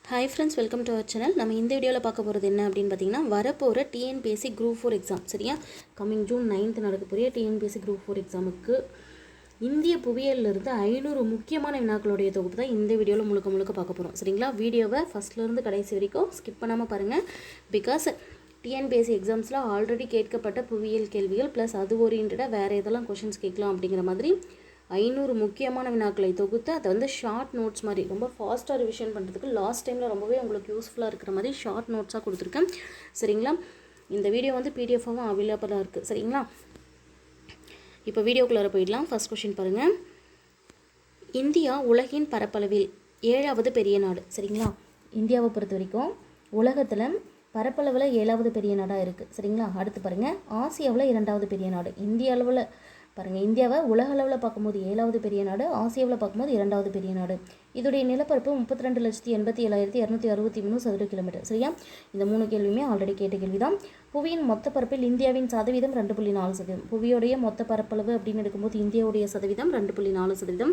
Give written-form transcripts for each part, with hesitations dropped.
Hi friends, welcome to our channel. நம்ம இந்த வீடியோவில் பார்க்க போகிறது என்ன அப்படின்னு பார்த்தீங்கன்னா, வரப்போகிற டிஎன்பிஎஸ்சி குரூப் 4 எக்ஸாம் சரியா, கம்மிங் ஜூன் 9th நடக்கக்கூடிய டிஎன்பிஎஸ்சி குரூப் 4 எக்ஸாமுக்கு இந்திய புவியியலிருந்து 500 முக்கியமான வினாக்களுடைய தொகுப்பு தான் இந்த வீடியோவில் முழுக்க பார்க்க போகிறோம் சரிங்களா. வீடியோவை ஃபஸ்ட்லேருந்து கடைசி வரைக்கும் ஸ்கிப் பண்ணாமல் பாருங்கள். பிகாஸ் டிஎன்பிஎஸ்சி எக்ஸாம்ஸில் ஆல்ரெடி கேட்கப்பட்ட புவியியல் கேள்விகள் ப்ளஸ் அது ஓரியன்டாக வேறு எதெல்லாம் கொஷின்ஸ் கேட்கலாம் அப்படிங்கிற மாதிரி 500 முக்கியமான வினாக்களை தொகுத்து அதை வந்து ஷார்ட் நோட்ஸ் மாதிரி ரொம்ப ஃபாஸ்ட்டாக ரிவிஷன் பண்ணுறதுக்கு லாஸ்ட் டைமில் ரொம்பவே உங்களுக்கு யூஸ்ஃபுல்லாக இருக்கிற மாதிரி ஷார்ட் நோட்ஸாக கொடுத்துருக்கேன் சரிங்களா. இந்த வீடியோ வந்து பிடிஎஃபாகவும் அவைலபிளாக இருக்குது சரிங்களா. இப்போ வீடியோக்குள்ளே போயிடலாம். ஃபர்ஸ்ட் கொஷின் பாருங்கள். இந்தியா உலகின் பரப்பளவில் 7வது பெரிய நாடு சரிங்களா. இந்தியாவை பொறுத்த வரைக்கும் உலகத்தில் பரப்பளவில் 7வது பெரிய நாடாக இருக்குது சரிங்களா. அடுத்து பாருங்கள், ஆசியாவில் 2வது பெரிய நாடு. இந்திய அளவில் பாருங்கள், இந்தியாவை உலக அளவில் பார்க்கும்போது 7வது பெரிய நாடு, ஆசியாவில் பார்க்கும்போது 2வது பெரிய நாடு. இதோடைய நிலப்பரப்பு 32,87,263 சதுர கிலோமீட்டர் சரியா. இந்த 3 கேள்வியுமே ஆல்ரெடி கேட்ட கேள்வி தான். புவியின் மொத்த பரப்பில் இந்தியாவின் சதவீதம் 2.4%. புவியோடைய மொத்த பரப்பளவு அப்படின்னு எடுக்கும்போது இந்தியாவுடைய சதவீதம் 2.4%.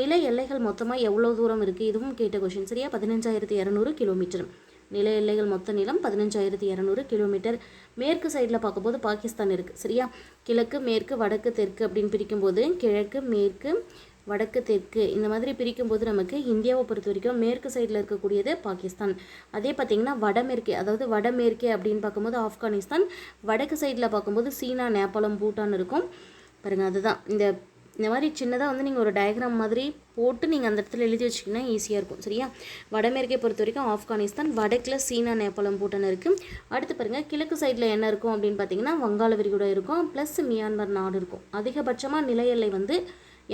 நில எல்லைகள் மொத்தமாக எவ்வளோ தூரம் இருக்குது, இதுவும் கேட்ட கொஷின் சரியா. 15,200 கிலோமீட்டர். நில எல்லைகள் மொத்த நீளம் 15,200 கிலோமீட்டர். மேற்கு சைடில் பார்க்கும்போது பாகிஸ்தான் இருக்குது சரியா. கிழக்கு மேற்கு வடக்கு தெற்கு அப்படின்னு பிரிக்கும்போது கிழக்கு மேற்கு வடக்கு தெற்கு இந்த மாதிரி பிரிக்கும்போது நமக்கு இந்தியாவை பொறுத்த வரைக்கும் மேற்கு சைடில் இருக்கக்கூடியது பாகிஸ்தான். அதே பார்த்திங்கன்னா வடமேற்கு, அதாவது வடமேற்கே அப்படின்னு பார்க்கும்போது ஆப்கானிஸ்தான். வடக்கு சைடில் பார்க்கும்போது சீனா, நேபாளம், பூட்டான் இருக்கும் பாருங்கள். அதுதான் இந்த மாதிரி சின்னதாக வந்து நீங்கள் ஒரு டயக்ராம் மாதிரி போட்டு நீங்கள் அந்த இடத்துல எழுதி வச்சிங்கன்னா ஈஸியாக இருக்கும் சரியா. வடமேற்கை பொறுத்த வரைக்கும் ஆப்கானிஸ்தான், வடக்கில் சீனா, நேபாளம், பூட்டான் இருக்குது. அடுத்து பாருங்கள், கிழக்கு சைடில் என்ன இருக்கும் அப்படின்னு பார்த்தீங்கன்னா வங்காள விரிகுடா இருக்கும், ப்ளஸ் மியான்மர் நாடு இருக்கும். அதிகபட்சமாக நில எல்லை வந்து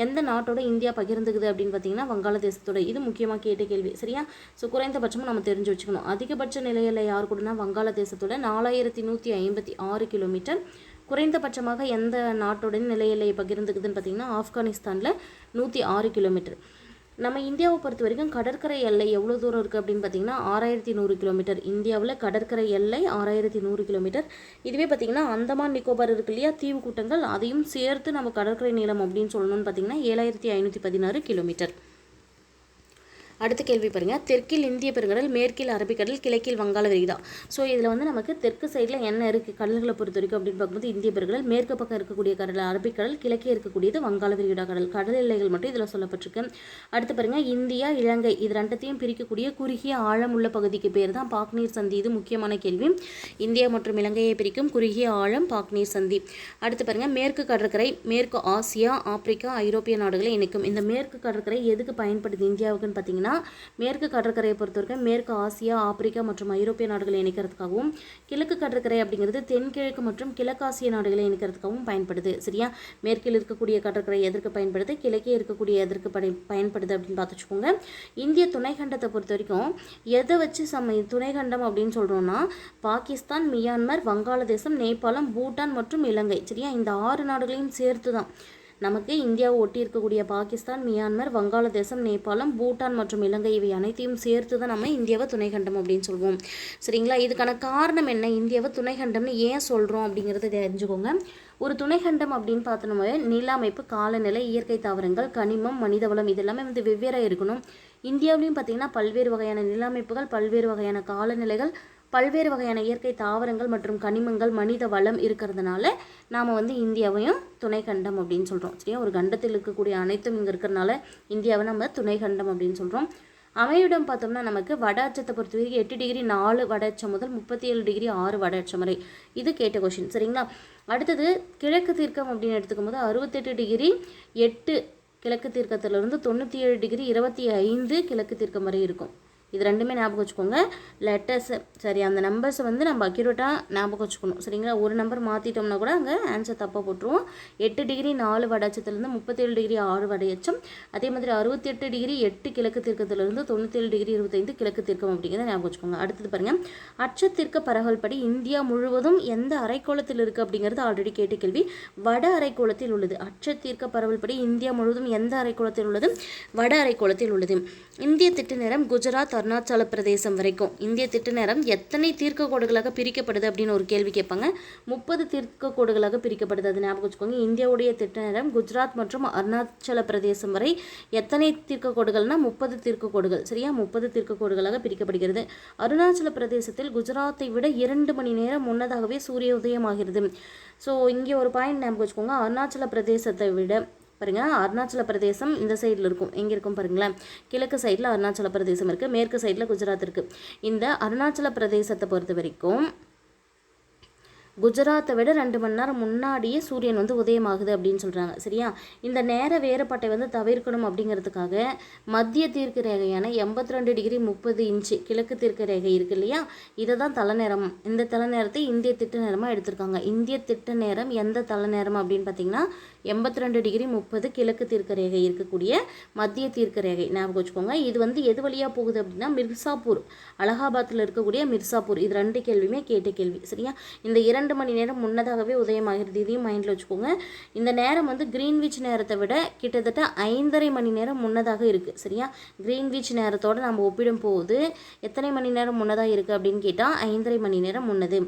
எந்த நாட்டோட இந்தியா பகிர்ந்துக்குது அப்படின்னு பார்த்தீங்கன்னா வங்காளதேசத்தோட. இது முக்கியமாக கேட்ட கேள்வி சரியா. ஸோ குறைந்தபட்சமாக நம்ம தெரிஞ்சு வச்சுக்கணும். அதிகபட்ச நில எல்லை யார் கூடனா வங்காளதேசத்தோட 4156 கிலோமீட்டர். குறைந்தபட்சமாக எந்த நாட்டுடன் நில எல்லையை பகிர்ந்துக்குதுன்னு பார்த்தீங்கன்னா ஆப்கானிஸ்தானில் 106 கிலோமீட்டர். நம்ம இந்தியாவை பொறுத்த வரைக்கும் கடற்கரை எல்லை எவ்வளோ தூரம் இருக்குது அப்படின்னு பார்த்தீங்கன்னா 6100 கிலோமீட்டர். இந்தியாவில் கடற்கரை எல்லை 6100 கிலோமீட்டர். இதுவே பார்த்திங்கன்னா அந்தமான் நிக்கோபார் இருக்கு இல்லையா, தீவு கூட்டங்கள், அதையும் சேர்த்து நம்ம கடற்கரை நீளம் அப்படின்னு சொல்லணும்னு பார்த்தீங்கன்னா 7516 கிலோமீட்டர். அடுத்த கேள்வி பாருங்கள். தெற்கில் இந்திய பெருங்கடல், மேற்கில் அரபிக்கடல், கிழக்கில் வங்காள விரிகுடா. ஸோ இதில் வந்து நமக்கு தெற்கு சைடில் என்ன இருக்குது கடல்களை பொறுத்த வரைக்கும் அப்படின்னு பார்க்கும்போது இந்திய பெருங்கடல், மேற்கு பக்கம் இருக்கக்கூடிய கடல் அரபிக்கடல், கிழக்கே இருக்கக்கூடியது வங்காள விரிகுடா கடல். கடல் எல்லைகள் மட்டும் இதில் சொல்லப்பட்டிருக்கு. அடுத்து பாருங்கள், இந்தியா இலங்கை இது ரெண்டத்தையும் பிரிக்கக்கூடிய குறுகிய ஆழம் உள்ள பகுதிக்கு பேர் தான் பாக்நீர் சந்தி. இது முக்கியமான கேள்வி. இந்தியா மற்றும் இலங்கையை பிரிக்கும் குறுகிய ஆழம் பாக்நீர் சந்தி. அடுத்து பாருங்கள், மேற்கு கடற்கரை மேற்கு ஆசியா, ஆப்பிரிக்கா, ஐரோப்பிய நாடுகளை இணைக்கும். இந்த மேற்கு கடற்கரை எதுக்கு பயன்படுது இந்தியாவுக்குன்னு பார்த்தீங்கன்னா மேற்கு கடற்கரையை பொறுத்தவரைக்கும் மேற்கு ஆசியா, ஆப்பிரிக்கா மற்றும் ஐரோப்பிய நாடுகளை இணைக்கிறதுக்காகவும், கிழக்கு கடற்கரை அப்படிங்கிறது தென்கிழக்கு மற்றும் கிழக்காசிய நாடுகளை இணைக்கிறதுக்காகவும் பயன்படுது சரியா. மேற்கில் இருக்கக்கூடிய கடற்கரை எதற்கு பயன்படுது, கிழக்கே இருக்கக்கூடிய எதற்கு பயன்படுது அப்படின்னு பார்த்து வச்சுக்கோங்க. இந்திய துணைக்கண்டத்தை பொறுத்த வரைக்கும் எதை வச்சு துணைக்கண்டம் அப்படின்னு சொல்கிறோம்னா பாகிஸ்தான், மியான்மர், வங்காளதேசம், நேபாளம், பூட்டான் மற்றும் இலங்கை சரியா. இந்த 6 நாடுகளையும் சேர்த்து தான் நமக்கு இந்தியாவை ஒட்டி இருக்கக்கூடிய பாகிஸ்தான், மியான்மர், வங்காளதேசம், நேபாளம், பூட்டான் மற்றும் இலங்கை இவை அனைத்தையும் சேர்த்து தான் நம்ம இந்தியாவை துணைக்கண்டம் அப்படின்னு சொல்லுவோம் சரிங்களா. இதுக்கான காரணம் என்ன, இந்தியாவை துணைக்கண்டம்னு ஏன் சொல்கிறோம் அப்படிங்கிறத தெரிஞ்சுக்கோங்க. ஒரு துணைக்கண்டம் அப்படின்னு பார்த்தோம்னா நில அமைப்பு, காலநிலை, இயற்கை தாவரங்கள், கனிமம், மனிதவளம் இதெல்லாமே வந்து வெவ்வேறாக இருக்கணும். இந்தியாவிலையும் பார்த்திங்கன்னா பல்வேறு வகையான நில அமைப்புகள், பல்வேறு வகையான காலநிலைகள், பல்வேறு வகையான இயற்கை தாவரங்கள் மற்றும் கனிமங்கள், மனித வளம் இருக்கிறதுனால நாம் வந்து இந்தியாவையும் துணைக்கண்டம் அப்படின்னு சொல்கிறோம் சரியா. ஒரு கண்டத்தில் இருக்கக்கூடிய அனைத்தும் இங்கே இருக்கிறதுனால இந்தியாவை நம்ம துணைக்கண்டம் அப்படின்னு சொல்கிறோம். அமைவிடம் பார்த்தோம்னா நமக்கு வட அச்சத்தை பொறுத்த வரைக்கும் 8 டிகிரி 4 வட அச்சம் முதல் 37 டிகிரி 6 வட அச்சம் வரை. இது கேட்ட கொஷின் சரிங்களா. அடுத்தது கிழக்கு தீர்க்கம் அப்படின்னு எடுத்துக்கும் போது 68 டிகிரி 8 கிழக்கு தீர்க்கத்திலிருந்து 97 டிகிரி 25 கிழக்கு தீர்க்கம் வரை இருக்கும். இது ரெண்டுமே ஞாபகம் வச்சுக்கோங்க. லெட்டர்ஸ் சரி, அந்த நம்பர்ஸை வந்து நம்ம அக்யூரேட்டாக ஞாபகம் வச்சுக்கணும் சரிங்களா. ஒரு நம்பர் மாற்றிட்டோம்னா கூட அங்கே ஆன்சர் தப்பாக போட்டுருவோம். 8 டிகிரி 4 வட அச்சத்துலேருந்து 37 டிகிரி 6 வட அச்சம். அதே மாதிரி 68 டிகிரி 8 கிழக்கு தீர்க்கத்திலிருந்து 97 டிகிரி 25 கிழக்கு தீர்க்கம் அப்படிங்கிறத ஞாபகம் வச்சுக்கோங்க. அடுத்தது பாருங்கள், அச்சத்திற்கு பரவல் படி இந்தியா முழுவதும் எந்த அரைக்கோளத்தில் இருக்குது அப்படிங்கிறது ஆல்ரெடி கேட்ட கேள்வி. வட அரைக்கோளத்தில் உள்ளது. அச்சத்திற்கு பரவல் படி இந்தியா முழுவதும் எந்த அரைக்கோளத்தில் உள்ளது, வட அரைக்கோளத்தில் உள்ளது. இந்திய திட்ட நேரம் குஜராத், அருணாச்சல பிரதேசம் வரைக்கும் இந்திய திட்ட நேரம் எத்தனை தீர்க்க கோடுகளாக பிரிக்கப்படுது அப்படின்னு ஒரு கேள்வி கேட்பாங்க. 30 தீர்க்க கோடுகளாக பிரிக்கப்படுது. அது ஞாபகம் வச்சுக்கோங்க. இந்தியாவுடைய திட்ட நேரம் குஜராத் மற்றும் அருணாச்சல பிரதேசம் வரை எத்தனை தீர்க்க கோடுகள்னா 30 தீர்க்க கோடுகள். சரியா, 30 தீர்க்க கோடுகளாக பிரிக்கப்படுகிறது. அருணாச்சல பிரதேசத்தில் குஜராத்தை விட 2 மணி நேரம் முன்னதாகவே சூரிய உதயமாகிறது. ஸோ இங்கே ஒரு பாயிண்ட் ஞாபகம் வச்சுக்கோங்க. அருணாச்சல பிரதேசத்தை விட பாருங்க, அருணாச்சல பிரதேசம் இந்த சைடில் இருக்கும். எங்கே இருக்கும் பாருங்களேன், கிழக்கு சைடில் அருணாச்சல பிரதேசம் இருக்குது, மேற்கு சைடில் குஜராத் இருக்குது. இந்த அருணாச்சல பிரதேசத்தை பொறுத்த வரைக்கும் குஜராத்தை விட 2 மணி நேரம் முன்னாடியே சூரியன் வந்து உதயமாகுது அப்படின்னு சொல்கிறாங்க. சரியா, இந்த நேர வேறுபாட்டை வந்து தவிர்க்கணும் அப்படிங்கிறதுக்காக மத்திய தீர்க்க ரேகையான 82 டிகிரி 30 இன்ச்சு கிழக்கு தீர்க்க ரேகை இருக்கு இல்லையா, இதை தான் தலைநேரம். இந்த தலைநேரத்தை இந்திய திட்ட நேரமாக எடுத்திருக்காங்க. இந்திய திட்ட நேரம் எந்த தலைநேரம் அப்படின்னு பார்த்தீங்கன்னா 82 டிகிரி 30 கிழக்கு தீர்க்க ரேகை இருக்கக்கூடிய மத்திய தீர்க்க ரேகை. ஞாபகம் வச்சுக்கோங்க. இது வந்து எது வழியாக போகுது அப்படின்னா மிர்சாப்பூர், அலகாபாத்தில் இருக்கக்கூடிய மிர்சாப்பூர். இது 2 கேள்வியுமே கேட்ட கேள்வி. சரியா, இந்த 2 மணி நேரம் முன்னதாகவே உதயமாகிறது. இதையும் மைண்டில் வச்சுக்கோங்க. இந்த நேரம் வந்து கிரீன்விச் நேரத்தை விட கிட்டத்தட்ட 5.5 மணி நேரம் முன்னதாக இருக்குது. சரியா, கிரீன்விச் நேரத்தோடு நம்ம ஒப்பிடும் போது எத்தனை மணி நேரம் முன்னதாக இருக்குது அப்படின்னு கேட்டால் 5.5 மணி நேரம் முன்னது.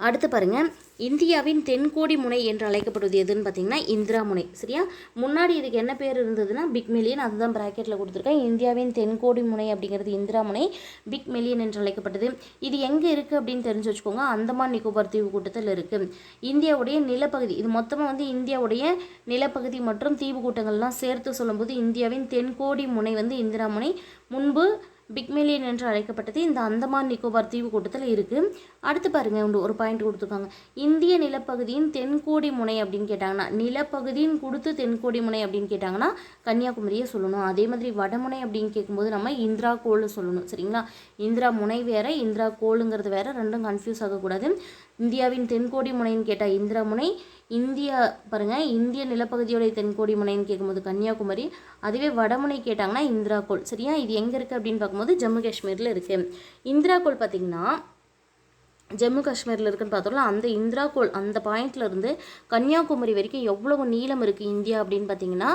அடுத்து பாருங்கள், இந்தியாவின் தென்கோடி முனை என்று அழைக்கப்படுவது எதுன்னு பார்த்தீங்கன்னா இந்திரா முனை. சரியா, முன்னாடி இதுக்கு என்ன பேர் இருந்ததுன்னா பிக் மில்லியன், அதுதான் ப்ராக்கெட்டில் கொடுத்துருக்கேன். இந்தியாவின் தென்கோடி முனை அப்படிங்கிறது இந்திரா முனை, பிக் மில்லியன் என்று அழைக்கப்பட்டது. இது எங்கே இருக்குது அப்படின்னு தெரிஞ்சு வச்சுக்கோங்க. அந்தமான் நிக்கோபார் தீவு கூட்டத்தில் இருக்குது. இந்தியாவுடைய நிலப்பகுதி, இது மொத்தமாக வந்து இந்தியாவுடைய நிலப்பகுதி மற்றும் தீவு கூட்டங்கள்லாம் சேர்த்து சொல்லும்போது இந்தியாவின் தென்கோடி முனை வந்து இந்திரா முனை, முன்பு பிக் மில்லியன் என்று அழைக்கப்பட்டது. இந்த அந்தமான் நிக்கோபார் தீவு கூட்டத்தில் இருக்குது. அடுத்து பாருங்கள், ஒரு பாயிண்ட் கொடுத்துருக்காங்க. இந்திய நிலப்பகுதியின் தென்கோடி முனை அப்படின்னு கேட்டாங்கன்னா, நிலப்பகுதியின் கொடுத்து தென்கோடி முனை அப்படின்னு கேட்டாங்கன்னா கன்னியாகுமரியை சொல்லணும். அதே மாதிரி வடமுனை அப்படின்னு கேட்கும்போது நம்ம இந்திரா கோல் சொல்லணும். சரிங்களா, இந்திரா முனை வேற, இந்திரா கோளுங்கிறது வேற, ரெண்டும் கன்ஃபியூஸ் ஆகக்கூடாது. இந்தியாவின் தென்கோடி முனைன்னு கேட்டால் இந்திரா முனை, இந்தியா பாருங்கள் இந்திய நிலப்பகுதியோடைய தென்கோடி முனைன்னு கேட்கும்போது கன்னியாகுமரி, அதுவே வடமுனை கேட்டாங்கன்னா இந்திரா கோல். சரியா, இது எங்கே இருக்குது அப்படின்னு பார்க்கும்போது ஜம்மு காஷ்மீரில் இருக்குது. இந்திரா கோல் பார்த்திங்கன்னா ஜம்மு காஷ்மீரில் இருக்குன்னு பார்த்தோம்ல, அந்த இந்திரா கோல் அந்த பாயிண்ட்லேருந்து கன்னியாகுமரி வரைக்கும் எவ்வளவு நீளம் இருக்குது இந்தியா அப்படின்னு பார்த்தீங்கன்னா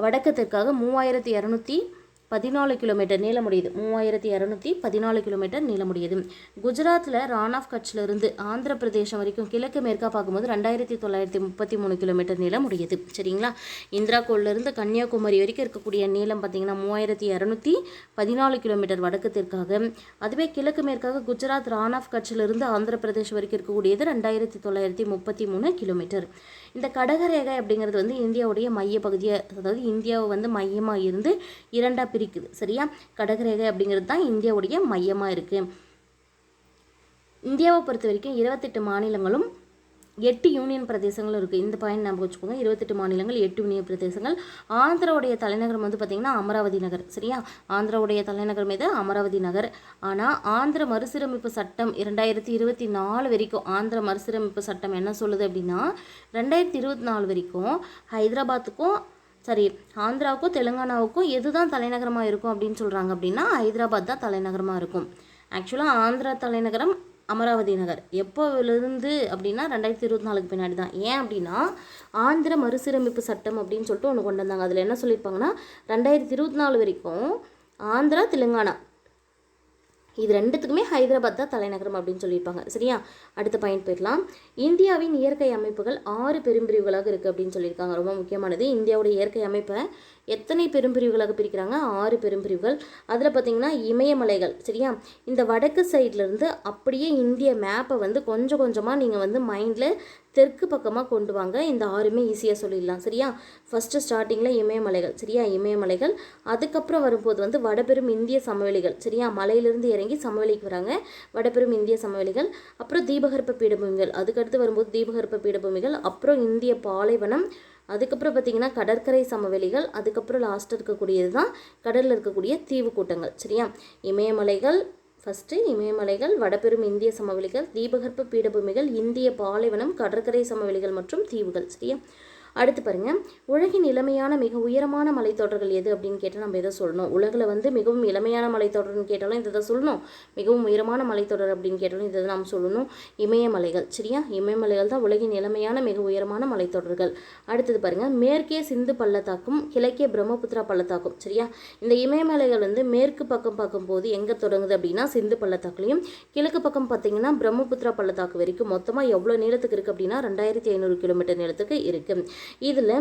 வடக்கு தெற்காக 3214 கிலோமீட்டர் நீளமுடையது. 3214 கிலோமீட்டர் நீளமுடையது. குஜராத்தில் ரான் ஆஃப் கட்சிலிருந்து ஆந்திர பிரதேசம் வரைக்கும் கிழக்கு மேற்காக பார்க்கும்போது 2933 கிலோமீட்டர் நீளமுடையது. சரிங்களா, இந்திரா கோல்லிருந்து கன்னியாகுமரி வரைக்கும் இருக்கக்கூடிய நீளம் பார்த்திங்கன்னா 3214 கிலோமீட்டர் வடக்கு தெற்காக. அதுவே கிழக்கு மேற்காக குஜராத் ரான் ஆஃப் கட்சிலிருந்து ஆந்திர பிரதேசம் வரைக்கும் இருக்கக்கூடியது 2933 கிலோமீட்டர். இந்த கடகரேகை அப்படிங்கிறது வந்து இந்தியாவுடைய மைய பகுதியை, அதாவது இந்தியாவை வந்து மையமாக இருந்து இரண்டாக பிரிக்குது. சரியா, கடகரேகை அப்படிங்கிறது தான் இந்தியாவுடைய மையமாக இருக்குது. இந்தியாவை பொறுத்த வரைக்கும் 28 மாநிலங்களும் 8 யூனியன் பிரதேசங்களும் இருக்குது. இந்த பாயிண்ட் ஞாபகம் வச்சுக்கோங்க. 28 மாநிலங்கள் 8 யூனியன் பிரதேசங்கள். ஆந்திராவுடைய தலைநகரம் வந்து பார்த்திங்கன்னா அமராவதி நகர். சரியா, ஆந்திராவுடைய தலைநகரம் இது அமராவதி நகர். ஆனால் ஆந்திர மறுசீரமைப்பு சட்டம் 2024 வரைக்கும், ஆந்திர மறுசீரமைப்பு சட்டம் என்ன சொல்லுது அப்படின்னா 2024 வரைக்கும் ஹைதராபாத்துக்கும் ஆந்திராவுக்கும் தெலுங்கானாவுக்கும் எது தான் தலைநகரமாக இருக்கும் அப்படின்னு சொல்கிறாங்க அப்படின்னா ஹைதராபாத் தான் தலைநகரமாக இருக்கும். ஆக்சுவலாக ஆந்திரா தலைநகரம் அமராவதி நகர். எப்போவிலிருந்து அப்படின்னா 2024 பின்னாடி தான். ஏன் அப்படின்னா ஆந்திர மறுசீரமைப்பு சட்டம் அப்படின்னு சொல்லிட்டு ஒன்று கொண்டு வந்தாங்க. அதில் என்ன சொல்லியிருப்பாங்கன்னா 2024 வரைக்கும் ஆந்திரா தெலுங்கானா இது ரெண்டுத்துக்குமே ஹைதராபாத் தான் தலைநகரம் அப்படின்னு சொல்லியிருப்பாங்க. சரியா, அடுத்த பாயிண்ட் போயிடலாம். இந்தியாவின் இயற்கை அமைப்புகள் 6 பெரும்பிரிவுகளாக இருக்குது அப்படின்னு சொல்லியிருக்காங்க. ரொம்ப முக்கியமானது. இந்தியாவுடைய இயற்கை அமைப்பை எத்தனை பெரும்பிரிவுகளாக பிரிக்கிறாங்க? 6 பெரும்பிரிவுகள். அதில் பார்த்திங்கன்னா இமயமலைகள். சரியா, இந்த வடக்கு சைட்லேருந்து அப்படியே இந்திய மேப்பை வந்து கொஞ்சம் கொஞ்சமாக நீங்கள் வந்து மைண்டில் தெற்கு பக்கமாக கொண்டு வாங்க. இந்த 6மே ஈஸியாக சொல்லிடலாம். சரியா, ஃபஸ்ட்டு ஸ்டார்டிங்கில் இமயமலைகள். சரியா, இமயமலைகள். அதுக்கப்புறம் வரும்போது வந்து வடபெரும் இந்திய சமவெளிகள். சரியா, மலையிலிருந்து இறங்கி சமவெளிக்கு வராங்க, வடபெரும் இந்திய சமவெளிகள். அப்புறம் தீபகற்ப பீடபூமிகள். அதுக்கடுத்து வரும்போது தீபகற்ப பீடபூமிகள். அப்புறம் இந்திய பாலைவனம். அதுக்கப்புறம் பார்த்திங்கன்னா கடற்கரை சமவெளிகள். அதுக்கப்புறம் லாஸ்ட்டாக இருக்கக்கூடியது தான் கடலில் இருக்கக்கூடிய தீவு கூட்டங்கள். சரியா, இமயமலைகள் ஃபஸ்ட்டு, இமயமலைகள், வடபெரும் இந்திய சமவெளிகள், தீபகற்ப பீடபூமிகள், இந்திய பாலைவனம், கடற்கரை சமவெளிகள் மற்றும் தீவுகள். சரியா, அடுத்து பாருங்கள், உலகின் இளமையான மிக உயரமான மலைத்தொடர்கள் எது அப்படின்னு கேட்டால் நம்ம எதை சொல்லணும்? உலகில் வந்து மிகவும் இளமையான மலைத்தொடர்னு கேட்டாலும் இதை தான் சொல்லணும், மிகவும் உயரமான மலைத்தொடர் அப்படின்னு கேட்டாலும் இதை தான் நாம் சொல்லணும், இமயமலைகள். சரியா, இமயமலைகள் தான் உலகின் இளமையான மிக உயரமான மலைத்தொடர்கள். அடுத்தது பாருங்கள், மேற்கே சிந்து பள்ளத்தாக்கும் கிழக்கே பிரம்மபுத்திரா பள்ளத்தாக்கும். சரியா, இந்த இமயமலைகள் வந்து மேற்கு பக்கம் பார்க்கும்போது எங்கே தொடங்குது அப்படின்னா சிந்து பள்ளத்தாக்குலையும், கிழக்கு பக்கம் பார்த்தீங்கன்னா பிரம்மபுத்திரா பள்ளத்தாக்கு வரைக்கும் மொத்தமாக எவ்வளோ நீளத்துக்கு இருக்குது அப்படின்னா 2500 கிலோமீட்டர் நீளத்துக்கு இருக்குது. இதில்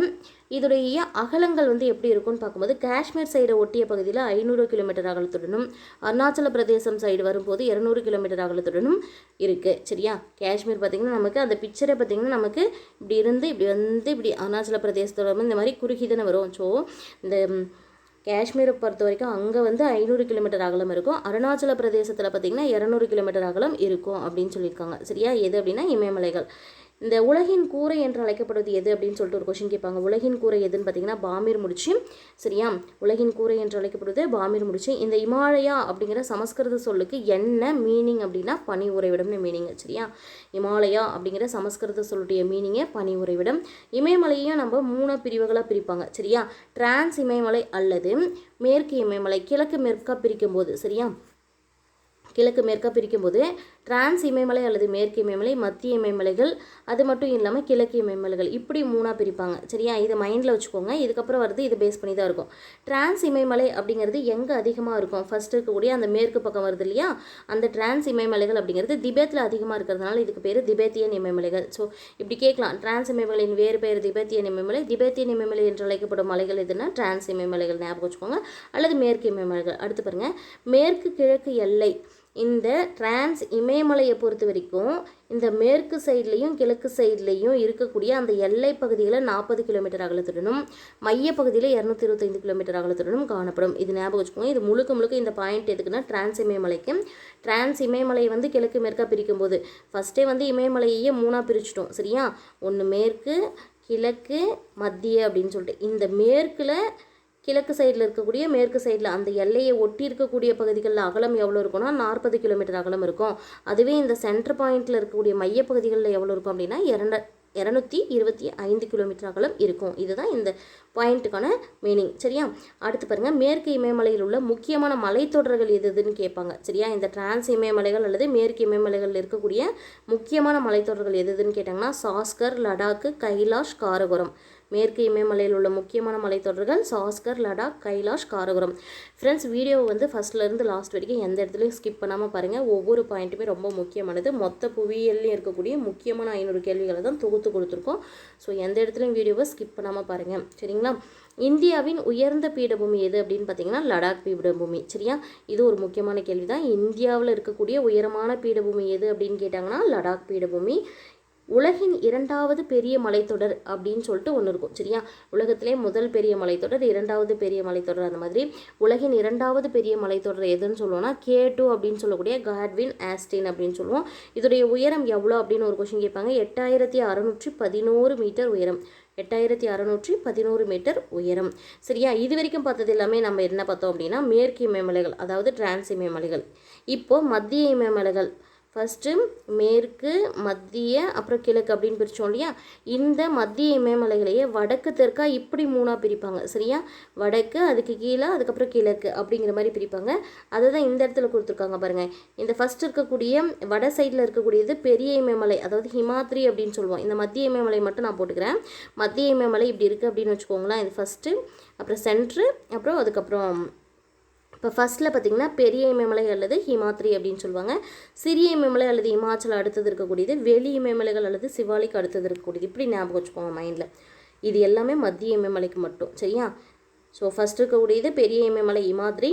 இதோடைய அகலங்கள் வந்து எப்படி இருக்கும்னு பார்க்கும்போது காஷ்மீர் சைடை ஒட்டிய பகுதியில் 500 கிலோமீட்டர் அகலத்துடனும், அருணாச்சல பிரதேசம் சைடு வரும்போது 200 கிலோமீட்டர் அகலத்துடனும் இருக்குது. சரியா, காஷ்மீர் பார்த்திங்கன்னா நமக்கு அந்த பிக்சரை பார்த்திங்கன்னா நமக்கு இப்படி இருந்து இப்படி வந்து இப்படி அருணாச்சல பிரதேசத்தோட இந்த மாதிரி குறுகிதானே வரும். ஸோ இந்த காஷ்மீரை பொறுத்த வரைக்கும் அங்கே வந்து 500 கிலோமீட்டர் அகலம் இருக்கும், அருணாச்சல பிரதேசத்தில் பார்த்திங்கன்னா 200 கிலோமீட்டர் அகலம் இருக்கும் அப்படின்னு சொல்லியிருக்காங்க. சரியா, எது அப்படின்னா இமயமலைகள். இந்த உலகின் கூரை என்று அழைக்கப்படுவது எது அப்படின்னு சொல்லிட்டு ஒரு கொஷின் கேட்பாங்க. உலகின் கூரை எதுன்னு பார்த்தீங்கன்னா பாமீர் முடிச்சு. சரியா, உலகின் கூரை என்று அழைக்கப்படுவது பாமீர் முடிச்சு. இந்த இமாலயா அப்படிங்கிற சமஸ்கிருத சொல்லுக்கு என்ன மீனிங் அப்படின்னா பனி உறைவிடம்னு மீனிங். சரியா, இமாலயா அப்படிங்கிற சமஸ்கிருத சொல்லுடைய மீனிங்கே பனி உறைவிடம். இமயமலையையும் நம்ம 3 பிரிவுகளாக பிரிப்பாங்க. சரியா, டிரான்ஸ் இமயமலை அல்லது மேற்கு இமயமலை. கிழக்கு மேற்காக பிரிக்கும் போது, சரியா, கிழக்கு மேற்காக பிரிக்கும்போது டிரான்ஸ் இமயமலை அல்லது மேற்கு இமயமலை, மத்திய இமயமலைகள், அது மட்டும் இல்லாமல் கிழக்கு இமயமலைகள், இப்படி 3ஆக பிரிப்பாங்க. சரியா, இதை மைண்டில் வச்சுக்கோங்க. இதுக்கப்புறம் வருது இது பேஸ் பண்ணி தான் இருக்கும். டிரான்ஸ் இமயமலை அப்படிங்கிறது எங்கே அதிகமாக இருக்கும்? ஃபர்ஸ்ட் இருக்கக்கூடிய அந்த மேற்கு பக்கம் வருது இல்லையா, அந்த டிரான்ஸ் இமயமலைகள் அப்படிங்கிறது திபெத்தில் அதிகமாக இருக்கிறதுனால இதுக்கு பேர் திபெத்தியன் இமயமலைகள். ஸோ இப்படி கேட்கலாம், டிரான்ஸ் இமயமலையின் வேறு பேர் திபெத்தியன் இமயமலை. திபெத்தியன் இமயமலை என்று அழைக்கப்படும் மலைகள் எதுனா டிரான்ஸ் இமயமலைகள், ஞாபகம் வச்சுக்கோங்க, அல்லது மேற்கு இமயமலைகள். அடுத்து பாருங்கள், மேற்கு கிழக்கு எல்லை. இந்த டிரான்ஸ் இமயமலையை பொறுத்த வரைக்கும் இந்த மேற்கு சைட்லேயும் கிழக்கு சைட்லேயும் இருக்கக்கூடிய அந்த எல்லை பகுதியில் 40 கிலோமீட்டர் அகலத்துடனும், மைய பகுதியில் 225 கிலோமீட்டர் அகலத்துடனும் காணப்படும். இது ஞாபகம் வச்சுக்கோங்க. இது முழுக்க இந்த பாயிண்ட் எதுக்குன்னா டிரான்ஸ் இமயமலைக்கு. டிரான்ஸ் இமயமலையை வந்து கிழக்கு மேற்காக பிரிக்கும் போது ஃபஸ்ட்டே வந்து இமயமலையே 3ஆக பிரிச்சிட்டோம். சரியா, ஒன்று மேற்கு, கிழக்கு, மத்திய அப்படின்னு சொல்லிட்டு. இந்த மேற்கில் கிழக்கு சைடில் இருக்கக்கூடிய மேற்கு சைடில் அந்த எல்லையை ஒட்டி இருக்கக்கூடிய பகுதிகளில் அகலம் எவ்வளோ இருக்கும்னா 40 கிலோமீட்டர் அகலம் இருக்கும். அதுவே இந்த சென்டர் பாயிண்டில் இருக்கக்கூடிய மையப்பகுதிகளில் எவ்வளோ இருக்கும் அப்படின்னா 225 கிலோமீட்டர் அகலம் இருக்கும். இதுதான் இந்த பாயிண்ட்டுக்கான மீனிங். சரியா, அடுத்து பாருங்கள், மேற்கு இமயமலையில் உள்ள முக்கியமான மலைத்தொடர்கள் எதுன்னு கேட்பாங்க. சரியா, இந்த டிரான்ஸ் இமயமலைகள் அல்லது மேற்கு இமயமலைகளில் இருக்கக்கூடிய முக்கியமான மலைத்தொடர்கள் எதுன்னு கேட்டாங்கன்னா சாஸ்கர், லடாக்கு, கைலாஷ், காரகோரம். மேற்கு இமயமலையில் உள்ள முக்கியமான மலைத்தொடர்கள் சாஸ்கர், லடாக், கைலாஷ், காரகோரம். ஃப்ரெண்ட்ஸ், வீடியோவை வந்து ஃபஸ்ட்லேருந்து லாஸ்ட் வரைக்கும் எந்த இடத்துலையும் ஸ்கிப் பண்ணாமல் பாருங்கள். ஒவ்வொரு பாயிண்ட்டுமே ரொம்ப முக்கியமானது. மொத்த புவியியல்லையும் இருக்கக்கூடிய முக்கியமான 500 கேள்விகளை தான் தொகுத்து கொடுத்துருக்கோம். ஸோ எந்த இடத்துலையும் வீடியோவை ஸ்கிப் பண்ணாமல் பாருங்கள். சரிங்களா, இந்தியாவின் உயர்ந்த பீடபூமி எது அப்படின்னு பார்த்தீங்கன்னா லடாக் பீடபூமி. சரியா, இது ஒரு முக்கியமான கேள்வி தான். இந்தியாவில் இருக்கக்கூடிய உயரமான பீடபூமி எது அப்படின்னு கேட்டாங்கன்னா லடாக் பீடபூமி. உலகின் 2வது பெரிய மலைத்தொடர் அப்படின்னு சொல்லிட்டு ஒன்று இருக்கும். சரியா, உலகத்திலே முதல் பெரிய மலைத்தொடர், 2வது பெரிய மலைத்தொடர், அந்த மாதிரி உலகின் 2வது பெரிய மலைத்தொடர் எதுன்னு சொல்லுவோம்னா K2 அப்படின்னு சொல்லக்கூடிய காட்வின் ஆஸ்டின் அப்படின்னு சொல்லுவோம். இதோடைய உயரம் எவ்வளோ அப்படின்னு ஒரு கொஷின் கேட்பாங்க. 8611 மீட்டர் உயரம். 8611 மீட்டர் உயரம். சரியா, இது வரைக்கும் பார்த்தது எல்லாமே நம்ம என்ன பார்த்தோம் அப்படின்னா மேற்கு இமயமலைகள், அதாவது டிரான்ஸ் இமயமலைகள். இப்போது மத்திய இமயமலைகள். ஃபஸ்ட்டு மேற்கு, மத்திய, அப்புறம் கிழக்கு அப்படின்னு பிரித்தோம் இல்லையா. இந்த மத்திய இமயமலைகளையே வடக்கு தெற்காக இப்படி 3ஆக பிரிப்பாங்க. சரியா, வடக்கு, அதுக்கு கீழே, அதுக்கப்புறம் கிழக்கு அப்படிங்கிற மாதிரி பிரிப்பாங்க. அதை தான் இந்த இடத்துல கொடுத்துருக்காங்க பாருங்கள். இந்த ஃபஸ்ட் இருக்கக்கூடிய வட சைடில் இருக்கக்கூடியது பெரிய இமயமலை, அதாவது ஹிமாத்ரி அப்படின்னு சொல்லுவோம். இந்த மத்திய இமயமலை மட்டும் நான் போட்டுக்கிறேன். மத்திய இமயமலை இப்படி இருக்குது அப்படின்னு வச்சுக்கோங்களேன். இது ஃபஸ்ட்டு, அப்புறம் சென்ட்ரு, அப்புறம் அதுக்கப்புறம் இப்போ ஃபஸ்ட்டில் பார்த்திங்கன்னா பெரிய இமயமலை அல்லது ஹிமாத்ரி அப்படின்னு சொல்லுவாங்க. சிறிய இமயமலை அல்லது இமாச்சல் அடுத்தது இருக்கக்கூடியது, வெளி இமயமலைகள் அல்லது சிவாலிக் அடுத்தது இருக்கக்கூடியது. இப்படி ஞாபகம் வச்சுக்கோங்க மைண்டில். இது எல்லாமே மத்திய இமயமலைக்கு மட்டும். சரியா, ஸோ ஃபஸ்ட் இருக்கக்கூடியது பெரிய இமயமலை ஹிமாத்ரி,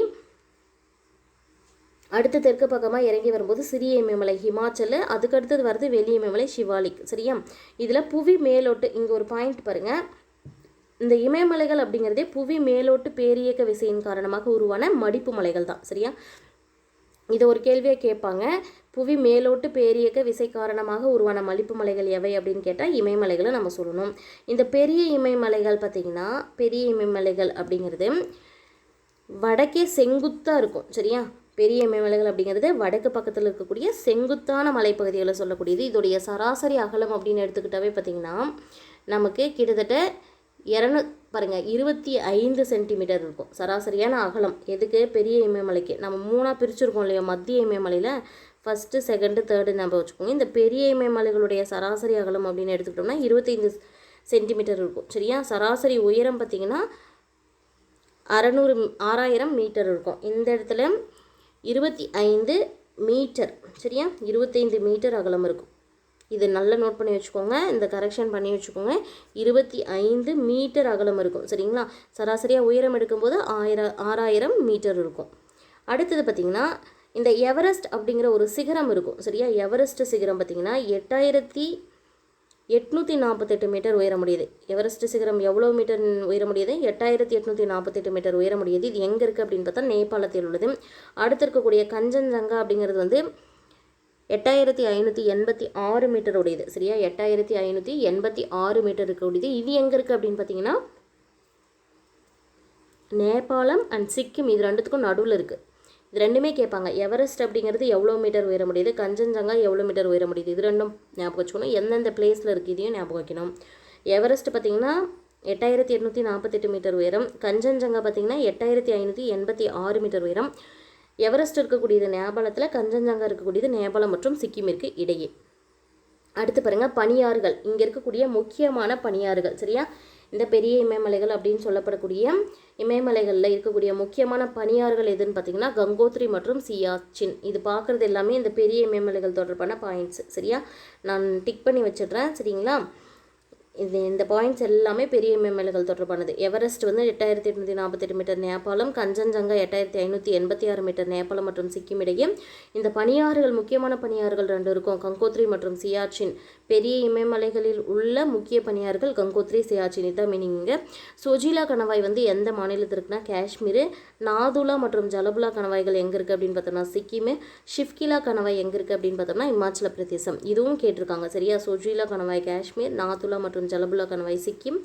அடுத்து தெற்கு பக்கமாக இறங்கி வரும்போது சிறிய இமயமலை ஹிமாச்சல், அதுக்கு அடுத்தது வருது வெளி இமயமலை சிவாலிக். சரியா, இதில் புவி மேலோட்டு இங்கே ஒரு பாயிண்ட் பாருங்கள். இந்த இமயமலைகள் அப்படிங்கிறதே புவி மேலோட்டு பேரியக்க விசையின் காரணமாக உருவான மடிப்பு மலைகள் தான். சரியா, இதை ஒரு கேள்வியாக கேட்பாங்க. புவி மேலோட்டு பேரியக்க விசை காரணமாக உருவான மடிப்பு மலைகள் எவை அப்படின்னு கேட்டால் இமயமலைகளை நம்ம சொல்லணும். இந்த பெரிய இமயமலைகள் பார்த்திங்கன்னா, பெரிய இமயமலைகள் அப்படிங்கிறது வடக்கே செங்குத்தாக இருக்கும். சரியா, பெரிய இமயமலைகள் அப்படிங்கிறது வடக்கு பக்கத்தில் இருக்கக்கூடிய செங்குத்தான மலைப்பகுதிகளை சொல்லக்கூடியது. இதோடைய சராசரி அகலம் அப்படின்னு எடுத்துக்கிட்டாவே பார்த்திங்கன்னா நமக்கு கிட்டத்தட்ட பாருங்கள் 25 சென்டிமீட்டர் இருக்கும் சராசரியான அகலம். எதுக்கு? பெரிய இமயமலைக்கு. நம்ம 3ஆக பிரிச்சுருக்கோம் இல்லையா, மத்திய இமயமலையில் ஃபஸ்ட்டு, செகண்டு, தேர்டு நம்ம வச்சுக்கோங்க. இந்த பெரிய இமயமலைகளுடைய சராசரி அகலம் அப்படின்னு எடுத்துக்கிட்டோம்னா 25 சென்டிமீட்டர் இருக்கும். சரியா? சராசரி உயரம் பார்த்திங்கன்னா 6000 மீட்டர் இருக்கும். இந்த இடத்துல 25 மீட்டர். சரியா? 25 மீட்டர் அகலம் இருக்கும். இது நல்லா நோட் பண்ணி வச்சுக்கோங்க, இந்த கரெக்ஷன் பண்ணி வச்சுக்கோங்க. 25 மீட்டர் அகலம் இருக்கும். சரிங்களா? சராசரியாக உயரம் எடுக்கும்போது 6000 மீட்டர் இருக்கும். அடுத்தது பார்த்திங்கன்னா இந்த எவரெஸ்ட் அப்படிங்கிற ஒரு சிகரம் இருக்கும். சரியா? எவரெஸ்ட் சிகரம் பார்த்திங்கன்னா 8848 மீட்டர் உயர முடியுது. எவரெஸ்ட் சிகரம் எவ்வளோ மீட்டர் உயர முடியுது? 8848 மீட்டர் உயர முடியுது. இது எங்கே இருக்குது அப்படின்னு பார்த்தா நேபாளத்தில் உள்ளது. அடுத்து இருக்கக்கூடிய கஞ்சன்ஜங்கா அப்படிங்கிறது வந்து 8586 மீட்டர் உடையது. சரியா? 8586 மீட்டர் இருக்கக்கூடியது. இது எங்கே இருக்குது அப்படின்னு பார்த்தீங்கன்னா நேபாளம் அண்ட் சிக்கிம், இது ரெண்டுத்துக்கும் நடுவில் இருக்குது. இது ரெண்டுமே கேட்பாங்க. எவரெஸ்ட் அப்படிங்கிறது எவ்வளோ மீட்டர் உயர முடியுது, கஞ்சன்ஜங்கா எவ்வளோ மீட்டர் உயர முடியுது, இது ரெண்டும் ஞாபகம் வச்சுக்கணும். எந்தெந்த பிளேஸில் இருக்குது இதையும் ஞாபகம் வைக்கணும். எவரெஸ்ட் பார்த்திங்கன்னா 8848 மீட்டர் உயரம், கஞ்சன்ஜங்கா பார்த்திங்கன்னா 8586 மீட்டர் உயரம். எவரெஸ்ட் இருக்கக்கூடியது நேபாளத்தில், கஞ்சன்ஜங்கா இருக்கக்கூடியது நேபாளம் மற்றும் சிக்கிமிற்கு இடையே. அடுத்து பாருங்கள் பனியாறுகள். இங்கே இருக்கக்கூடிய முக்கியமான பனியாறுகள். சரியா? இந்த பெரிய இமயமலைகள் அப்படின்னு சொல்லப்படக்கூடிய இமயமலைகளில் இருக்கக்கூடிய முக்கியமான பனியாறுகள் எதுன்னு பார்த்தீங்கன்னா கங்கோத்ரி மற்றும் சியாச்சின். இது பார்க்குறது எல்லாமே இந்த பெரிய இமயமலைகள் தொடர்பான பாயிண்ட்ஸ். சரியா? நான் டிக் பண்ணி வச்சிடுறேன். சரிங்களா? இந்த பாயிண்ட்ஸ் எல்லாமே பெரிய இமயமலைகள் தொடர்பானது. எவரெஸ்ட் வந்து 8848 மீட்டர் நேபாளம், கஞ்சன்ஜங்கா 8586 மீட்டர் நேபாளம் மற்றும் சிக்கிம் இடையே. இந்த பனியாறுகள், முக்கியமான பனியாறுகள் 2 இருக்கும், கங்கோத்ரி மற்றும் சியாச்சின். பெரிய இமயமலைகளில் உள்ள முக்கிய பனியாறுகள் கங்கோத்ரி, சியாச்சின். இதுதான் மீனிங்க. சொஜிலா கணவாய் வந்து எந்த மாநிலத்தில் இருக்குன்னா காஷ்மீர். நாதுலா மற்றும் ஜலபுலா கணவாய்கள் எங்கே இருக்குது அப்படின்னு பார்த்தோம்னா சிக்கிம். ஷிவ்கிலா கணவாய் எங்கே இருக்குது அப்படின்னு பார்த்தோம்னா இமாச்சல பிரதேசம். இதுவும் கேட்டிருக்காங்க. சரியா? சொஜிலா கணவாய் காஷ்மீர், நாதுலா மற்றும் ஜலபுலா கணவாய் சிக்கிம்,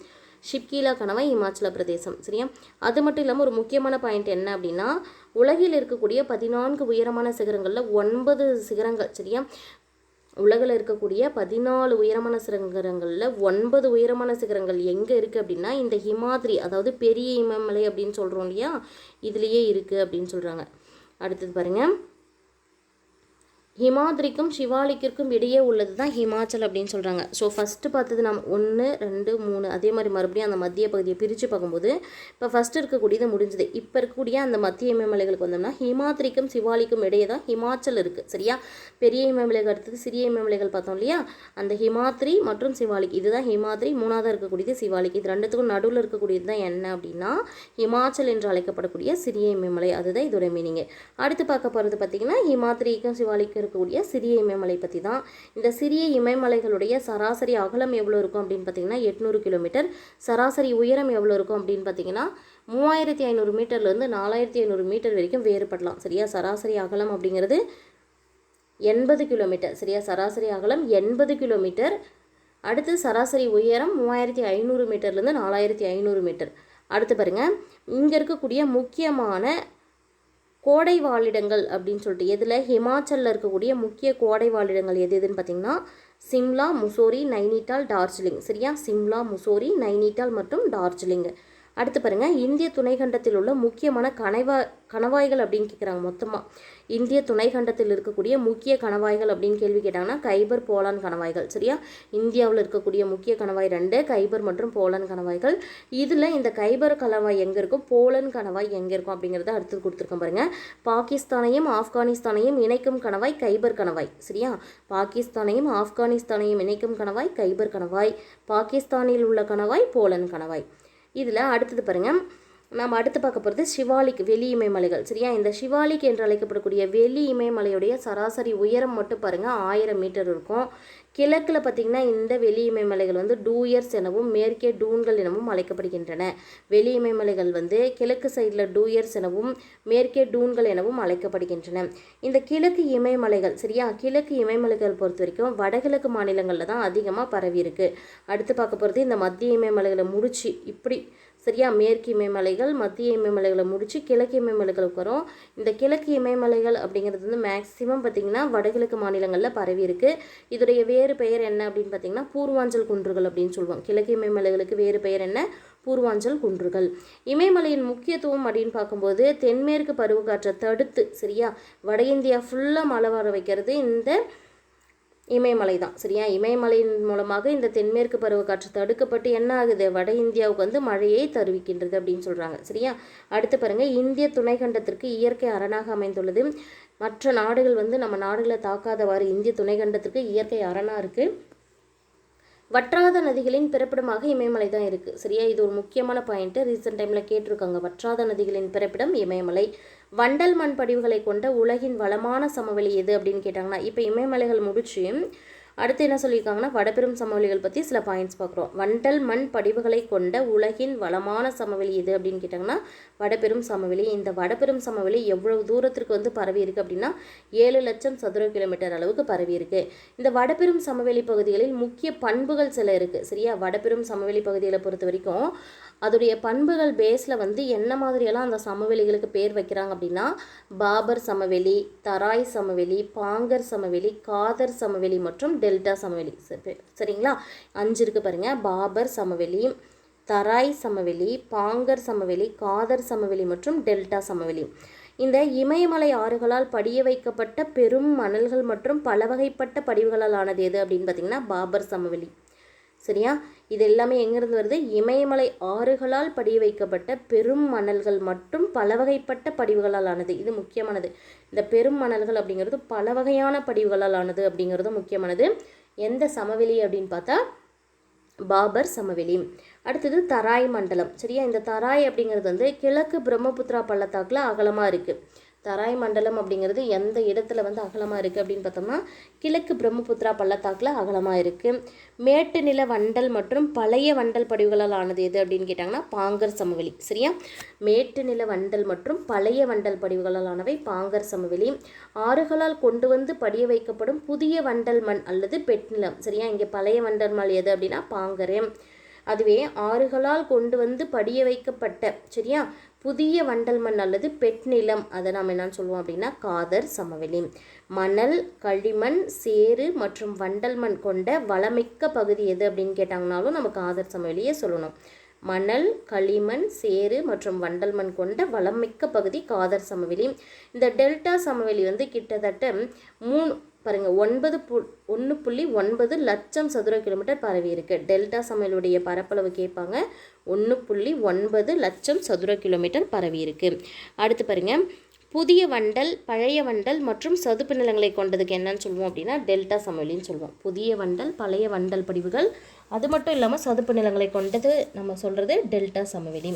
ஷிவ்கிலா கணவாய் இமாச்சல பிரதேசம். சரியா? அது மட்டும் இல்லாமல் ஒரு முக்கியமான பாயிண்ட் என்ன அப்படின்னா உலகில் இருக்கக்கூடிய 14 உயரமான சிகரங்களில் 9 சிகரங்கள். சரியா? உலகில் இருக்கக்கூடிய 14 உயரமான சிகரங்களில் 9 உயரமான சிகரங்கள் எங்கே இருக்குது அப்படின்னா இந்த ஹிமாத்ரி, அதாவது பெரிய இமயமலை அப்படின்னு சொல்கிறோம் இல்லையா, இதுலேயே இருக்குது அப்படின்னு சொல்கிறாங்க. அடுத்தது பாருங்கள், ஹிமாத்ரிக்கும் சிவாலிக்கிற்கும் இடையே உள்ளது தான் ஹிமாச்சல் அப்படின்னு சொல்கிறாங்க. ஸோ ஃபஸ்ட்டு பார்த்தது நம்ம 1 2 3 அதே மாதிரி மறுபடியும் அந்த மத்திய பகுதியை பிரித்து பார்க்கும்போது இப்போ ஃபஸ்ட்டு இருக்கக்கூடியது முடிஞ்சுது. இப்போ இருக்கக்கூடிய அந்த மத்திய இமயமலைகளுக்கு வந்தோம்னா ஹிமாத்ரிக்கும் சிவாலிக்கும் இடையே தான் ஹிமாச்சல் இருக்குது. சரியா? பெரிய இமயமலைகள் அடுத்தது சிறிய இமயமலைகள் பார்த்தோம் இல்லையா, அந்த ஹிமாத்ரி மற்றும் சிவாலிக், இதுதான் ஹிமாத்ரி. மூணாவதாக இருக்கக்கூடியது சிவாலிக். இது ரெண்டுத்துக்கும் நடுவில் இருக்கக்கூடியது தான் என்ன அப்படின்னா ஹிமாச்சல் என்று அழைக்கப்படக்கூடிய சிறிய இமயமலை. அதுதான் இதோட மீனிங்கு. அடுத்து பார்க்க போகிறது பார்த்திங்கன்னா ஹிமாத்ரிக்கும் சிவாலிக்கும் இருக்கக்கூடிய சிறிய இமயமலை பற்றி தான். இந்த சிறிய இமயமலைகளுடைய சராசரி அகலம் எவ்வளோ இருக்கும் அப்படின்னு பார்த்தீங்கன்னா 800 கிலோமீட்டர். சராசரி உயரம் எவ்வளோ இருக்கும் அப்படின்னு பார்த்தீங்கன்னா 3500 மீட்டர்லேருந்து 4500 மீட்டர் வரைக்கும் வேறுபடலாம். சரியா? சராசரி அகலம் அப்படிங்கிறது 80 கிலோமீட்டர். சரியா? சராசரி அகலம் 80 கிலோமீட்டர். அடுத்து சராசரி உயரம் 3500 மீட்டர்லேருந்து 4500 மீட்டர். அடுத்து பாருங்கள், இங்கே இருக்கக்கூடிய முக்கியமான கோடை வாழிடங்கள் அப்படின்னு சொல்லிட்டு எதில் ஹிமாச்சலில் இருக்கக்கூடிய முக்கிய கோடை வாழிடங்கள் எதுன்னு பார்த்தீங்கன்னா சிம்லா, முசோரி, நைனிடால், டார்ஜிலிங். சரியா? சிம்லா, முசோரி, நைனிடால் மற்றும் டார்ஜிலிங். அடுத்து பாருங்கள், இந்திய துணைக்கண்டத்தில் உள்ள முக்கியமான கணவாய்கள் அப்படின்னு கேட்குறாங்க. மொத்தமாக இந்திய துணைக்கண்டத்தில் இருக்கக்கூடிய முக்கிய கணவாய்கள் அப்படின்னு கேள்வி கேட்டாங்கன்னா கைபர், போலான் கணவாய்கள். சரியா? இந்தியாவில் இருக்கக்கூடிய முக்கிய கணவாய் 2 கைபர் மற்றும் போலான் கணவாய்கள். இதில் இந்த கைபர் கணவாய் எங்கே இருக்கும், போலன் கணவாய் எங்கே இருக்கும் அப்படிங்கிறத அடுத்து கொடுத்துருக்கோம் பாருங்கள். பாகிஸ்தானையும் ஆப்கானிஸ்தானையும் இணைக்கும் கணவாய் கைபர் கணவாய். சரியா? பாகிஸ்தானையும் ஆப்கானிஸ்தானையும் இணைக்கும் கணவாய் கைபர் கணவாய். பாகிஸ்தானில் உள்ள கணவாய் போலன் கணவாய். இதில் அடுத்தது பாருங்கள், நம்ம அடுத்து பார்க்க போகிறது சிவாலிக், வெளி இமயமலைகள். சரியா? இந்த சிவாலிக் என்று அழைக்கப்படக்கூடிய வெளி இமயமலையுடைய சராசரி உயரம் மட்டும் பாருங்கள் 1000 மீட்டர் இருக்கும். கிழக்கில் பார்த்திங்கன்னா இந்த வெளி இமயமலைகள் வந்து டூயர்ஸ் எனவும் மேற்கே டூன்கள் எனவும் அழைக்கப்படுகின்றன. வெளி இமயமலைகள் வந்து கிழக்கு சைடில் டூயர்ஸ் எனவும் மேற்கே டூன்கள் எனவும் அழைக்கப்படுகின்றன. இந்த கிழக்கு இமயமலைகள், சரியா, கிழக்கு இமயமலைகள் பொறுத்த வரைக்கும் வடகிழக்கு மாநிலங்களில் தான் அதிகமாக பரவி இருக்குது. அடுத்து பார்க்க போகிறது இந்த மத்திய இமயமலைகளை முடிச்சு இப்படி சரியா? மேற்கு இமயமலைகள், மத்திய இமயமலைகளை முடித்து கிழக்கு இமயமலைகளுக்கு வரும். இந்த கிழக்கு இமயமலைகள் அப்படிங்கிறது வந்து மேக்சிமம் பார்த்திங்கன்னா வடகிழக்கு மாநிலங்களில் பரவி இருக்குது. இதோடைய வேறு பெயர் என்ன அப்படின்னு பார்த்திங்கன்னா பூர்வாஞ்சல் குன்றுகள் அப்படின்னு சொல்லுவோம். கிழக்கு இமயமலைகளுக்கு வேறு பெயர் என்ன? பூர்வாஞ்சல் குன்றுகள். இமயமலையின் முக்கியத்துவம் அப்படின்னு பார்க்கும்போது தென்மேற்கு பருவக்காற்றை தடுத்து, சரியா, வட இந்தியா ஃபுல்லாக மழை வர வைக்கிறது இந்த இமயமலை தான். சரியா? இமயமலையின் மூலமாக இந்த தென்மேற்கு பருவக்காற்று தடுக்கப்பட்டு என்ன ஆகுது? வட இந்தியாவுக்கு வந்து மழையை தருவிக்கின்றது அப்படின்னு சொல்கிறாங்க. சரியா? அடுத்து பாருங்கள், இந்திய துணைக்கண்டத்திற்கு இயற்கை அரணாக அமைந்துள்ளது. மற்ற நாடுகள் வந்து நம்ம நாடுகளை தாக்காதவாறு இந்திய துணைக்கண்டத்திற்கு இயற்கை அரணாக இருக்குது. வற்றாத நதிகளின் பிறப்பிடமாக இமயமலை தான் இருக்குது. சரியா? இது ஒரு முக்கியமான பாயிண்ட்டு. ரீசெண்ட் டைமில் கேட்டிருக்காங்க. வற்றாத நதிகளின் பிறப்பிடம் இமயமலை. வண்டல் மண் படிவுகளை கொண்ட உலகின் வளமான சமவெளி எது அப்படின்னு கேட்டாங்கன்னா, இப்போ இமயமலைகள் முடிச்சு அடுத்து என்ன சொல்லியிருக்காங்கன்னா வடபெரும் சமவெளிகள் பற்றி சில பாயிண்ட்ஸ் பார்க்குறோம். வண்டல் மண் படிவுகளை கொண்ட உலகின் வளமான சமவெளி எது அப்படின்னு கேட்டாங்கன்னா வடபெரும் சமவெளி. இந்த வடபெரும் சமவெளி எவ்வளவு தூரத்திற்கு வந்து பரவி இருக்குது அப்படின்னா 7 லட்சம் சதுர கிலோமீட்டர் அளவுக்கு பரவி இருக்குது. இந்த வடபெரும் சமவெளி பகுதிகளில் முக்கிய பண்புகள் சில இருக்குது. சரியா? வடபெரும் சமவெளி பகுதிகளை பொறுத்த வரைக்கும் அதோடைய பண்புகள் பேஸில் வந்து என்ன மாதிரியெல்லாம் அந்த சமவெளிகளுக்கு பேர் வைக்கிறாங்க அப்படின்னா பாபர் சமவெளி, தராய் சமவெளி, பாங்கர் சமவெளி, காதர் சமவெளி மற்றும் டெல்டா சமவெளி. சரிங்களா? 5 இருக்குது பாருங்கள். பாபர் சமவெளி, தராய் சமவெளி, பாங்கர் சமவெளி, காதர் சமவெளி மற்றும் டெல்டா சமவெளி. இந்த இமயமலை ஆறுகளால் படிய வைக்கப்பட்ட பெரும் மணல்கள் மற்றும் பல வகைப்பட்ட படிவுகளால் ஆனது எது அப்படின்னு பார்த்தீங்கன்னா பாபர் சமவெளி. சரியா? இது எல்லாமே எங்கேருந்து வருது? இமயமலை ஆறுகளால் படிய வைக்கப்பட்ட பெரும் மணல்கள் மற்றும் பல வகைப்பட்ட படிவுகளால் ஆனது. இது முக்கியமானது. இந்த பெரும் மணல்கள் அப்படிங்கிறது பல வகையான படிவுகளால் ஆனது அப்படிங்கிறது முக்கியமானது. எந்த சமவெளி அப்படின்னு பார்த்தா பாபர் சமவெளி. அடுத்தது தராய் மண்டலம். சரியா? இந்த தராய் அப்படிங்கிறது வந்து கிழக்கு பிரம்மபுத்திரா பள்ளத்தாக்கில் அகலமாக இருக்குது. தராய் மண்டலம் அப்படிங்கிறது எந்த இடத்துல வந்து அகலமாக இருக்குது அப்படின்னு பார்த்தோம்னா கிழக்கு பிரம்மபுத்திரா பள்ளத்தாக்கில் அகலமாக இருக்குது. மேட்டு நில வண்டல் மற்றும் பழைய வண்டல் படிவுகளால் ஆனது எது அப்படின்னு கேட்டாங்கன்னா பாங்கர் சமவெளி. சரியா? மேட்டு நில வண்டல் மற்றும் பழைய வண்டல் படிவுகளால் ஆனவை பாங்கர் சமவெளி. ஆறுகளால் கொண்டு வந்து படிய வைக்கப்படும் புதிய வண்டல் மண் அல்லது பெட்நிலம். சரியா? இங்கே பழைய வண்டல் மண் எது அப்படின்னா பாங்கரே. அதுவே ஆறுகளால் கொண்டு வந்து படிய வைக்கப்பட்ட, சரியா, புதிய வண்டல் மண் அல்லது பெட்நிலம், அதை நாம் என்னன்னு சொல்லுவோம் அப்படின்னா காதர் சமவெளி. மணல், களிமண், சேறு மற்றும் வண்டல் மண் கொண்ட வளமிக்க பகுதி எது அப்படின்னு கேட்டாங்கனாலும் நம்ம காதர் சமவெளியே சொல்லணும். மணல், களிமண், சேறு மற்றும் வண்டல் மண் கொண்ட வளமிக்க பகுதி காதர் சமவெளி. இந்த டெல்டா சமவெளி வந்து கிட்டத்தட்ட 1.9 லட்சம் சதுர கிலோமீட்டர் பரவி இருக்குது. டெல்டா சமவெளியுடைய பரப்பளவு கேட்பாங்க. 1.9 லட்சம் சதுர கிலோமீட்டர் பரவி இருக்குது. அடுத்து பாருங்கள், புதிய வண்டல், பழைய வண்டல் மற்றும் சதுப்பு நிலங்களை கொண்டதுக்கு என்னன்னு சொல்லுவோம் அப்படின்னா டெல்டா சமவெளின்னு சொல்லுவோம். புதிய வண்டல், பழைய வண்டல் படிவுகள், அது மட்டும் இல்லாமல் சதுப்பு நிலங்களை கொண்டது நம்ம சொல்கிறது டெல்டா சமவெளி.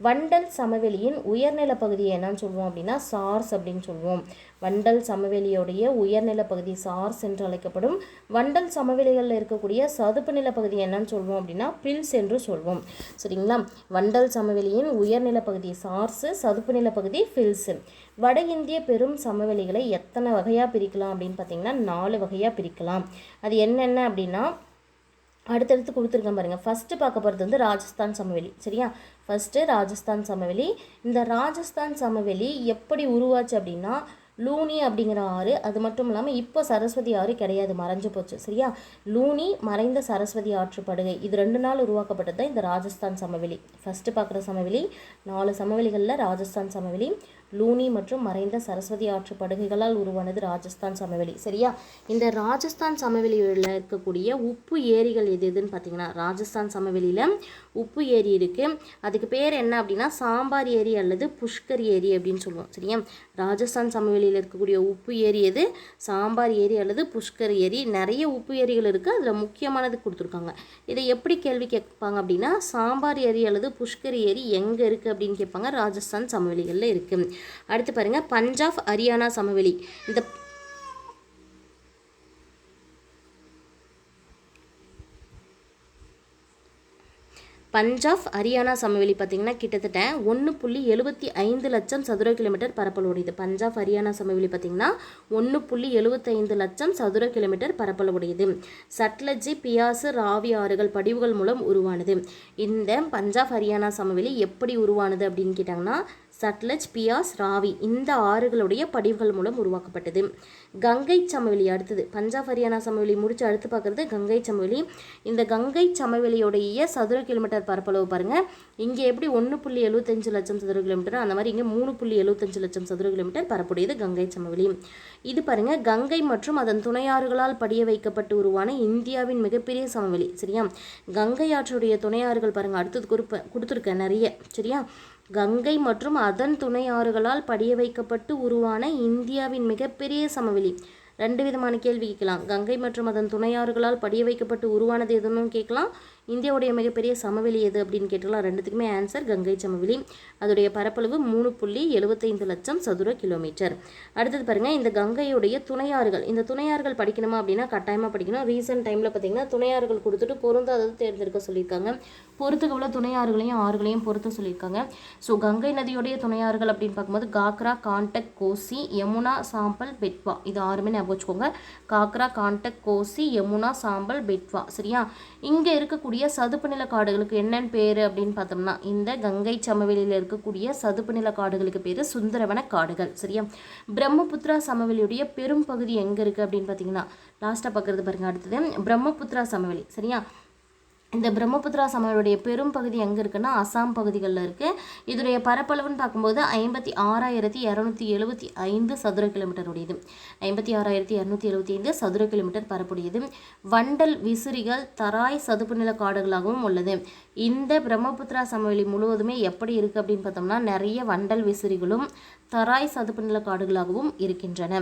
வண்டல் சமவெளியின் உயர்நில பகுதியை என்னன்னு சொல்லுவோம் அப்படின்னா சார்ஸ் அப்படின்னு சொல்லுவோம். வண்டல் சமவெளியோடைய உயர்நில பகுதி சார்ஸ் என்று அழைக்கப்படும். வண்டல் சமவெளிகளில் இருக்கக்கூடிய சதுப்பு நில பகுதி என்னன்னு சொல்லுவோம் அப்படின்னா பில்ஸ் என்று சொல்வோம். சரிங்களா? வண்டல் சமவெளியின் உயர்நில பகுதி சார்ஸு, சதுப்பு நில பகுதி பில்ஸு. வட இந்திய பெரும் சமவெளிகளை எத்தனை வகையாக பிரிக்கலாம் அப்படின்னு பார்த்தீங்கன்னா 4 வகையாக பிரிக்கலாம். அது என்னென்ன அப்படின்னா அடுத்தடுத்து கொடுத்துருக்கேன் பாருங்கள். ஃபஸ்ட்டு பார்க்க போகிறது வந்து ராஜஸ்தான் சமவெளி. சரியா? ஃபஸ்ட்டு ராஜஸ்தான் சமவெளி. இந்த ராஜஸ்தான் சமவெளி எப்படி உருவாச்சு அப்படின்னா லூனி அப்படிங்கிற ஆறு, அது மட்டும் இல்லாமல் இப்போ சரஸ்வதி ஆறு கிடையாது, மறைஞ்சு போச்சு. சரியா? லூனி, மறைந்த சரஸ்வதி ஆற்றுப்படுகை, இது 2 நாள் உருவாக்கப்பட்டது தான் இந்த ராஜஸ்தான் சமவெளி. ஃபஸ்ட்டு பார்க்குற சமவெளி 4 சமவெளிகளில் ராஜஸ்தான் சமவெளி. லூனி மற்றும் மறைந்த சரஸ்வதி ஆற்று படுகைகளால் உருவானது ராஜஸ்தான் சமவெளி. சரியா? இந்த ராஜஸ்தான் சமவெளியில் இருக்கக்கூடிய உப்பு ஏரிகள் எது எதுன்னு பார்த்தீங்கன்னா ராஜஸ்தான் சமவெளியில் உப்பு ஏரி இருக்குது. அதுக்கு பேர் என்ன அப்படின்னா சாம்பார் ஏரி அல்லது புஷ்கர் ஏரி அப்படின்னு சொல்லுவோம். சரியா? ராஜஸ்தான் சமவெளியில் இருக்கக்கூடிய உப்பு ஏரி எது? சாம்பார் ஏரி அல்லது புஷ்கர் ஏரி. நிறைய உப்பு ஏரிகள் இருக்குது, அதில் முக்கியமானது கொடுத்துருக்காங்க. இதை எப்படி கேள்வி கேட்பாங்க அப்படின்னா சாம்பார் ஏரி அல்லது புஷ்கர் ஏரி எங்கே இருக்குது அப்படின்னு கேட்பாங்க. ராஜஸ்தான் சமவெளிகளில் இருக்குது. அடுத்து பாருங்க, பஞ்சாப் ஹரியானா சமவெளி. இந்த பஞ்சாப் ஹரியானா சமவெளி பார்த்திங்கன்னா கிட்டத்தட்ட 1.75 லட்சம் சதுர கிலோமீட்டர் பரப்பளவுடையது. பஞ்சாப் ஹரியானா சமவெளி பார்த்திங்கன்னா 1.75 லட்சம் சதுர கிலோமீட்டர் பரப்பளவுடையது. சட்லஜ், பியாஸ், ராவி ஆறுகள் படிவுகள் மூலம் உருவானது. இந்த பஞ்சாப் ஹரியானா சமவெளி எப்படி உருவானது அப்படின்னு கேட்டாங்கன்னா சட்லஜ், பியாஸ், ராவி இந்த ஆறுகளுடைய படிவுகள் மூலம் உருவாக்கப்பட்டது. கங்கை சமவெளி அடுத்தது. பஞ்சாப் ஹரியானா சமவெளி முடிச்சு அடுத்து பார்க்குறது கங்கை சமவெளி. இந்த கங்கை சமவெளியுடைய சதுர கிலோமீட்டர் பரப்பளவு பாருங்கள். இங்கே எப்படி 1.75 லட்சம் சதுர கிலோமீட்டர், அந்த மாதிரி இங்கே 3.75 லட்சம் சதுர கிலோமீட்டர் பரப்புடையது கங்கை சமவெளி. இது பாருங்கள் கங்கை மற்றும் அதன் துணையாறுகளால் படிய வைக்கப்பட்டு உருவான இந்தியாவின் மிகப்பெரிய சமவெளி. சரியா, கங்கை ஆற்றுடைய துணையாறுகள் பாருங்கள் அடுத்தது கொடுத்துருக்கேன் நிறைய. சரியா, கங்கை மற்றும் அதன் துணை ஆறுகளால் படிய வைக்கப்பட்டு உருவான இந்தியாவின் மிகப்பெரிய சமவெளி. 2 விதமான கேள்வி கேட்கலாம். கங்கை மற்றும் அதன் துணையாறுகளால் படிய வைக்கப்பட்டு உருவானது எதுன்னு கேட்கலாம். இந்தியாவுடைய மிகப்பெரிய சமவெளி எது அப்படின்னு கேட்கலாம். ரெண்டுத்துக்குமே ஆன்சர் கங்கை சமவெளி. அதோடைய பரப்பளவு 3.75 லட்சம் சதுர கிலோமீட்டர். அடுத்தது பாருங்கள் இந்த கங்கையுடைய துணையாறுகள். இந்த துணையாறுகள் படிக்கணுமா அப்படின்னா கட்டாயமாக படிக்கணும். ரீசெண்ட் டைமில் பார்த்தீங்கன்னா துணையாறுகள் கொடுத்துட்டு பொருந்தாதது தேர்ந்தெடுக்க சொல்லியிருக்காங்க. பொறுத்துக்கு உள்ள துணையாறுகளையும் ஆறுகளையும் பொறுத்து சொல்லியிருக்காங்க. ஸோ கங்கை நதியுடைய துணையாறுகள் அப்படின்னு பார்க்கும்போது காக்ரா, காண்டக், கோசி, யமுனா, சாம்பல், பெட்வா. இது 6மே ஞாபகம் வச்சுக்கோங்க. காக்ரா, காண்டக், கோசி, யமுனா, சாம்பல், பெட்வா. சரியா, இங்கே இருக்கக்கூடிய சதுப்பு நில காடுகளுக்கு என்னென்னு பேர் அப்படின்னு பார்த்தோம்னா இந்த கங்கை சமவெளியில் இருக்கக்கூடிய சதுப்பு நில காடுகளுக்கு பேர் சுந்தரவன காடுகள். சரியா, பிரம்மபுத்திரா சமவெளியுடைய பெரும் பகுதி எங்கே இருக்குது அப்படின்னு பார்த்தீங்கன்னா லாஸ்ட்டாக பார்க்குறது பாருங்கள். அடுத்தது பிரம்மபுத்திரா சமவெளி. சரியா, இந்த பிரம்மபுத்திரா சமவெளியுடைய பெரும் பகுதி எங்கே இருக்குன்னா அசாம் பகுதிகளில் இருக்குது. இதோடைய பரப்பளவுன்னு பார்க்கும்போது 56,275 சதுர கிலோமீட்டர் உடையது. 56,275 சதுர கிலோமீட்டர் பரப்புடையது. வண்டல் விசிறிகள் தராய் சதுப்பு நில காடுகளாகவும் உள்ளது. இந்த பிரம்மபுத்திரா சமவெளி முழுவதுமே எப்படி இருக்குது அப்படின்னு பார்த்தோம்னா நிறைய வண்டல் விசிறிகளும் தராய் சதுப்பு நில காடுகளாகவும் இருக்கின்றன.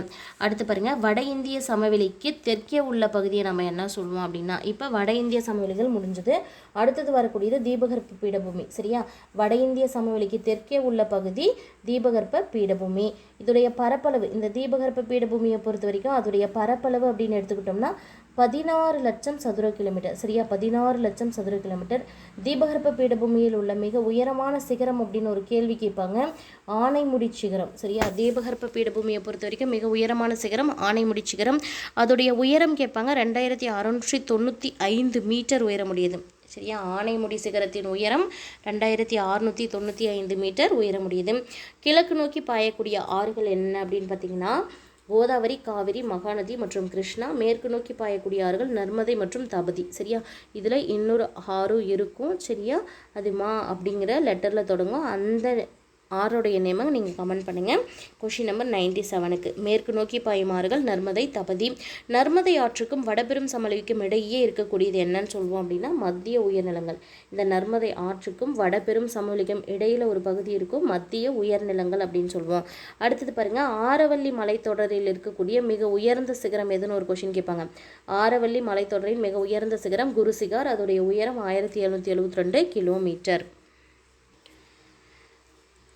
அடுத்து பாருங்கள் வட இந்திய சமவெளிக்கு தெற்கே உள்ள பகுதியை நம்ம என்ன சொல்லுவோம் அப்படின்னா இப்போ வட இந்திய சமவெளிகள் முடிஞ்சது. அடுத்தது வரக்கூடியது தீபகற்ப பீடபூமி. சரியா, வட இந்திய சமவெளிக்கு தெற்கே உள்ள பகுதி தீபகற்ப பீடபூமி. இதோடைய பரப்பளவு இந்த தீபகற்ப பீடபூமியை பொறுத்த வரைக்கும் அதோடைய பரப்பளவு அப்படின்னு எடுத்துக்கிட்டோம்னா 16 லட்சம் சதுர கிலோமீட்டர். சரியா, 16 லட்சம் சதுர கிலோமீட்டர். தீபகற்ப பீடபூமியில் உள்ள மிக உயரமான சிகரம் அப்படின்னு ஒரு கேள்வி கேட்பாங்க. ஆனைமுடி சிகரம். சரியா, தீபகற்ப பீடபூமியை பொறுத்த வரைக்கும் மிக உயரமான சிகரம் ஆனைமுடி சிகரம். அதோடைய உயரம் கேட்பாங்க 2695 மீட்டர் உயரமுடையது. சரியா, ஆனைமுடி சிகரத்தின் உயரம் 2695 மீட்டர் உயரமுடையது. கிழக்கு நோக்கி பாயக்கூடிய ஆறுகள் என்ன அப்படின்னு பார்த்தீங்கன்னா கோதாவரி, காவிரி, மகாநதி மற்றும் கிருஷ்ணா. மேற்கு நோக்கி பாயக்கூடிய ஆறுகள் நர்மதை மற்றும் தபதி. சரியா, இதில் இன்னொரு ஆறு இருக்கும். சரியா, அது மா அப்படிங்கிற லெட்டரில் தொடங்கும். அந்த ஆறுடைய நேமை நீங்கள் கமெண்ட் பண்ணுங்கள். கொஷின் நம்பர் 97க்கு மேற்கு நோக்கி பாயும் ஆறுகள் நர்மதை, தபதி. நர்மதை ஆற்றுக்கும் வடபெரும் சமவெளிக்கும் இடையே இருக்கக்கூடியது என்னன்னு சொல்லுவோம் அப்படின்னா மத்திய உயர்நிலங்கள். இந்த நர்மதை ஆற்றுக்கும் வடபெரும் சமவெளிக்கும் இடையில் ஒரு பகுதி இருக்கும், மத்திய உயர்நிலங்கள் அப்படின்னு சொல்லுவோம். அடுத்தது பாருங்கள் ஆரவல்லி மலைத்தொடரில் இருக்கக்கூடிய மிக உயர்ந்த சிகரம் எதுன்னு ஒரு கொஷின் கேட்பாங்க. ஆரவல்லி மலைத்தொடரின் மிக உயர்ந்த சிகரம் குருசிகார். அதோடைய உயரம் 1772 கிலோமீட்டர்.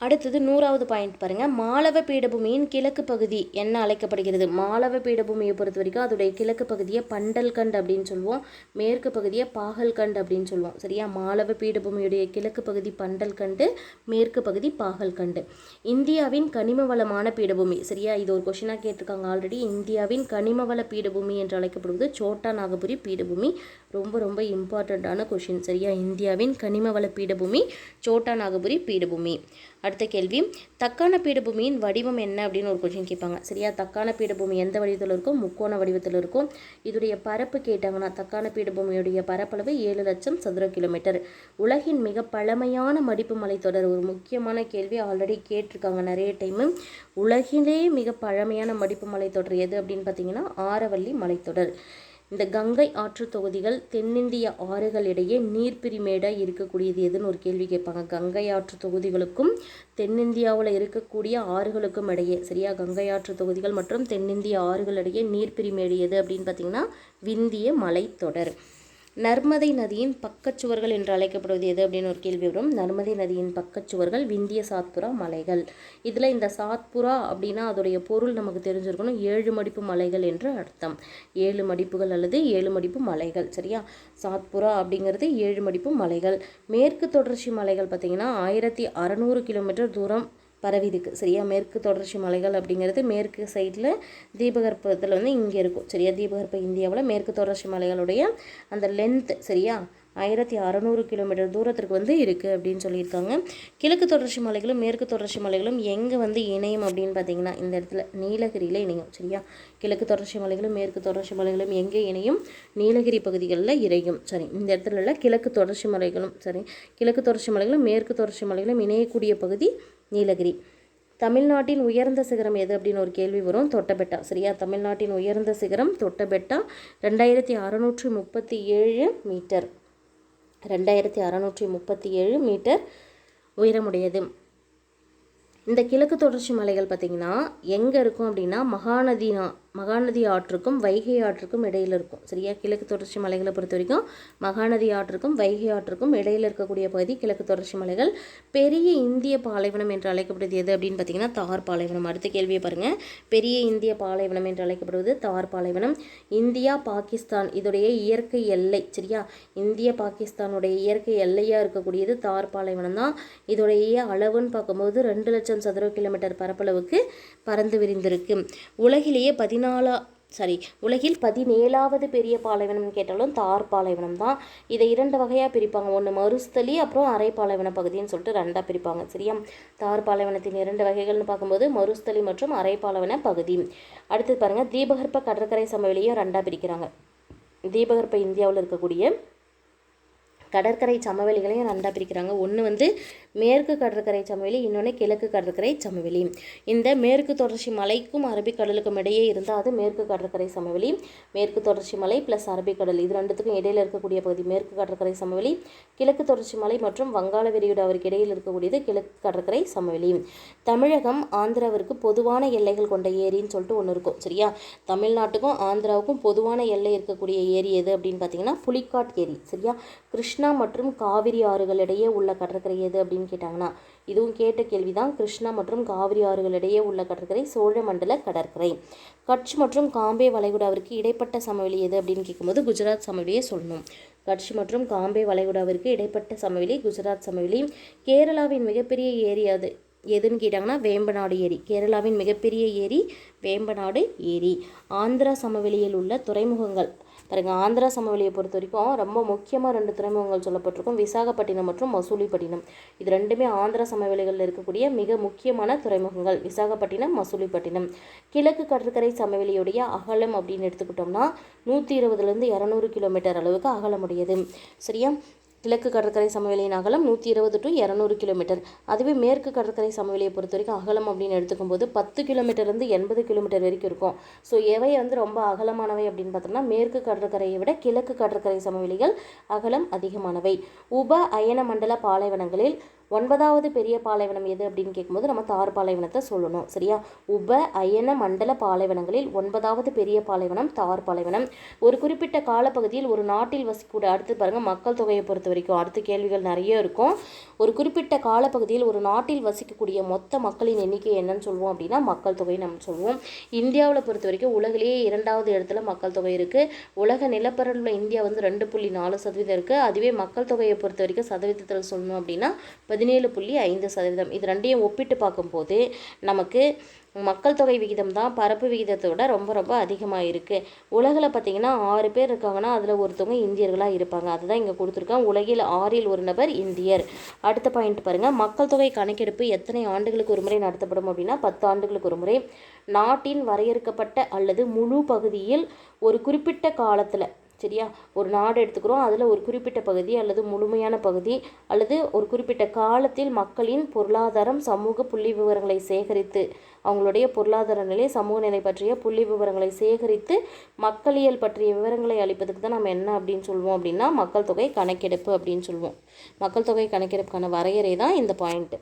அடுத்தது 100வது பாயிண்ட் பாருங்கள். மாலவ பீடபூமியின் கிழக்கு பகுதி என்ன அழைக்கப்படுகிறது? மாலவ பீடபூமியை பொறுத்த வரைக்கும் அதோடைய கிழக்கு பகுதியை பண்டல்கண்ட் அப்படின்னு சொல்லுவோம், மேற்கு பகுதியை பாகல்கண்ட் அப்படின்னு சொல்லுவோம். சரியா, மாலவ பீடபூமியுடைய கிழக்கு பகுதி பண்டல்கண்டு, மேற்கு பகுதி பாகல்கண்டு. இந்தியாவின் கனிம வளமான பீடபூமி. சரியா, இது ஒரு கொஷினாக கேட்டிருக்காங்க ஆல்ரெடி. இந்தியாவின் கனிம வள பீடபூமி என்று அழைக்கப்படுவது சோட்டா நாகபுரி பீடபூமி. ரொம்ப ரொம்ப இம்பார்ட்டண்ட்டான கொஷின். சரியா, இந்தியாவின் கனிம வள பீடபூமி சோட்டா நாகபுரி பீடபூமி. அடுத்த கேள்வி தக்கான பீடபூமியின் வடிவம் என்ன அப்படின்னு ஒரு கொஸ்டின் கேட்பாங்க. சரியா, தக்கான பீடபூமி எந்த வடிவத்தில் இருக்கும்? முக்கோண வடிவத்தில் இருக்கும். இதோடைய பரப்பு கேட்டாங்கன்னா தக்கான பீடபூமியுடைய பரப்பளவு 7 லட்சம் சதுர கிலோமீட்டர். உலகின் மிக பழமையான மடிப்பு மலைத்தொடர் ஒரு முக்கியமான கேள்வி, ஆல்ரெடி கேட்டிருக்காங்க நிறைய டைமு. உலகிலே மிக பழமையான மடிப்பு மலைத்தொடர் எது அப்படின்னு பார்த்தீங்கன்னா ஆரவல்லி மலைத்தொடர். இந்த கங்கை ஆற்று தொகுதிகள் தென்னிந்திய ஆறுகளிடையே நீர்பிரிமேடாக இருக்கக்கூடியது எதுன்னு ஒரு கேள்வி கேட்பாங்க. கங்கை ஆற்று தொகுதிகளுக்கும் தென்னிந்தியாவில் இருக்கக்கூடிய ஆறுகளுக்கும் இடையே. சரியா, கங்கை ஆற்று தொகுதிகள் மற்றும் தென்னிந்திய ஆறுகளிடையே நீர்பிரிமேடு எது அப்படின்னு பார்த்தீங்கன்னா விந்திய மலைத்தொடர். நர்மதை நதியின் பக்கச்சுவர்கள் என்று அழைக்கப்படுவது எது அப்படின்னு ஒரு கேள்வி வரும். நர்மதை நதியின் பக்கச்சுவர்கள் விந்திய சாத்புரா மலைகள். இதில் இந்த சாத்புரா அப்படின்னா அதோடைய பொருள் நமக்கு தெரிஞ்சிருக்கணும். 7 மடிப்பு மலைகள் என்று அர்த்தம். 7 மடிப்புகள் அல்லது 7 மடிப்பு மலைகள். சரியா? சாத்புரா அப்படிங்கிறது 7 மடிப்பு மலைகள். மேற்கு தொடர்ச்சி மலைகள் பார்த்திங்கன்னா 1600 கிலோமீட்டர் தூரம் பரவி இருக்குது. சரியா? மேற்கு தொடர்ச்சி மலைகள் அப்படிங்கிறது மேற்கு சைடில் தீபகற்பத்தில் இங்கே இருக்கும். சரியா? தீபகற்ப இந்தியாவில் மேற்கு தொடர்ச்சி மலைகளுடைய அந்த லென்த் சரியா 1600 கிலோமீட்டர் தூரத்திற்கு இருக்குது அப்படின்னு சொல்லியிருக்காங்க. கிழக்கு தொடர்ச்சி மலைகளும் மேற்கு தொடர்ச்சி மலைகளும் எங்கே இணையும் அப்படின்னு பார்த்தீங்கன்னா இந்த இடத்துல நீலகிரியில் இணையும். சரியா? கிழக்கு தொடர்ச்சி மலைகளும் மேற்கு தொடர்ச்சி மலைகளும் எங்கே இணையும்? நீலகிரி பகுதிகளில் இணையும். சரி, இந்த இடத்துல உள்ள கிழக்கு தொடர்ச்சி மலைகளும் சரி கிழக்கு தொடர்ச்சி மலைகளும் மேற்கு தொடர்ச்சி மலைகளும் இணையக்கூடிய பகுதி நீலகிரி. தமிழ்நாட்டின் உயர்ந்த சிகரம் எது அப்படின்னு ஒரு கேள்வி வரும். தொட்டபெட்டா. சரியா? தமிழ்நாட்டின் உயர்ந்த சிகரம் தொட்டபெட்டா 2637 மீட்டர். 2637 மீட்டர் உயரமுடையது. இந்த கிழக்கு தொடர்ச்சி மலைகள் பார்த்திங்கன்னா எங்கே இருக்கும் அப்படின்னா மகாநதி ஆற்றுக்கும் வைகை ஆற்றுக்கும் இடையில் இருக்கும். சரியா? கிழக்கு தொடர்ச்சி மலைகளை பொறுத்த வரைக்கும் மகாநதி ஆற்றுக்கும் வைகை ஆற்றுக்கும் இடையில் இருக்கக்கூடிய பகுதி கிழக்கு தொடர்ச்சி மலைகள். பெரிய இந்திய பாலைவனம் என்று அழைக்கப்படுவது எது அப்படின்னு பார்த்தீங்கன்னா தார் பாலைவனம். அடுத்த கேள்வியை பாருங்கள். பெரிய இந்திய பாலைவனம் என்று அழைக்கப்படுவது தார் பாலைவனம். இந்தியா பாகிஸ்தான் இதோடைய இயற்கை எல்லை. சரியா? இந்திய பாகிஸ்தானுடைய இயற்கை எல்லையாக இருக்கக்கூடியது தார் பாலைவனம் தான். இதோடைய அளவுன்னு பார்க்கும்போது 2 லட்சம் சதுர கிலோமீட்டர் பரப்பளவுக்கு பறந்து விரிந்திருக்கு. உலகில் 17வது பெரிய பாலைவனம் கேட்டாலும் தார் பாலைவனம் தான். இதை 2 வகையாக பிரிப்பாங்க. ஒன்று மருஸ்தலி, அப்புறம் அரை பாலைவன பகுதின்னு சொல்லிட்டு 2ஆக பிரிப்பாங்க. சரியா? தார் பாலைவனத்தின் 2 வகைகள்னு பார்க்கும்போது மருஸ்தலி மற்றும் அரை பாலைவன பகுதி. அடுத்தது பாருங்கள், தீபகற்ப கடற்கரை சமவெளியும் 2ஆக பிரிக்கிறாங்க. தீபகற்ப இந்தியாவில் இருக்கக்கூடிய கடற்கரை சமவெளிகளையும் 2ஆக பிரிக்கிறாங்க. ஒன்று மேற்கு கடற்கரை சமவெளி, இன்னொன்று கிழக்கு கடற்கரை சமவெளி. இந்த மேற்கு தொடர்ச்சி மலைக்கும் அரபிக்கடலுக்கும் இடையே இருந்தால் அது மேற்கு கடற்கரை சமவெளி. மேற்கு தொடர்ச்சி மலை ப்ளஸ் அரபிக்கடல் இது 2த்துக்கும் இடையில் இருக்கக்கூடிய பகுதி மேற்கு கடற்கரை சமவெளி. கிழக்கு தொடர்ச்சி மலை மற்றும் வங்காள விரிகுடாவிற்கு இடையில் இருக்கக்கூடியது கிழக்கு கடற்கரை சமவெளி. தமிழகம் ஆந்திராவிற்கு பொதுவான எல்லைகள் கொண்ட ஏரின்னு சொல்லிட்டு ஒன்று இருக்கும். சரியா? தமிழ்நாட்டுக்கும் ஆந்திராவுக்கும் பொதுவான எல்லை இருக்கக்கூடிய ஏரி எது அப்படின்னு பார்த்தீங்கன்னா புலிக்காட் ஏரி. சரியா? கிருஷ்ணா மற்றும் காவிரி ஆறுகளிடையே உள்ள கடற்கரை எது அப்படின்னு கேட்டாங்கன்னா இதுவும் கேட்ட கேள்விதான். கிருஷ்ணா மற்றும் காவிரி ஆறுகளிடையே உள்ள கடற்கரை சோழமண்டல கடற்கரை. கட்ச் மற்றும் காம்பே வளைகுடாவிற்கு இடைப்பட்ட சமவெளி எது அப்படின்னு கேட்கும்போது குஜராத் சமவெளியை சொல்லணும். கட்ச் மற்றும் காம்பே வளைகுடாவிற்கு இடைப்பட்ட சமவெளி குஜராத் சமவெளி. கேரளாவின் மிகப்பெரிய ஏரி அது எதுன்னு கேட்டாங்கன்னா வேம்பநாடு ஏரி. கேரளாவின் மிகப்பெரிய ஏரி வேம்பநாடு ஏரி. ஆந்திரா சமவெளியில் உள்ள துறைமுகங்கள் பாருங்கள். ஆந்திரா சமவெளியை பொறுத்த வரைக்கும் ரொம்ப முக்கியமாக 2 துறைமுகங்கள் சொல்லப்பட்டிருக்கும். விசாகப்பட்டினம் மற்றும் மசூலிப்பட்டினம். இது 2மே ஆந்திரா சமவெளிகளில் இருக்கக்கூடிய மிக முக்கியமான துறைமுகங்கள். விசாகப்பட்டினம், மசூலிப்பட்டினம். கிழக்கு கடற்கரை சமவெளியுடைய அகலம் அப்படின்னு எடுத்துக்கிட்டோம்னா 120லேருந்து 200 கிலோமீட்டர் அளவுக்கு அகலமுடையது. சரியா? கிழக்கு கடற்கரை சமவெளியின் அகலம் 120 to 200 கிலோமீட்டர். அதுவே மேற்கு கடற்கரை சமவெளியை பொறுத்த வரைக்கும் அகலம் அப்படின்னு எடுத்துக்கும்போது 10 கிலோமீட்டர்லேருந்து 80 கிலோமீட்டர் வரைக்கும் இருக்கும். ஸோ எவை ரொம்ப அகலமானவை அப்படின்னு பார்த்தோம்னா மேற்கு கடற்கரையை விட கிழக்கு கடற்கரை சமவெளிகள் அகலம் அதிகமானவை. உப அயன மண்டல பாலைவனங்களில் 9வது பெரிய பாலைவனம் எது அப்படின்னு கேட்கும்போது நம்ம தார் பாலைவனத்தை சொல்லணும். சரியா? உப அயன மண்டல பாலைவனங்களில் 9வது பெரிய பாலைவனம் தார் பாலைவனம். ஒரு குறிப்பிட்ட காலப்பகுதியில் ஒரு நாட்டில் வசிக்கக்கூடிய அடுத்து பாருங்கள் மக்கள் தொகையை பொறுத்த வரைக்கும் அடுத்த கேள்விகள் நிறைய இருக்கும். ஒரு குறிப்பிட்ட காலப்பகுதியில் ஒரு நாட்டில் வசிக்கக்கூடிய மொத்த மக்களின் எண்ணிக்கை என்னன்னு சொல்லுவோம் அப்படின்னா மக்கள் தொகை நம்ம சொல்லுவோம். இந்தியாவில் பொறுத்த வரைக்கும் உலகிலேயே 2வது இடத்துல மக்கள் தொகை இருக்குது. உலக நிலப்பரப்பில் இந்தியா 2.4% இருக்குது. அதுவே மக்கள் தொகையை பொறுத்த வரைக்கும் சதவீதத்தில் சொல்லணும் அப்படின்னா 17.5%. இது 2ஐயும் ஒப்பிட்டு பார்க்கும்போது நமக்கு மக்கள் தொகை விகிதம் தான் பரப்பு விகிதத்தை விட ரொம்ப ரொம்ப அதிகமாக இருக்குது. உலகில் பார்த்திங்கன்னா 6 பேர் இருக்காங்கன்னா அதில் ஒருத்தவங்க இந்தியர்களாக இருப்பாங்க. அதுதான் இங்கே கொடுத்துருக்காங்க. உலகில் 6ல் 1 நபர் இந்தியர். அடுத்த பாயிண்ட் பாருங்கள். மக்கள் தொகை கணக்கெடுப்பு எத்தனை ஆண்டுகளுக்கு ஒரு முறை நடத்தப்படும் அப்படின்னா 10 ஆண்டுகளுக்கு ஒரு முறை. நாட்டின் வரையறுக்கப்பட்ட அல்லது முழு பகுதியில் ஒரு குறிப்பிட்ட காலத்தில் சரியா ஒரு நாடு எடுத்துக்கிறோம். அதில் ஒரு குறிப்பிட்ட பகுதி அல்லது முழுமையான பகுதி அல்லது ஒரு குறிப்பிட்ட காலத்தில் மக்களின் பொருளாதாரம் சமூக புள்ளி விவரங்களை சேகரித்து அவங்களுடைய பொருளாதார நிலை சமூக நிலை பற்றிய புள்ளி விவரங்களை சேகரித்து மக்களியல் பற்றிய விவரங்களை அளிப்பதுக்கு தான் நம்ம என்ன அப்படின்னு சொல்லுவோம் அப்படின்னா மக்கள் தொகை கணக்கெடுப்பு அப்படின்னு சொல்லுவோம். மக்கள் தொகை கணக்கெடுப்புக்கான வரையறை தான் இந்த பாயிண்ட்.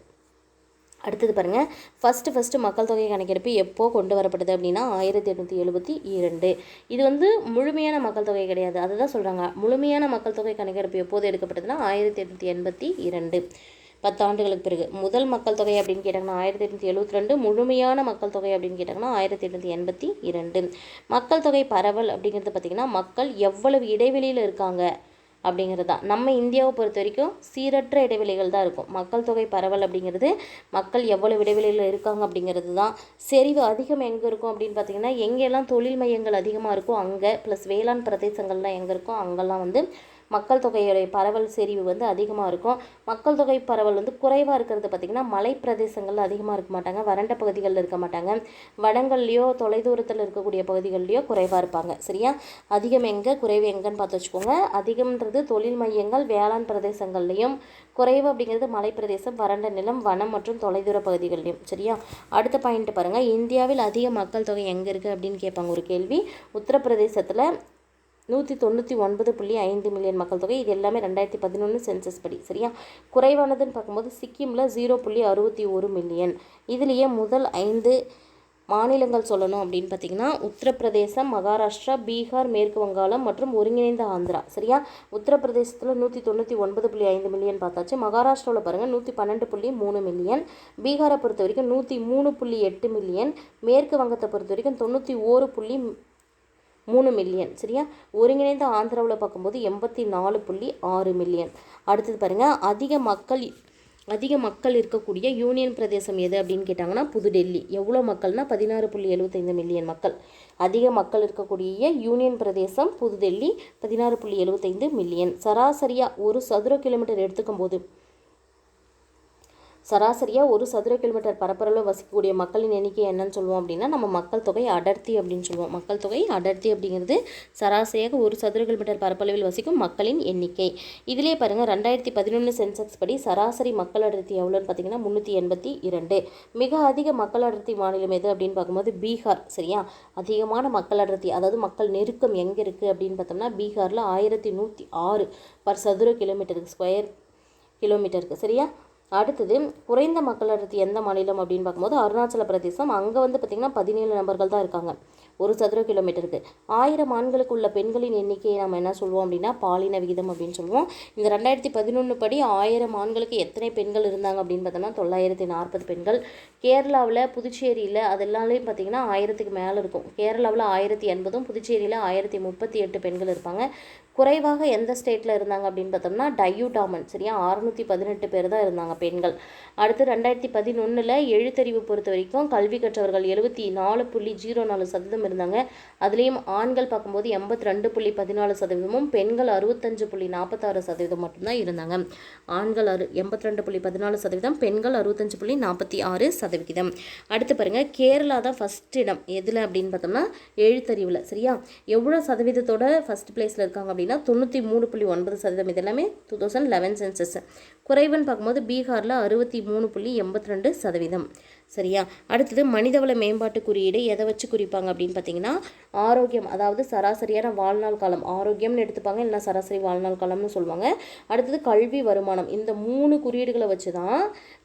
அடுத்தது பாருங்கள், ஃபஸ்ட்டு மக்கள் தொகை கணக்கெடுப்பு எப்போ கொண்டு வரப்பட்டது அப்படின்னா 1872. இது வந்து முழுமையான மக்கள் தொகை கிடையாது. அதுதான் சொல்கிறாங்க, முழுமையான மக்கள் தொகை கணக்கெடுப்பு எப்போது எடுக்கப்பட்டதுன்னா 1882, 10 ஆண்டுகளுக்கு பிறகு. முதல் மக்கள் தொகை அப்படின்னு கேட்டாங்கன்னா 1872, முழுமையான மக்கள் தொகை அப்படின்னு கேட்டாங்கன்னா 1882. மக்கள் தொகை பரவல் அப்படிங்கிறது பார்த்திங்கன்னா மக்கள் எவ்வளவு இடைவெளியில் இருக்காங்க அப்படிங்கிறது தான். நம்ம இந்தியாவை பொறுத்த வரைக்கும் சீரற்ற இடைவெளிகள் தான் இருக்கும். மக்கள் தொகை பரவல் அப்படிங்கிறது மக்கள் எவ்வளவு இடைவெளியில் இருக்காங்க அப்படிங்கிறது தான். செறிவு அதிகம் எங்கே இருக்கும் அப்படின்னு பார்த்திங்கன்னா, எங்கெல்லாம் தொழில் மையங்கள் அதிகமாக இருக்கும் அங்கே, ப்ளஸ் வேளாண் பிரதேசங்கள்லாம் எங்கே இருக்கும் அங்கெல்லாம் வந்து மக்கள் தொகையுடைய பரவல் செறிவு வந்து அதிகமாக இருக்கும். மக்கள் தொகை பரவல் வந்து குறைவாக இருக்கிறது பார்த்திங்கன்னா மலை பிரதேசங்களில் அதிகமாக இருக்க மாட்டாங்க, வறண்ட பகுதிகளில் இருக்க மாட்டாங்க, வனங்கள்லையோ தொலைதூரத்தில் இருக்கக்கூடிய பகுதிகள்லையோ குறைவாக இருப்பாங்க. சரியா? அதிகம் எங்கே குறைவு எங்கன்னு பார்த்து வச்சுக்கோங்க. அதிகம்ன்றது தொழில் மையங்கள் வேளாண் பிரதேசங்கள்லையும், குறைவு அப்படிங்கிறது மலை பிரதேசம், வறண்ட நிலம், வனம் மற்றும் தொலைதூர பகுதிகள்லையும். சரியா? அடுத்த பாயிண்ட் பாருங்கள், இந்தியாவில் அதிக மக்கள் தொகை எங்கே இருக்குது அப்படின்னு கேட்பாங்க ஒரு கேள்வி. உத்தரப்பிரதேசத்தில் 199.5 மில்லியன் மக்கள் தொகை. இது எல்லாமே 2011 சென்சஸ் படி. சரியா? குறைவானதுன்னு பார்க்கும்போது சிக்கிமில் 0.61 மில்லியன். இதுலேயே முதல் 5 மாநிலங்கள் சொல்லணும் அப்படின்னு பார்த்திங்கன்னா உத்தரப்பிரதேசம், மகாராஷ்டிரா, பீகார், மேற்கு வங்காளம் மற்றும் ஒருங்கிணைந்த ஆந்திரா. சரியா? உத்தரப்பிரதேசத்தில் 199.5 மில்லியன் பார்த்தாச்சு. மகாராஷ்டிராவில் பாருங்கள் 112.3 மில்லியன். பீகாரை பொறுத்த வரைக்கும் 103.8 மில்லியன். மேற்கு வங்கத்தை பொறுத்த வரைக்கும் 94.3 மில்லியன். சரியா? ஒருங்கிணைந்த ஆந்திராவில் பார்க்கும்போது 84.6 மில்லியன். அடுத்தது பாருங்கள், அதிக மக்கள் இருக்கக்கூடிய யூனியன் பிரதேசம் எது அப்படின்னு கேட்டாங்கன்னா புதுடெல்லி. எவ்வளோ மக்கள்னா 16.75 மில்லியன் மக்கள். அதிக மக்கள் இருக்கக்கூடிய யூனியன் பிரதேசம் புதுடெல்லி, 16.75 மில்லியன். சராசரியாக ஒரு சதுர கிலோமீட்டர் எடுத்துக்கும் போது சராசரியாக ஒரு சதுர கிலோமீட்டர் பரப்பளவில் வசிக்கக்கூடிய மக்களின் எண்ணிக்கை என்னன்னு சொல்லுவோம் அப்படின்னா நம்ம மக்கள் தொகை அடர்த்தி அப்படின்னு சொல்லுவோம். மக்கள் தொகை அடர்த்தி அப்படிங்கிறது சராசரியாக ஒரு சதுர கிலோமீட்டர் பரப்பளவில் வசிக்கும் மக்களின் எண்ணிக்கை. இதிலே பாருங்கள் 2011 சென்செக்ஸ் படி சராசரி மக்கள் அடர்த்தி எவ்வளோன்னு பார்த்தீங்கன்னா 382. மிக அதிக மக்கள் அடர்த்தி மாநிலம் எது அப்படின்னு பார்க்கும்போது பீகார். சரியா? அதிகமான மக்கள் அடர்த்தி, அதாவது மக்கள் நெருக்கம் எங்கே இருக்குது அப்படின்னு பார்த்தோம்னா பீகாரில் 1106 பர் சதுர கிலோமீட்டருக்கு, ஸ்கொயர் கிலோமீட்டருக்கு. சரியா? அடுத்தது குறைந்த மக்கள் அடர்த்தி எந்த மாநிலம் அப்படின்னு பார்க்கும்போது அருணாச்சல பிரதேசம். அங்கே வந்து பார்த்திங்கன்னா 17 நபர்கள் தான் இருக்காங்க ஒரு சதுர கிலோமீட்டருக்கு. 1000 ஆண்களுக்கு உள்ள பெண்களின் எண்ணிக்கையை நம்ம என்ன சொல்லுவோம் அப்படின்னா பாலின விகிதம் அப்படின்னு சொல்லுவோம். இந்த 2011 படி 1000 ஆண்களுக்கு எத்தனை பெண்கள் இருந்தாங்க அப்படின்னு பார்த்தோம்னா 940 பெண்கள். கேரளாவில், புதுச்சேரியில் அதெல்லாம்லேயும் பார்த்திங்கன்னா 1000க்கு மேலே இருக்கும். கேரளாவில் 1080, புதுச்சேரியில் 1038 பெண்கள் இருப்பாங்க. குறைவாக எந்த ஸ்டேட்டில் இருந்தாங்க அப்படின்னு பார்த்தோம்னா டையூடாமன். சரியா? 618 பேர் தான் இருந்தாங்க பெண்கள். அடுத்து 2011 எழுத்தறிவு பொறுத்த வரைக்கும் கல்வி கற்றவர்கள் 74.04% இருந்தாங்க. அதுலேயும் ஆண்கள் பார்க்கும்போது 82.14%, பெண்கள் 65.46% மட்டும்தான் இருந்தாங்க. ஆண்கள் 82.14%, பெண்கள் 65.46%. அடுத்து பாருங்கள், கேரளா தான் ஃபஸ்ட் இடம் எதில் அப்படின்னு பார்த்தோம்னா எழுத்தறிவில். சரியா? எவ்வளோ சதவீதத்தோட ஃபஸ்ட் பிளேஸில் இருக்காங்க அப்படின்னா 93.9%. இது எல்லாமே 2011 சென்சஸ். குறைவுன்னு பார்க்கும்போது பீகாரில் 63.82%. சரியா? அடுத்தது மனிதவள மேம்பாட்டு குறியீடு எதை வச்சு குறிப்பாங்க அப்படின்னு பார்த்தீங்கன்னா ஆரோக்கியம், அதாவது சராசரியான வாழ்நாள் காலம், ஆரோக்கியம்னு எடுத்துப்பாங்க, இல்லை சராசரி வாழ்நாள் காலம்னு சொல்லுவாங்க. அடுத்தது கல்வி, வருமானம். இந்த 3 குறியீடுகளை வச்சு தான்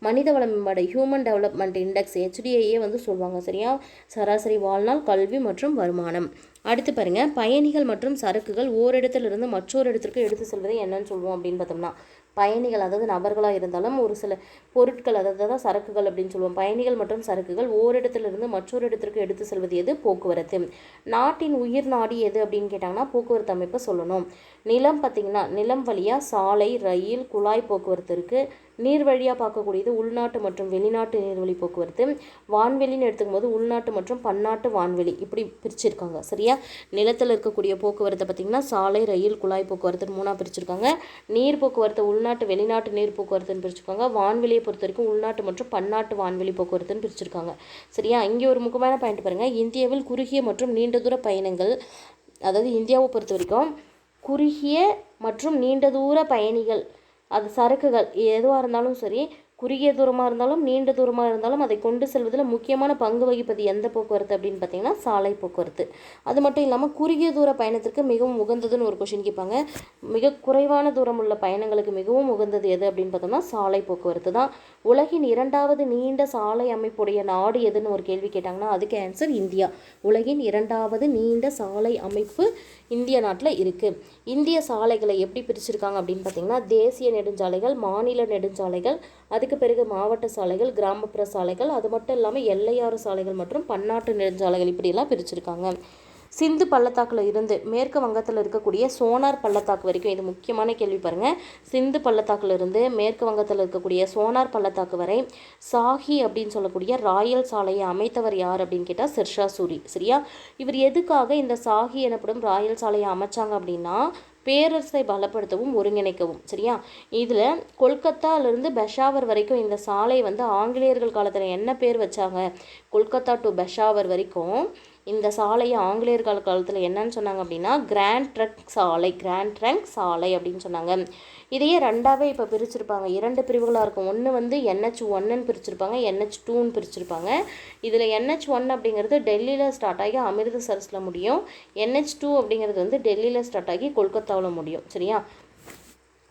மனிதவள மேம்பாடு, ஹியூமன் டெவலப்மெண்ட் இண்டெக்ஸ், HDI வந்து சொல்லுவாங்க. சரியா? சராசரி வாழ்நாள், கல்வி மற்றும் வருமானம். அடுத்து பாருங்கள், பயணிகள் மற்றும் சரக்குகள் ஓரிடத்திலிருந்து மற்றொரு இடத்திற்கு எடுத்து செல்வதை என்னன்னு சொல்லுவோம் அப்படின்னு பார்த்தோம்னா பயணிகள், அதாவது நபர்களாக இருந்தாலும் ஒரு சில பொருட்கள், அதாவது தான் சரக்குகள் அப்படின்னு சொல்லுவோம். பயணிகள் மற்றும் சரக்குகள் ஓரிடத்திலிருந்து மற்றொரு இடத்திற்கு எடுத்து செல்வது எது? போக்குவரத்து. நாட்டின் உயிர் நாடி எது அப்படின்னு கேட்டாங்கன்னா போக்குவரத்து அமைப்பை சொல்லணும். நிலம் பார்த்திங்கன்னா நிலம் வழியாக சாலை, ரயில், குழாய் போக்குவரத்து இருக்குது. நீர் வழியாக பார்க்கக்கூடியது உள்நாட்டு மற்றும் வெளிநாட்டு நீர்வழி போக்குவரத்து. வான்வெளின்னு எடுத்துக்கும் போது உள்நாட்டு மற்றும் பன்னாட்டு வான்வெளி, இப்படி பிரிச்சிருக்காங்க. சரியா? நிலத்தில் இருக்கக்கூடிய போக்குவரத்தை பார்த்திங்கன்னா சாலை, ரயில், குழாய் போக்குவரத்துன்னு 3ஆக பிரிச்சிருக்காங்க. நீர் போக்குவரத்து உள்நாட்டு, வெளிநாட்டு நீர் போக்குவரத்துன்னு பிரிச்சிருக்காங்க. வான்வெளியை பொறுத்த வரைக்கும் உள்நாட்டு மற்றும் பன்னாட்டு வான்வெளி போக்குவரத்துன்னு பிரிச்சிருக்காங்க. சரியா? இங்கே ஒரு முக்கியமான பாயிண்ட் பாருங்கள், இந்தியாவில் குறுகிய மற்றும் நீண்ட தூர பயணங்கள், அதாவது இந்தியாவை பொறுத்த வரைக்கும் குறுகிய மற்றும் நீண்ட தூர பயணிகள், அது சரக்குகள் எதுவாக இருந்தாலும் சரி, குறுகிய தூரமாக இருந்தாலும் நீண்ட தூரமாக இருந்தாலும் அதை கொண்டு செல்வதில் முக்கியமான பங்கு வகிப்பது எந்த போக்குவரத்து அப்படின்னு பார்த்தீங்கன்னா சாலை போக்குவரத்து. அது மட்டும் இல்லாமல் குறுகிய தூர பயணத்திற்கு மிகவும் உகந்ததுன்னு ஒரு கொஷின் கேட்பாங்க. மிக குறைவான தூரம் உள்ள பயணங்களுக்கு மிகவும் உகந்தது எது அப்படின்னு பார்த்தோம்னா சாலை போக்குவரத்து தான். உலகின் 2வது நீண்ட சாலை அமைப்புடைய நாடு எதுன்னு ஒரு கேள்வி கேட்டாங்கன்னா அதுக்கு ஆன்சர் இந்தியா. உலகின் 2வது நீண்ட சாலை அமைப்பு இந்திய நாட்டில் இருக்குது. இந்திய சாலைகளை எப்படி பிரிச்சிருக்காங்க அப்படின்னு பார்த்தீங்கன்னா தேசிய நெடுஞ்சாலைகள், மாநில நெடுஞ்சாலைகள், அதுக்கு பிறகு மாவட்ட சாலைகள், கிராமப்புற சாலைகள், அது மட்டும் இல்லாமல் எல்லையாறு சாலைகள் மற்றும் பன்னாட்டு நெடுஞ்சாலைகள் இப்படியெல்லாம் பிரிச்சிருக்காங்க. சிந்து பள்ளத்தாக்கில் இருந்து மேற்கு வங்கத்தில் இருக்கக்கூடிய சோனார் பள்ளத்தாக்கு வரைக்கும், இது முக்கியமான கேள்வி பாருங்கள். சிந்து பள்ளத்தாக்கில் இருந்து மேற்கு வங்கத்தில் இருக்கக்கூடிய சோனார் பள்ளத்தாக்கு வரை சாஹி அப்படின்னு சொல்லக்கூடிய ராயல் சாலையை அமைத்தவர் யார் அப்படின்னு கேட்டால் ஷெர்ஷா சூரி. சரியா? இவர் எதுக்காக இந்த சாஹி எனப்படும் ராயல் சாலையை அமைச்சாங்க அப்படின்னா பேரரசை பலப்படுத்தவும் ஒருங்கிணைக்கவும். சரியா? இதில் கொல்கத்தாவிலிருந்து பெஷாவர் வரைக்கும் இந்த சாலை வந்து ஆங்கிலேயர்கள் காலத்தில் என்ன பேர் வச்சாங்க? கொல்கத்தா டு பெஷாவர் வரைக்கும் இந்த சாலையை ஆங்கிலேயர் காலத்தில் என்னன்னு சொன்னாங்க அப்படின்னா கிராண்ட் ட்ரங்க் சாலை அப்படின்னு சொன்னாங்க. இதையே ரெண்டாவே இப்போ பிரிச்சிருப்பாங்க. 2 பிரிவுகளாக இருக்கும். ஒன்று வந்து NH1ன்னு பிரிச்சிருப்பாங்க, NH2ன்னு பிரிச்சிருப்பாங்க. இதில் NH1 அப்படிங்கிறது டெல்லியில் ஸ்டார்ட் ஆகி அமிர்தசரஸில் முடியும். NH2 அப்படிங்கிறது வந்து டெல்லியில் ஸ்டார்ட் ஆகி கொல்கத்தாவில் முடியும். சரியா?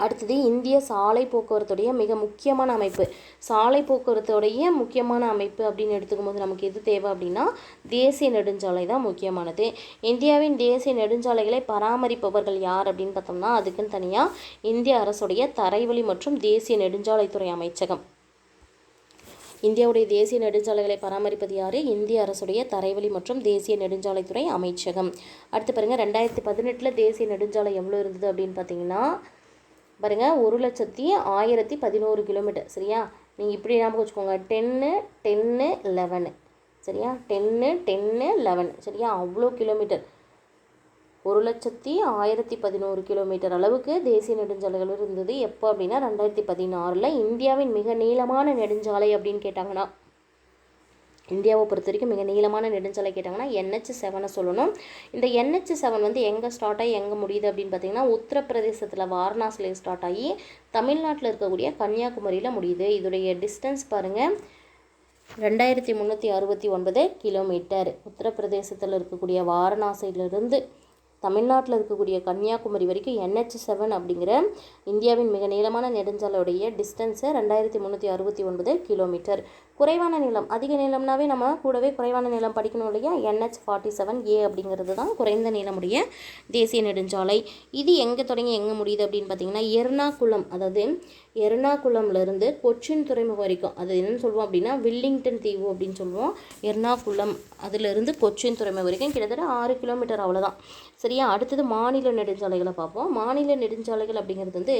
அடுத்தது இந்திய சாலை போக்குவரத்துடைய மிக முக்கியமான அமைப்பு. சாலை போக்குவரத்துடைய முக்கியமான அமைப்பு அப்படின்னு எடுத்துக்கும் போது நமக்கு எது தேவை அப்படின்னா தேசிய நெடுஞ்சாலை தான் முக்கியமானது. இந்தியாவின் தேசிய நெடுஞ்சாலைகளை பராமரிப்பவர்கள் யார் அப்படின்னு பார்த்தோம்னா அதுக்குன்னு தனியாக இந்திய அரசுடைய தரைவழி மற்றும் தேசிய நெடுஞ்சாலைத்துறை அமைச்சகம். இந்தியாவுடைய தேசிய நெடுஞ்சாலைகளை பராமரிப்பது யார்? இந்திய அரசுடைய தரைவழி மற்றும் தேசிய நெடுஞ்சாலைத்துறை அமைச்சகம். அடுத்து பாருங்கள், 2018 தேசிய நெடுஞ்சாலை எவ்வளோ இருந்தது அப்படின்னு பார்த்தீங்கன்னா பாருங்கள் 1,1011 கிலோமீட்டர். சரியா? நீங்கள் இப்படி ஞாபகம் வச்சுக்கோங்க, 10-10-11. சரியா? 10-10-11. சரியா? அவ்வளோ கிலோமீட்டர், 1,1011 கிலோமீட்டர் அளவுக்கு தேசிய நெடுஞ்சாலைகள் இருந்தது. எப்போ அப்படின்னா 2016. இந்தியாவின் மிக நீளமான நெடுஞ்சாலை அப்படின்னு கேட்டாங்கன்னா இந்தியாவை பொறுத்த வரைக்கும் மிக நீளமான நெடுஞ்சாலை கேட்டாங்கன்னா NH7 சொல்லணும். இந்த NH7 வந்து எங்கே ஸ்டார்ட் ஆகி எங்கே முடியுது அப்படின்னு பார்த்தீங்கன்னா உத்தரப்பிரதேசத்தில் வாரணாசியில் ஸ்டார்ட் ஆகி தமிழ்நாட்டில் இருக்கக்கூடிய கன்னியாகுமரியில் முடியுது. இதோடைய டிஸ்டன்ஸ் பாருங்கள் 2369 கிலோமீட்டர். உத்தரப்பிரதேசத்தில் இருக்கக்கூடிய வாரணாசியிலிருந்து தமிழ்நாட்டில் இருக்கக்கூடிய கன்னியாகுமரி வரைக்கும் NH7 அப்படிங்கிற இந்தியாவின் மிக நீளமான நெடுஞ்சாலையுடைய டிஸ்டன்ஸு 2369 கிலோமீட்டர். குறைவான நீளம், அதிக நீளம்னாவே நம்ம கூடவே குறைவான நீளம் படிக்கணும் இல்லையா? NH47A அப்படிங்கிறது தான் குறைந்த நீளமுடைய தேசிய நெடுஞ்சாலை. இது எங்கே தொடங்கி எங்கே முடியுது அப்படின்னு பார்த்தீங்கன்னா எர்ணாகுளம், அதாவது எர்ணாகுளம்லேருந்து கொச்சின் துறைமுகம் வரைக்கும், அது என்னென்னு சொல்லுவோம் அப்படின்னா வில்லிங்டன் தீவு அப்படின்னு சொல்லுவோம். எர்ணாகுளம் அதிலிருந்து கொச்சின் துறைமுகம் வரைக்கும் கிட்டத்தட்ட 6 கிலோமீட்டர், அவ்வளோதான். சரியா? அடுத்தது மாநில நெடுஞ்சாலைகளை பார்ப்போம். மாநில நெடுஞ்சாலைகள் அப்படிங்கிறது வந்து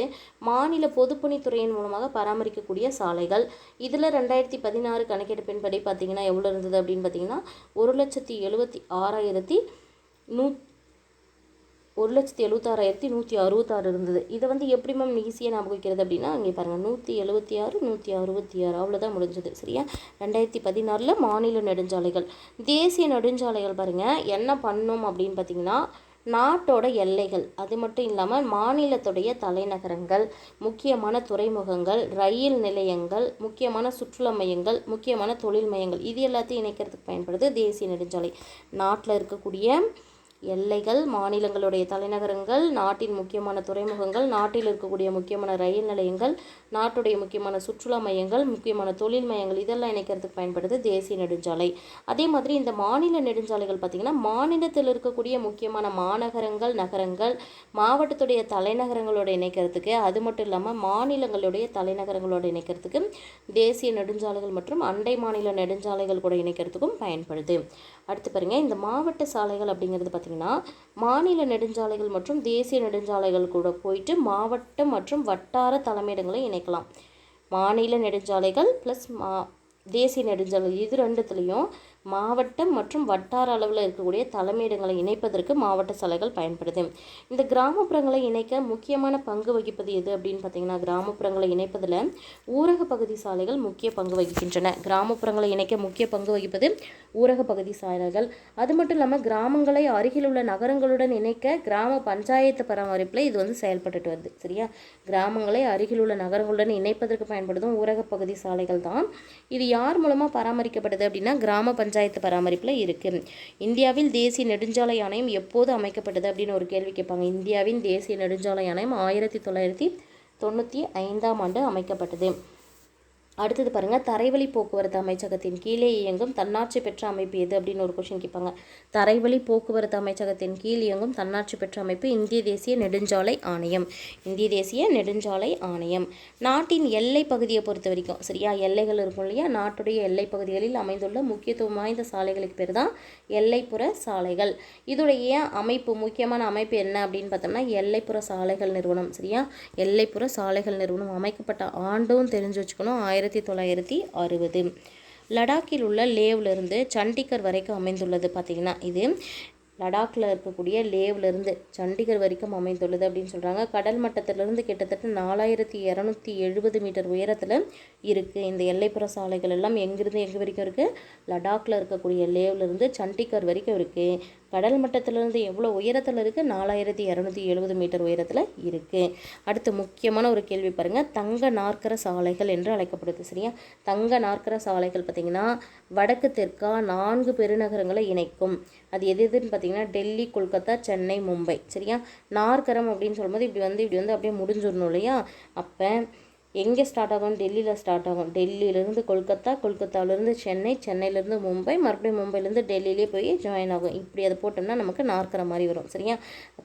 மாநில பொதுப்பணித்துறையின் மூலமாக பராமரிக்கக்கூடிய சாலைகள். இதில் 2016 கணக்கெடுப்பின்படி பார்த்தீங்கன்னா எவ்வளோ இருந்தது அப்படின்னு பார்த்தீங்கன்னா 1,76,166 இருந்தது. இதை வந்து எப்படி மேம் ஈஸியாக ஞாபகம் வைக்கிறது அப்படின்னா இங்கே பாருங்கள் 176 அவ்வளோதான் முடிஞ்சது. சரியா? 2016 மாநில நெடுஞ்சாலைகள். தேசிய நெடுஞ்சாலைகள் பாருங்கள் என்ன பண்ணணும் அப்படின்னு பார்த்தீங்கன்னா நாட்டோட எல்லைகள், அது மட்டும் இல்லாமல் மாநிலத்துடைய தலைநகரங்கள், முக்கியமான துறைமுகங்கள், ரயில் நிலையங்கள், முக்கியமான சுற்றுலா மையங்கள், முக்கியமான தொழில் மையங்கள், இது எல்லாத்தையும் இணைக்கிறதுக்கு பயன்படுது தேசிய நெடுஞ்சாலை. நாட்டில் இருக்கக்கூடிய எல்லைகள், மாநிலங்களுடைய தலைநகரங்கள், நாட்டின் முக்கியமான துறைமுகங்கள், நாட்டில் இருக்கக்கூடிய முக்கியமான ரயில் நிலையங்கள், நாட்டுடைய முக்கியமான சுற்றுலா மையங்கள், முக்கியமான தொழில் மையங்கள், இதெல்லாம் இணைக்கிறதுக்கு பயன்படுது தேசிய நெடுஞ்சாலை. அதே மாதிரி இந்த மாநில நெடுஞ்சாலைகள் பார்த்திங்கன்னா மாநிலத்தில் இருக்கக்கூடிய முக்கியமான மாநகரங்கள், நகரங்கள், மாவட்டத்துடைய தலைநகரங்களோடு இணைக்கிறதுக்கு, அது மட்டும் இல்லாமல் மாநிலங்களுடைய தலைநகரங்களோடு இணைக்கிறதுக்கு தேசிய நெடுஞ்சாலைகள் மற்றும் அண்டை மாநில நெடுஞ்சாலைகள் கூட இணைக்கிறதுக்கும் பயன்படுது. அடுத்து பாருங்கள், இந்த மாவட்ட சாலைகள் அப்படிங்கிறது பார்த்திங்கன்னா மாநில நெடுஞ்சாலைகள் மற்றும் தேசிய நெடுஞ்சாலைகள் கூட போயிட்டு மாவட்டம் மற்றும் வட்டார தலைமையிடங்களை இணைக்கலாம். மாநில நெடுஞ்சாலைகள் ப்ளஸ் தேசிய நெடுஞ்சாலை இது ரெண்டுத்துலேயும் மாவட்டம் மற்றும் வட்டார அளவில் இருக்கக்கூடிய தலைமையிடங்களை இணைப்பதற்கு மாவட்ட சாலைகள் பயன்படுது. இந்த கிராமப்புறங்களை இணைக்க முக்கியமான பங்கு வகிப்பது எது அப்படின்னு பார்த்தீங்கன்னா, கிராமப்புறங்களை இணைப்பதில் ஊரக பகுதி சாலைகள் முக்கிய பங்கு வகிக்கின்றன. கிராமப்புறங்களை இணைக்க முக்கிய பங்கு வகிப்பது ஊரக பகுதி சாலைகள். அது மட்டும் இல்லாமல் கிராமங்களை அருகில் உள்ள நகரங்களுடன் இணைக்க கிராம பஞ்சாயத்து பராமரிப்பில் இது வந்து செயல்பட்டுட்டு வருது. சரியா, கிராமங்களை அருகில் உள்ள நகரங்களுடன் இணைப்பதற்கு பயன்படுத்தும் ஊரக பகுதி சாலைகள் தான். இது யார் மூலமாக பராமரிக்கப்படுது அப்படின்னா, கிராம பஞ்சாயத்து பராமரிப்பில் இருக்குது. இந்தியாவில் தேசிய நெடுஞ்சாலை ஆணையம் எப்போது அமைக்கப்பட்டது அப்படின்னு ஒரு கேள்வி கேட்பாங்க. இந்தியாவின் தேசிய நெடுஞ்சாலை ஆணையம் 1995 அமைக்கப்பட்டது. அடுத்தது பாருங்கள், தரைவழி போக்குவரத்து அமைச்சகத்தின் கீழே இயங்கும் தன்னாட்சி பெற்ற அமைப்பு எது அப்படின்னு ஒரு கொஸ்டின் கேட்பாங்க. தரைவழி போக்குவரத்து அமைச்சகத்தின் கீழ் இயங்கும் தன்னாட்சி பெற்ற அமைப்பு இந்திய தேசிய நெடுஞ்சாலை ஆணையம். இந்திய தேசிய நெடுஞ்சாலை ஆணையம். நாட்டின் எல்லை பகுதியை பொறுத்த வரைக்கும் சரியா, எல்லைகள் இருக்கும் இல்லையா, நாட்டுடைய எல்லை பகுதிகளில் அமைந்துள்ள முக்கியத்துவம் வாய்ந்த சாலைகளுக்கு பேர் தான் எல்லைப்புற சாலைகள். இதோடைய அமைப்பு, முக்கியமான அமைப்பு என்ன அப்படின்னு பார்த்தோம்னா எல்லைப்புற சாலைகள் நிறுவனம். சரியா, எல்லைப்புற சாலைகள் நிறுவனம் அமைக்கப்பட்ட ஆண்டும் தெரிஞ்சு வச்சுக்கணும், 1960. லடாக்கில் உள்ள லேவிலிருந்து சண்டிகர் வரைக்கும் அமைந்துள்ளது. பார்த்திங்கன்னா இது லடாக்கில் இருக்கக்கூடிய லேவிலிருந்து சண்டிகர் வரைக்கும் அமைந்துள்ளது அப்படின்னு சொல்கிறாங்க. கடல் மட்டத்திலிருந்து கிட்டத்தட்ட 4270 மீட்டர் உயரத்தில் இருக்குது. இந்த எல்லைப்புற சாலைகள் எல்லாம் எங்கிருந்து எங்கே வரைக்கும் இருக்குது? லடாக்கில் இருக்கக்கூடிய லேவிலிருந்து சண்டிகர் வரைக்கும் இருக்குது. கடல் மட்டத்திலிருந்து எவ்வளோ உயரத்தில் இருக்குது? 4270 மீட்டர் உயரத்தில் இருக்குது. அடுத்து முக்கியமான ஒரு கேள்வி பாருங்கள், தங்க நாற்கர சாலைகள் என்று அழைக்கப்படுது. சரியா, தங்க நாற்கர சாலைகள் பார்த்திங்கன்னா வடக்கு தெற்கா 4 பெருநகரங்களை இணைக்கும். அது எது எதுன்னு பார்த்தீங்கன்னா டெல்லி, கொல்கத்தா, சென்னை, மும்பை. சரியா, நாற்கரம் அப்படின்னு சொல்லும்போது இப்படி வந்து அப்படியே முடிஞ்சிடணும் இல்லையா. அப்போ எங்கே ஸ்டார்ட் ஆகும்? டெல்லியில் ஸ்டார்ட் ஆகும். டெல்லியிலேருந்து கொல்கத்தா, கொல்கத்தாவிலேருந்து சென்னை, சென்னையிலேருந்து மும்பை, மறுபடியும் மும்பையிலேருந்து டெல்லியிலே போய் ஜாயின் ஆகும். இப்படி அதை போட்டோம்னா நமக்கு நாற்கர மாதிரி வரும். சரியா,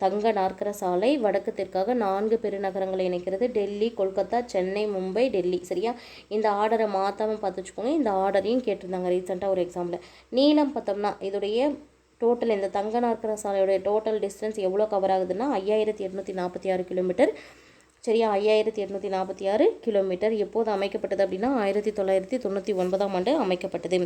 தங்க நாற்கர சாலை வடக்கு தெற்காக 4 பெருநகரங்களை இணைக்கிறது. டெல்லி, கொல்கத்தா, சென்னை, மும்பை, டெல்லி. சரியா, இந்த ஆர்டரை மாற்றாமல் பார்த்து வச்சுக்கோங்க. இந்த ஆர்டரையும் கேட்டிருந்தாங்க ரீசெண்டாக ஒரு எக்ஸாம்பிள். நீளம் பார்த்தோம்னா இதோடைய டோட்டல், இந்த தங்க நாற்கர சாலையோடைய டோட்டல் டிஸ்டன்ஸ் எவ்வளோ கவர் ஆகுதுன்னா 5846 கிலோமீட்டர். சரியா, 5846 கிலோமீட்டர். எப்போது அமைக்கப்பட்டது அப்படின்னா 1999 அமைக்கப்பட்டது.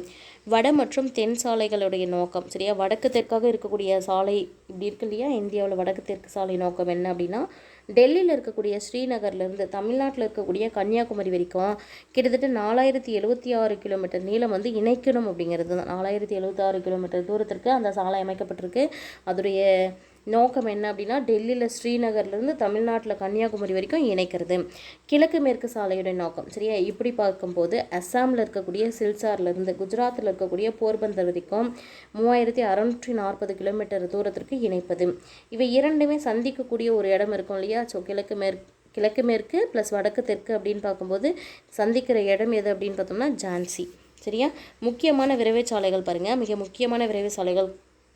வட மற்றும் தென் சாலைகளுடைய நோக்கம். சரியா, வடக்கு தெற்காக இருக்கக்கூடிய சாலை இப்படி இருக்கு இல்லையா, இந்தியாவில் வடக்கு தெற்கு சாலை நோக்கம் என்ன அப்படின்னா, டெல்லியில் இருக்கக்கூடிய ஸ்ரீநகர்லேருந்து தமிழ்நாட்டில் இருக்கக்கூடிய கன்னியாகுமரி வரைக்கும் கிட்டத்தட்ட 4076 கிலோமீட்டர் நீளம் வந்து இணைக்கணும் அப்படிங்கிறது தான். 4076 கிலோமீட்டர் தூரத்திற்கு அந்த சாலை அமைக்கப்பட்டிருக்கு. அதோடைய நோக்கம் என்ன அப்படின்னா, டெல்லியில் ஸ்ரீநகர்லேருந்து தமிழ்நாட்டில் கன்னியாகுமரி வரைக்கும் இணைக்கிறது. கிழக்கு மேற்கு சாலையுடைய நோக்கம். சரியா, இப்படி பார்க்கும்போது அஸ்ஸாமில் இருக்கக்கூடிய சில்சார்லேருந்து குஜராத்தில் இருக்கக்கூடிய போர்பந்தர் வரைக்கும் 3640 கிலோமீட்டர் தூரத்திற்கு இணைப்பது. இவை இரண்டுமே சந்திக்கக்கூடிய ஒரு இடம் இருக்கும் இல்லையா. ஸோ கிழக்கு மேற்கு ப்ளஸ் வடக்கு தெற்கு அப்படின்னு பார்க்கும்போது சந்திக்கிற இடம் எது அப்படின்னு பார்த்தோம்னா ஜான்சி. சரியா, முக்கியமான விரைவு சாலைகள் பாருங்கள். மிக முக்கியமான விரைவு சாலைகள்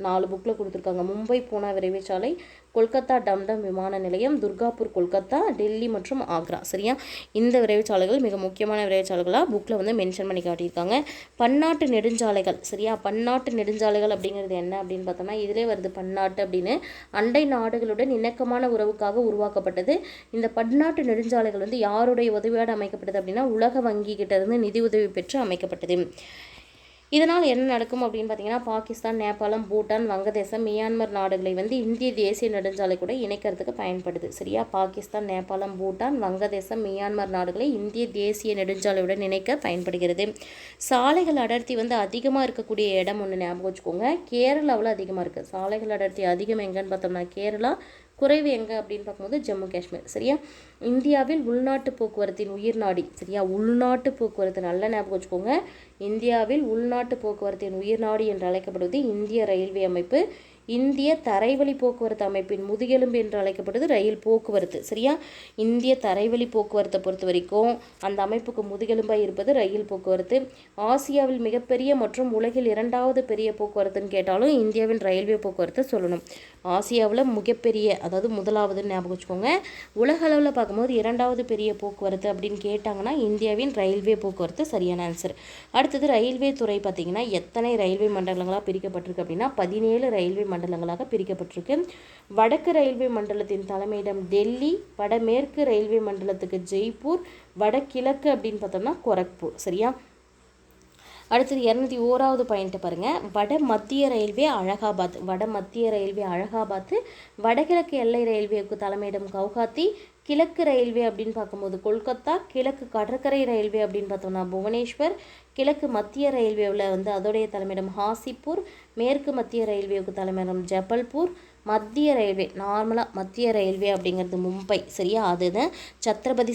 4 புக்கில் கொடுத்துருக்காங்க. மும்பை பூனா விரைவு சாலை, கொல்கத்தா டம்டம் விமான நிலையம், துர்காப்பூர் கொல்கத்தா, டெல்லி மற்றும் ஆக்ரா. சரியா, இந்த விரைவு சாலைகள் மிக முக்கியமான விரைவு சாலைகளாக புக்கில் வந்து மென்ஷன் பண்ணி காட்டியிருக்காங்க. பன்னாட்டு நெடுஞ்சாலைகள். சரியா, பன்னாட்டு நெடுஞ்சாலைகள் அப்படிங்கிறது என்ன அப்படின்னு பார்த்தோம்னா இதிலே வருது பன்னாட்டு அப்படின்னு. அண்டை நாடுகளுடன் இணக்கமான உறவுக்காக உருவாக்கப்பட்டது. இந்த பன்னாட்டு நெடுஞ்சாலைகள் வந்து யாருடைய உதவியோடு அமைக்கப்பட்டது அப்படின்னா உலக வங்கி கிட்ட இருந்து நிதி உதவி பெற்று அமைக்கப்பட்டது. இதனால் என்ன நடக்கும் அப்படின்னு பார்த்தீங்கன்னா, பாகிஸ்தான், நேபாளம், பூட்டான், வங்கதேசம், மியான்மர் நாடுகளை வந்து இந்திய தேசிய நெடுஞ்சாலை கூட இணைக்கிறதுக்கு பயன்படுது. சரியா, பாகிஸ்தான், நேபாளம், பூட்டான், வங்கதேசம், மியான்மர் நாடுகளை இந்திய தேசிய நெடுஞ்சாலையுடன் இணைக்க பயன்படுகிறது. சாலைகள் அடர்த்தி வந்து அதிகமாக இருக்கக்கூடிய இடம் ஒன்று ஞாபகம் வச்சுக்கோங்க, கேரளாவில் அதிகமாக இருக்குது. சாலைகள் அடர்த்தி அதிகம் எங்கன்னு பார்த்தோம்னா கேரளா, குறைவு எங்கே அப்படின்னு பார்க்கும்போது ஜம்மு காஷ்மீர். சரியா, இந்தியாவில் உள்நாட்டு போக்குவரத்தின் உயிர் நாடி. சரியா, உள்நாட்டு போக்குவரத்து நல்லா ஞாபகம் வச்சுக்கோங்க. இந்தியாவில் உள்நாட்டு போக்குவரத்தின் உயிர் நாடி என்று அழைக்கப்படுவது இந்திய ரயில்வே அமைப்பு. இந்திய தரைவழி போக்குவரத்து அமைப்பின் முதுகெலும்பு என்று அழைக்கப்படுது ரயில் போக்குவரத்து. சரியா, இந்திய தரைவழி போக்குவரத்தை பொறுத்த வரைக்கும் அந்த அமைப்புக்கு முதுகெலும்பாக இருப்பது ரயில் போக்குவரத்து. ஆசியாவில் மிகப்பெரிய மற்றும் உலகில் 2வது பெரிய போக்குவரத்துன்னு கேட்டாலும் இந்தியாவின் ரயில்வே போக்குவரத்தை சொல்லணும். ஆசியாவில் மிகப்பெரிய, அதாவது முதலாவதுன்னு ஞாபகம் வச்சுக்கோங்க. உலக அளவில் பார்க்கும்போது 2வது பெரிய போக்குவரத்து அப்படின்னு கேட்டாங்கன்னா இந்தியாவின் ரயில்வே போக்குவரத்து சரியான ஆன்சர். அடுத்தது ரயில்வே துறை பார்த்திங்கன்னா எத்தனை ரயில்வே மண்டலங்களாக பிரிக்கப்பட்டிருக்கு அப்படின்னா 17 ரயில்வே மண்டலங்களாக பிரிக்கப்பட்டிருக்கு. வடக்கு ரயில்வே மண்டலத்தின் தலைமையிடம் டெல்லி, வடமேற்கு ரயில்வே மண்டலத்துக்கு ஜெய்ப்பூர், வடகிழக்கு அப்படின்னு பார்த்தோம்னா கோரக்பூர். சரியா, அடுத்தது 201வது பாயிண்ட்டை பாருங்கள். வட மத்திய ரயில்வே அலகாபாத். வட மத்திய ரயில்வே அலகாபாத். வடகிழக்கு எல்லை ரயில்வேக்கு தலைமையிடம் கவுஹாத்தி. கிழக்கு ரயில்வே அப்படின்னு பார்க்கும்போது கொல்கத்தா. கிழக்கு கடற்கரை ரயில்வே அப்படின்னு பார்த்தோம்னா புவனேஸ்வர். கிழக்கு மத்திய ரயில்வேவில் வந்து அதோடைய தலைமையிடம் ஹாசிப்பூர். மேற்கு மத்திய ரயில்வேவுக்கு தலைமையிடம் ஜபல்பூர். மத்திய ரயில்வே நார்மலாக மத்திய ரயில்வே அப்படிங்கிறது மும்பை. சரியா, அதுதான் சத்ரபதி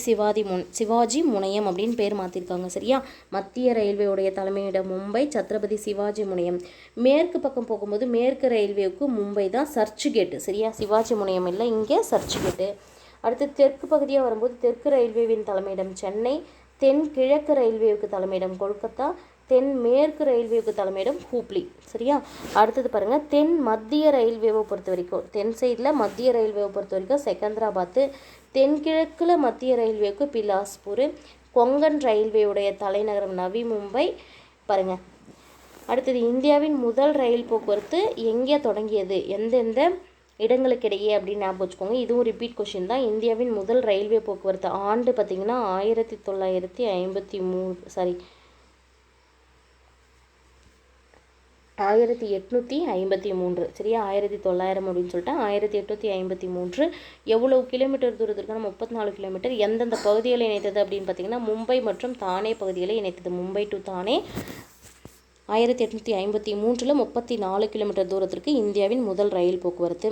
சிவாஜி முனையம் அப்படின்னு பேர் மாற்றிருக்காங்க. சரியா, மத்திய ரயில்வேவுடைய தலைமையிடம் மும்பை, சத்ரபதி சிவாஜி முனையம். மேற்கு பக்கம் போகும்போது மேற்கு ரயில்வேவுக்கு மும்பை தான் சர்ச் கேட்டு. சரியா, சிவாஜி முனையம் இல்லை, இங்கே சர்ச் கேட்டு. அடுத்து தெற்கு பகுதியாக வரும்போது தெற்கு ரயில்வேவின் தலைமையிடம் சென்னை. தென் கிழக்கு ரயில்வேவுக்கு தலைமையிடம் கொல்கத்தா. தென் மேற்கு ரயில்வேவுக்கு தலைமையிடம் ஹூப்ளி. சரியா, அடுத்தது பாருங்கள். தென் மத்திய ரயில்வேவை பொறுத்த வரைக்கும் தென் சைடில் மத்திய ரயில்வேவை பொறுத்த வரைக்கும் செகந்திராபாத்து. தென்கிழக்கில் மத்திய ரயில்வேவுக்கு பிலாஸ்பூர். கொங்கன் ரயில்வேவுடைய தலைநகரம் நவி மும்பை. பாருங்கள். அடுத்தது இந்தியாவின் முதல் ரயில் போக்குவரத்து எங்கே தொடங்கியது, எந்தெந்த இடங்களுக்கிடையே அப்படின்னு ஞாபகம் வச்சுக்கோங்க. இதுவும் ரிப்பீட் கொஷின் தான். இந்தியாவின் முதல் ரயில்வே போக்குவரத்து ஆண்டு பார்த்திங்கன்னா 1853. சரியா, 1900 அப்படின்னு சொல்லிட்டேன். 1853. எவ்வளோ கிலோமீட்டர் தூரத்திற்கான 34 கிலோமீட்டர். எந்தெந்த பகுதிகளை இணைத்தது அப்படின்னு பார்த்தீங்கன்னா மும்பை மற்றும் தானே பகுதிகளை இணைத்தது. மும்பை டு தானே 1853 34 கிலோமீட்டர் தூரத்திற்கு இந்தியாவின் முதல் ரயில் போக்குவரத்து.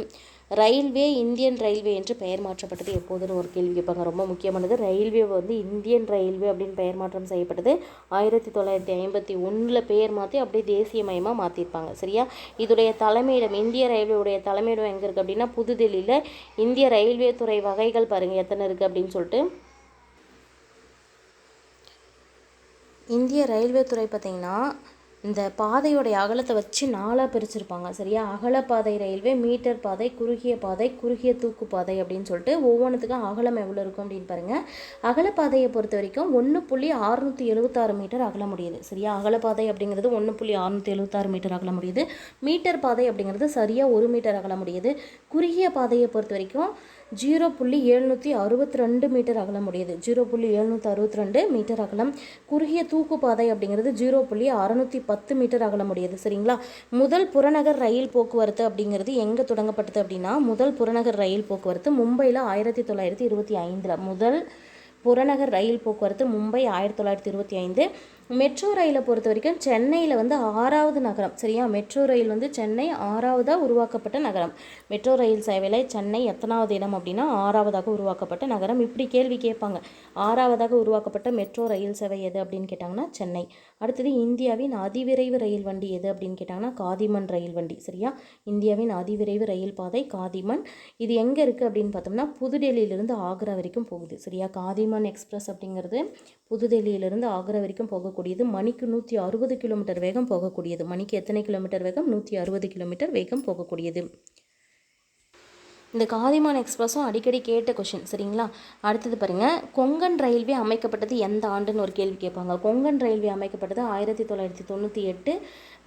ரயில்வே இந்தியன் ரயில்வே என்று பெயர் மாற்றப்பட்டது எப்போதுன்னு ஒரு கேள்வி கேட்பாங்க. ரொம்ப முக்கியமானது. ரயில்வே வந்து இந்தியன் ரயில்வே அப்படின்னு பெயர் மாற்றம் செய்யப்பட்டது 1951 பெயர் மாற்றி அப்படியே தேசியமயமாக மாற்றிருப்பாங்க. சரியா, இதோடைய தலைமையிடம் இந்திய ரயில்வேவுடைய தலைமையிடம் எங்கே இருக்குது அப்படின்னா புதுதில்லியில். இந்திய ரயில்வே துறை வகைகள் பாருங்கள் எத்தனை இருக்குது அப்படின்னு சொல்லிட்டு. இந்திய ரயில்வே துறை பார்த்திங்கன்னா இந்த பாதையோடைய அகலத்தை வச்சு 4ஆக பிரிச்சிருப்பாங்க. சரியா, அகலப்பாதை ரயில்வே, மீட்டர் பாதை, குறுகிய தூக்கு பாதை அப்படின்னு சொல்லிட்டு ஒவ்வொன்றுத்துக்கும் அகலம் எவ்வளோ இருக்கும் அப்படின்னு பாருங்கள். அகலப்பாதையை பொறுத்த வரைக்கும் 1.676 மீட்டர் அகல முடியுது. சரியா, அகலப்பாதை அப்படிங்கிறது 1.676 மீட்டர் அகல முடியுது. மீட்டர் பாதை அப்படிங்கிறது சரியாக 1 மீட்டர் அகல முடியுது. குறுகிய பாதையை பொறுத்த வரைக்கும் 0.762 மீட்டர் அகல முடியுது. 0.762 மீட்டர் அகலம். குறுகிய தூக்கு பாதை அப்படிங்கிறது 0.610 மீட்டர் அகல முடியுது. சரிங்களா, முதல் புறநகர் ரயில் போக்குவரத்து அப்படிங்கிறது எங்கே தொடங்கப்பட்டது அப்படின்னா முதல் புறநகர் ரயில் போக்குவரத்து மும்பையில் 1925. முதல் புறநகர் ரயில் போக்குவரத்து மும்பை 1925. மெட்ரோ ரயிலை பொறுத்த வரைக்கும் சென்னையில் வந்து 6வது நகரம். சரியா, மெட்ரோ ரயில் வந்து சென்னை 6வதாக உருவாக்கப்பட்ட நகரம். மெட்ரோ ரயில் சேவையில் சென்னை எத்தனாவது இடம் அப்படின்னா 6வதாக உருவாக்கப்பட்ட நகரம். இப்படி கேள்வி கேட்பாங்க. 6வதாக உருவாக்கப்பட்ட மெட்ரோ ரயில் சேவை எது அப்படின்னு கேட்டாங்கன்னா சென்னை. அடுத்தது இந்தியாவின் அதிவிரைவு ரயில் வண்டி எது அப்படின்னு கேட்டாங்கன்னா காதிமன் ரயில் வண்டி. சரியா, இந்தியாவின் அதிவிரைவு ரயில் பாதை காதிமன். இது எங்கே இருக்குது அப்படின்னு பார்த்தோம்னா புதுடெல்லியிலிருந்து ஆக்ரா வரைக்கும் போகுது. சரியா, காதிமன் எக்ஸ்பிரஸ் அப்படிங்கிறது புதுடெல்லியிலிருந்து ஆக்ரா வரைக்கும் போகக்கூடியது. மணிக்கு 160 கிலோமீட்டர் வேகம் போகக்கூடியது. மணிக்கு எத்தனை கிலோமீட்டர் வேகம்? 160 கிலோமீட்டர் வேகம் போகக்கூடியது. இந்த காதிமான் எக்ஸ்பிரஸும் அடிக்கடி கேட்ட கொஷின். சரிங்களா, அடுத்தது பாருங்கள். கொங்கன் ரயில்வே அமைக்கப்பட்டது எந்த ஆண்டுன்னு ஒரு கேள்வி கேட்பாங்க. கொங்கன் ரயில்வே அமைக்கப்பட்டது 1998.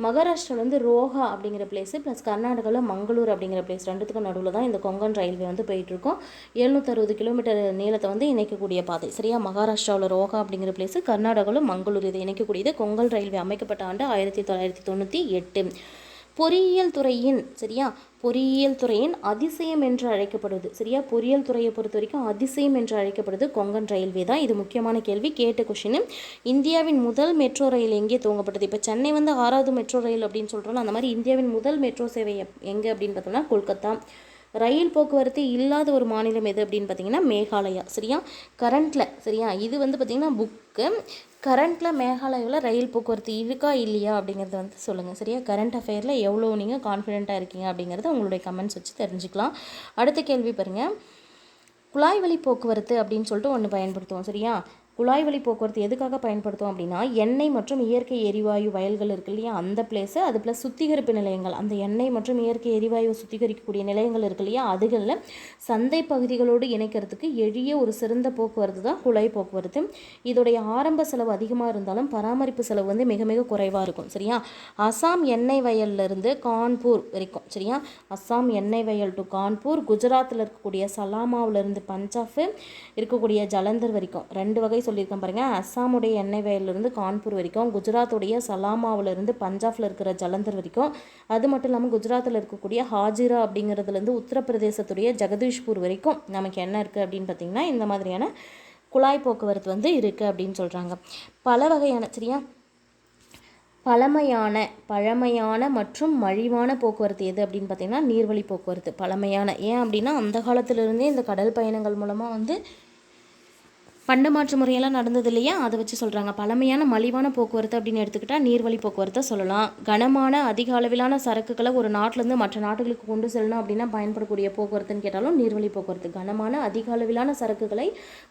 மகாராஷ்டிராவில் வந்து ரோஹா அப்படிங்கிற பிளேஸு ப்ளஸ் கர்நாடகாவில் மங்களூர் அப்படிங்கிற பிளேஸ் ரெண்டுத்துக்கும் நடுவில் தான் இந்த கொங்கன் ரயில்வே வந்து போயிட்டுருக்கோம். 760 கிலோமீட்டர் நீளத்தை வந்து இணைக்கக்கூடிய பாதை. சரியா, மகாராஷ்டிராவில் ரோஹா அப்படிங்கிற பிளேஸு, கர்நாடகாவில் மங்களூர் இதை இணைக்கக்கூடியது. கொங்கன் ரயில்வே அமைக்கப்பட்ட ஆண்டு 1998. பொறியியல் துறையின் அதிசயம் என்று அழைக்கப்படுது. சரியா, பொறியியல் துறையை பொறுத்த வரைக்கும் அதிசயம் என்று அழைக்கப்படுது கொங்கன் ரயில்வே தான். இது முக்கியமான கேள்வி, கேட்ட கொஷின். இந்தியாவின் முதல் மெட்ரோ ரயில் எங்கே துவங்கப்பட்டது? இப்போ சென்னை வந்து 6வது மெட்ரோ ரயில் அப்படின்னு சொல்கிறோம். அந்த மாதிரி இந்தியாவின் முதல் மெட்ரோ சேவை எங்கே அப்படின்னு பார்த்தோம்னா கொல்கத்தா. ரயில் போக்குவரத்து இல்லாத ஒரு மாநிலம் எது அப்படின்னு பார்த்தீங்கன்னா மேகாலயா. சரியா, சரியா, இது வந்து பார்த்திங்கன்னா புக்கு. கரண்ட்டில் மேகாலயாவில் ரயில் போக்குவரத்து இருக்கா இல்லையா அப்படிங்கிறத வந்து சொல்லுங்கள். சரியா, கரண்ட் அஃபேரில் எவ்வளோ நீங்கள் கான்ஃபிடென்ட்டாக இருக்கீங்க அப்படிங்கிறத உங்களுடைய கமெண்ட்ஸ் வச்சு தெரிஞ்சுக்கலாம். அடுத்த கேள்வி பாருங்கள். குழாய் வழி போக்குவரத்து அப்படின்னு சொல்லிட்டு ஒன்று பயன்படுத்துவோம். சரியா, குழாய் வழி போக்குவரத்து எதுக்காக பயன்படுத்துவோம் அப்படின்னா எண்ணெய் மற்றும் இயற்கை எரிவாயு வயல்கள் இருக்கு இல்லையா, அந்த பிளேஸு. அது ப்ளஸ் சுத்திகரிப்பு நிலையங்கள், அந்த எண்ணெய் மற்றும் இயற்கை எரிவாயு சுத்திகரிக்கக்கூடிய நிலையங்கள் இருக்கு இல்லையா, அதுகளில் சந்தை பகுதிகளோடு இணைக்கிறதுக்கு எளிய ஒரு சிறந்த போக்குவரத்து தான் குழாய் போக்குவரத்து. இதோடைய ஆரம்ப செலவு அதிகமாக இருந்தாலும் பராமரிப்பு செலவு வந்து மிக மிக குறைவாக இருக்கும். சரியா, அசாம் எண்ணெய் வயல்லிருந்து கான்பூர் வரைக்கும். சரியா, அசாம் எண்ணெய் வயல் டு கான்பூர். குஜராத்தில் இருக்கக்கூடிய சலாமாவிலிருந்து பஞ்சாப் இருக்கக்கூடிய ஜலந்தர் வரைக்கும் 2 வகை சொல்லியிருக்கேன் பாருங்கள். அஸ்ஸாமுடைய எண்ணெய் வயலிலிருந்து கான்பூர் வரைக்கும், குஜராத்துடைய சலாமாவிலிருந்து பஞ்சாபில் இருக்கிற ஜலந்தர் வரைக்கும், அது மட்டும் இல்லாமல் குஜராத்தில் இருக்கக்கூடிய ஹாஜிரா அப்படிங்கிறதுலேருந்து உத்தரப்பிரதேசத்துடைய ஜெகதீஷ்பூர் வரைக்கும் நமக்கு என்ன இருக்குது அப்படின்னு பார்த்திங்கன்னா இந்த மாதிரியான குழாய் போக்குவரத்து வந்து இருக்குது அப்படின்னு சொல்கிறாங்க. பல வகையான சரியா பழமையான மற்றும் மலிவான போக்குவரத்து எது அப்படின்னு பார்த்திங்கன்னா நீர்வழி போக்குவரத்து. பழமையான ஏன் அப்படின்னா அந்த காலத்திலிருந்தே இந்த கடல் பயணங்கள் மூலமாக வந்து பண்ட மாற்று முறையெல்லாம் நடந்தது இல்லையா, அதை வச்சு சொல்கிறாங்க. பழமையான மலிவான போக்குவரத்து அப்படின்னு எடுத்துக்கிட்டால் நீர்வழி போக்குவரத்தை சொல்லலாம். கனமான அதிக அளவிலான சரக்குகளை ஒரு நாட்டிலேருந்து மற்ற நாடுகளுக்கு கொண்டு செல்லணும் அப்படின்னா பயன்படக்கூடிய போக்குவரத்துன்னு கேட்டாலும் நீர்வழி போக்குவரத்து. கனமான அதிக அளவிலான சரக்குகளை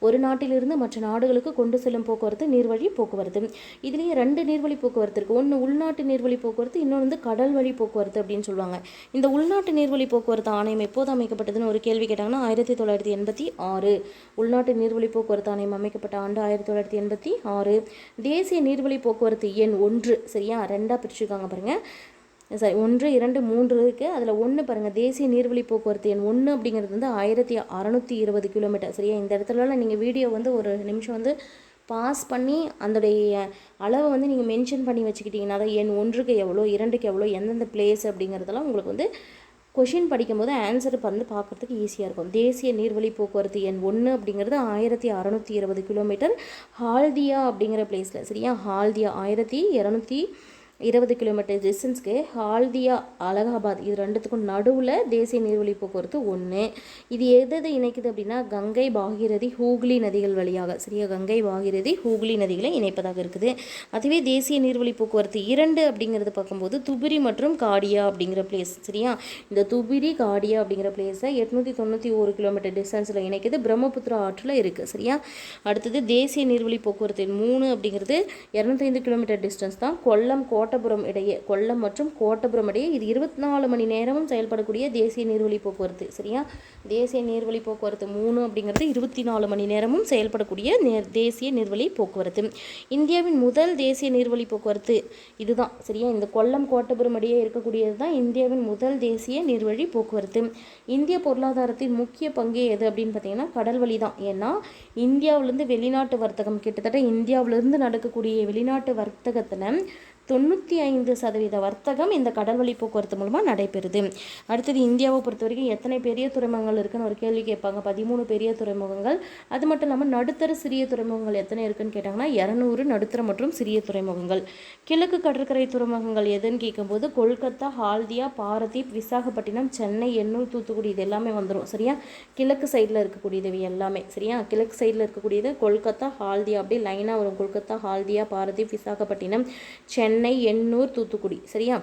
ஒரு நாட்டிலிருந்து மற்ற நாடுகளுக்கு கொண்டு செல்லும் போக்குவரத்து நீர்வழி போக்குவரத்து. இதுலேயே 2 நீர்வழி போக்குவரத்து இருக்குது. ஒன்று உள்நாட்டு நீர்வழி போக்குவரத்து, இன்னொன்று வந்து கடல் வழி போக்குவரத்து அப்படின்னு சொல்லுவாங்க. இந்த உள்நாட்டு நீர்வழி போக்குவரத்து ஆணையம் எப்போது அமைக்கப்பட்டதுன்னு ஒரு கேள்வி கேட்டாங்கன்னா 1986 உள்நாட்டு நீர்வழி போக்குவரத்து ஆணையம் அமைக்கப்பட்ட ஆண்டு 1986. தேசிய நீர்வழி போக்குவரத்து எண் 1 சரியா 2ஆக பிரிச்சுருக்காங்க பாருங்கள். சரி 1, 2, 3 இருக்குது. அதில் 1 பாருங்கள், தேசிய நீர்வழி போக்குவரத்து எண் 1 அப்படிங்கிறது வந்து 1620 கிலோமீட்டர் சரியா. இந்த இடத்துலலாம் நீங்கள் வீடியோ வந்து ஒரு நிமிஷம் வந்து பாஸ் பண்ணி அதோடைய அளவை வந்து நீங்கள் மென்ஷன் பண்ணி வச்சுக்கிட்டிங்கன்னா தான் எண் 1க்கு எவ்வளோ, 2க்கு எவ்வளோ, எந்தெந்த பிளேஸ் அப்படிங்கிறதெல்லாம் உங்களுக்கு வந்து கொஷின் படிக்கும்போது ஆன்சர் வந்து பார்க்குறதுக்கு ஈஸியாக இருக்கும். தேசிய நீர்வழி போக்குவரத்து எண் 1 அப்படிங்கிறது 1620 கிலோமீட்டர். ஹால்தியா அப்படிங்கிற பிளேஸில் சரியா, ஹால்தியா 1220 கிலோமீட்டர் டிஸ்டன்ஸ்க்கு ஹால்தியா அலகாபாத் இது 2த்துக்கும் நடுவில் தேசிய நீர்வழி போக்குவரத்து 1. இது எதை இணைக்குது அப்படின்னா கங்கை, பாகீரதி, ஹூக்ளி நதிகள் வழியாக சரியா, கங்கை, பாகீரதி, ஹூக்ளி நதிகளை இணைப்பதாக இருக்குது. அதுவே தேசிய நீர்வழி போக்குவரத்து 2 அப்படிங்கிறது பார்க்கும்போது துபிரி மற்றும் காடியா அப்படிங்கிற பிளேஸ் சரியா. இந்த துபிரி காடியா அப்படிங்கிற பிளேஸை 891 கிலோமீட்டர் டிஸ்டன்ஸில் இணைக்குது, பிரம்மபுத்திரா ஆற்றில் இருக்குது சரியா. அடுத்தது தேசிய நீர்வழி போக்குவரத்து 3 அப்படிங்கிறது 205 கிலோமீட்டர் டிஸ்டன்ஸ் தான். கொல்லம் மற்றும் கோட்டபுரம் இடையே இது 24 மணி நேரமும் செயல்படக்கூடிய தேசிய நீர்வழி போக்குவரத்து சரியா. தேசிய நீர்வழி போக்குவரத்து 3 அப்படிங்கிறது 24 மணி நேரமும் செயல்படக்கூடிய தேசிய நீர்வழி போக்குவரத்து. இந்தியாவின் முதல் தேசிய நீர்வழி போக்குவரத்து இதுதான் சரியா. இந்த கொல்லம் கோட்டபுரம் இடையே இருக்கக்கூடியது தான் இந்தியாவின் முதல் தேசிய நீர்வழி போக்குவரத்து. இந்திய பொருளாதாரத்தின் முக்கிய பங்கு எது அப்படின்னு பார்த்தீங்கன்னா கடல் வழி தான். ஏன்னா இந்தியாவிலேருந்து வெளிநாட்டு வர்த்தகம் கிட்டத்தட்ட இந்தியாவிலேருந்து நடக்கக்கூடிய வெளிநாட்டு வர்த்தகத்தில் 95% வர்த்தகம் இந்த கடல்வழி போக்குவரத்து மூலமாக நடைபெறுது. அடுத்தது இந்தியாவை பொறுத்த வரைக்கும் எத்தனை பெரிய துறைமுகங்கள் இருக்குன்னு ஒரு கேள்வி கேட்பாங்க. 13 பெரிய துறைமுகங்கள். அது மட்டும் இல்லாமல் நடுத்தர சிறிய துறைமுகங்கள் எத்தனை இருக்குன்னு கேட்டாங்கன்னா 200 நடுத்தர மற்றும் சிறிய துறைமுகங்கள். கிழக்கு கடற்கரை துறைமுகங்கள் எதுன்னு கேட்கும்போது கொல்கத்தா, ஹால்தியா, பாரதீப், விசாகப்பட்டினம், சென்னை, எண்ணூர், தூத்துக்குடி இது எல்லாமே வந்துடும் சரியா. கிழக்கு சைடில் இருக்கக்கூடியது எல்லாமே சரியா. கிழக்கு சைடில் இருக்கக்கூடியது கொல்கத்தா, ஹால்தியா அப்படி லைனாக வரும். கொல்கத்தா, ஹால்தியா, பாரதீப், விசாகப்பட்டினம், சென்னை, எண்ணூர், தூத்துக்குடி சரியா.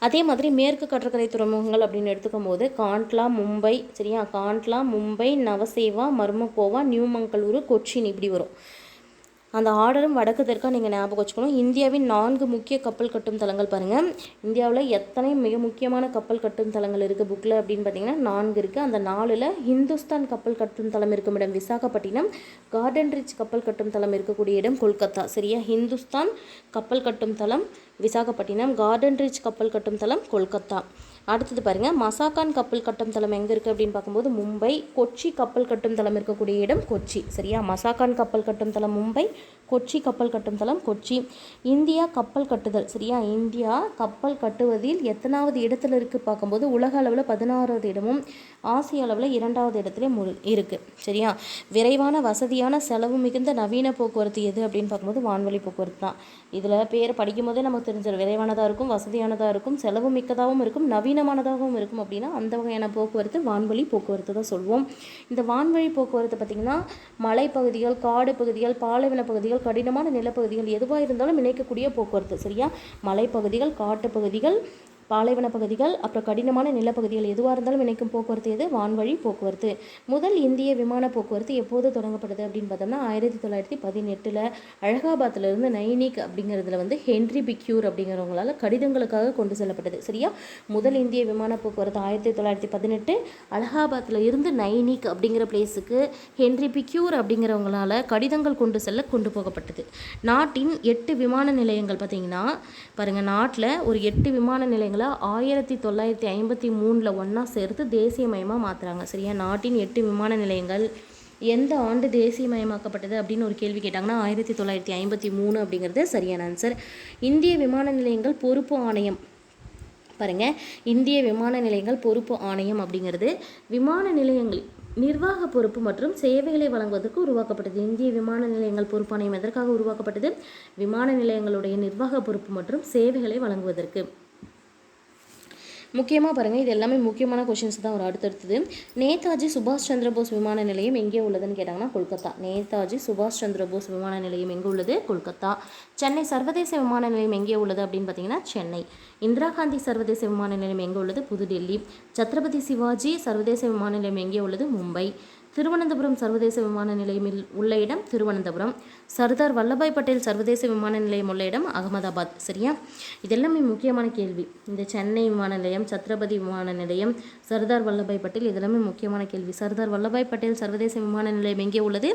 அதே மாதிரி மேற்கு கடற்கரை துறைமுகங்கள் அப்படின்னு எடுத்துக்கும் போது காண்ட்லா, மும்பை சரியா. காண்ட்லா, மும்பை, நவசேவா, மர்மகோவா, நியூ மங்களூரு, கொச்சின் இப்படி வரும். அந்த ஆர்டரும் வடக்கு தெற்காக நீங்கள் ஞாபகம் வச்சுக்கணும். இந்தியாவின் 4 முக்கிய கப்பல் கட்டும் தளங்கள் பாருங்கள். இந்தியாவில் எத்தனை மிக முக்கியமான கப்பல் கட்டும் தளங்கள் இருக்குது புக்கில் அப்படின்னு பார்த்தீங்கன்னா 4 இருக்குது. அந்த 4ல் ஹிந்துஸ்தான் கப்பல் கட்டும் தளம் இருக்கும் இடம் விசாகப்பட்டினம், கார்டன் ரிச் கப்பல் கட்டும் தளம் இருக்கக்கூடிய இடம் கொல்கத்தா சரியா. ஹிந்துஸ்தான் கப்பல் கட்டும் தளம் விசாகப்பட்டினம், கார்டன் ரிச் கப்பல் கட்டும் தளம் கொல்கத்தா. அடுத்தது பாருங்கள், மசாக்கான் கப்பல் கட்டும் தளம் எங்கே இருக்குது அப்படின்னு பார்க்கும்போது மும்பை. கொச்சி கப்பல் கட்டும் தளம் இருக்கக்கூடிய இடம் கொச்சி சரியா. மசாக்கான் கப்பல் கட்டும் தளம் மும்பை, கொச்சி கப்பல் கட்டும் தளம் கொச்சி. இந்தியா கப்பல் கட்டுதல் சரியா. இந்தியா கப்பல் கட்டுவதில் எத்தனாவது இடத்துல இருக்குது பார்க்கும்போது உலக அளவில் 16வது இடமும் ஆசிய அளவில் 2வது இடத்துல இருக்குது சரியா. விரைவான வசதியான செலவு மிகுந்த நவீன போக்குவரத்து எது அப்படின்னு பார்க்கும்போது வான்வழி போக்குவரத்து தான். இதில் பேர் படிக்கும் போதே நமக்கு தெரிஞ்சிடும். விரைவானதாக இருக்கும், வசதியானதாக இருக்கும், செலவு மிக்கதாகவும் இருக்கும், நவீனமானதாகவும் இருக்கும். அப்படின்னா அந்த வகையான போக்குவரத்து வான்வழி போக்குவரத்து தான் சொல்வோம். இந்த வான்வழி போக்குவரத்து பார்த்திங்கன்னா மலைப்பகுதிகள், காடு பகுதிகள், பாலைவன பகுதிகள், கடினமான நிலப்பகுதிகள் எதுவாக இருந்தாலும் இணைக்கக்கூடிய போக்குவரத்து சரியா. மலைப்பகுதிகள், காட்டு பகுதிகள், பாலைவன பகுதிகள், அப்புறம் கடினமான நிலப்பகுதிகள் எதுவாக இருந்தாலும் இணைக்கும் போக்குவரத்து எது வான்வழி போக்குவரத்து. முதல் இந்திய விமான போக்குவரத்து எப்போது தொடங்கப்படுது அப்படின்னு பார்த்தோம்னா 1918 அலகாபாத்திலிருந்து நைனிக் அப்படிங்கிறதுல வந்து ஹென்ரி பிக்யூர் அப்படிங்கிறவங்களால கடிதங்களுக்காக கொண்டு செல்லப்பட்டது சரியா. முதல் இந்திய விமான போக்குவரத்து 1918 அலகாபாத்தில் இருந்து நைனிக் அப்படிங்கிற பிளேஸுக்கு ஹென்ரி பிக்யூர் அப்படிங்கிறவங்களால கடிதங்கள் கொண்டு போகப்பட்டது. நாட்டின் 8 விமான நிலையங்கள் பார்த்தீங்கன்னா பாருங்கள், நாட்டில் ஒரு 8 விமான நிலையங்கள் 1953 ஒன்றா சேர்த்து தேசியமயமாக மாற்றுறாங்க சரியா. நாட்டின் 8 விமான நிலையங்கள் எந்த ஆண்டு தேசியமயமாக்கப்பட்டது அப்படின்னு ஒரு கேள்வி கேட்டாங்கன்னா 1953 அப்படிங்கிறது சரியான ஆன்சர். இந்திய விமான நிலையங்கள் பொறுப்பு ஆணையம் பாருங்கள், இந்திய விமான நிலையங்கள் பொறுப்பு ஆணையம் அப்படிங்கிறது விமான நிலையங்கள் நிர்வாக பொறுப்பு மற்றும் சேவைகளை வழங்குவதற்கு உருவாக்கப்பட்டது. இந்திய விமான நிலையங்கள் பொறுப்பாணையம் எதற்காக உருவாக்கப்பட்டது? விமான நிலையங்களுடைய நிர்வாக பொறுப்பு மற்றும் சேவைகளை வழங்குவதற்கு. முக்கியமாக பாருங்கள், இது எல்லாமே முக்கியமான கொஷின்ஸ் தான் ஒரு அடுத்தடுத்தது. நேதாஜி சுபாஷ் சந்திர போஸ் விமான நிலையம் எங்கே உள்ளதுன்னு கேட்டாங்கன்னா கொல்கத்தா. நேதாஜி சுபாஷ் சந்திர போஸ் விமான நிலையம் எங்கே உள்ளது? கொல்கத்தா. சென்னை சர்வதேச விமான நிலையம் எங்கே உள்ளது அப்படின்னு பார்த்தீங்கன்னா சென்னை. இந்திரா காந்தி சர்வதேச விமான நிலையம் எங்கே உள்ளது? புதுடெல்லி. சத்ரபதி சிவாஜி சர்வதேச விமான நிலையம் எங்கே உள்ளது? மும்பை. திருவனந்தபுரம் சர்வதேச விமான நிலையமில் உள்ள இடம் திருவனந்தபுரம். சர்தார் வல்லபாய் பட்டேல் சர்வதேச விமான நிலையம் உள்ள இடம் அகமதாபாத். சரியா? இதெல்லாமே முக்கியமான கேள்வி. இந்த சென்னை விமான நிலையம், சத்ரபதி விமான நிலையம், சர்தார் வல்லபாய் பட்டேல், இதெல்லாமே முக்கியமான கேள்வி. சர்தார் வல்லபாய் பட்டேல் சர்வதேச விமான நிலையம் எங்கே உள்ளது?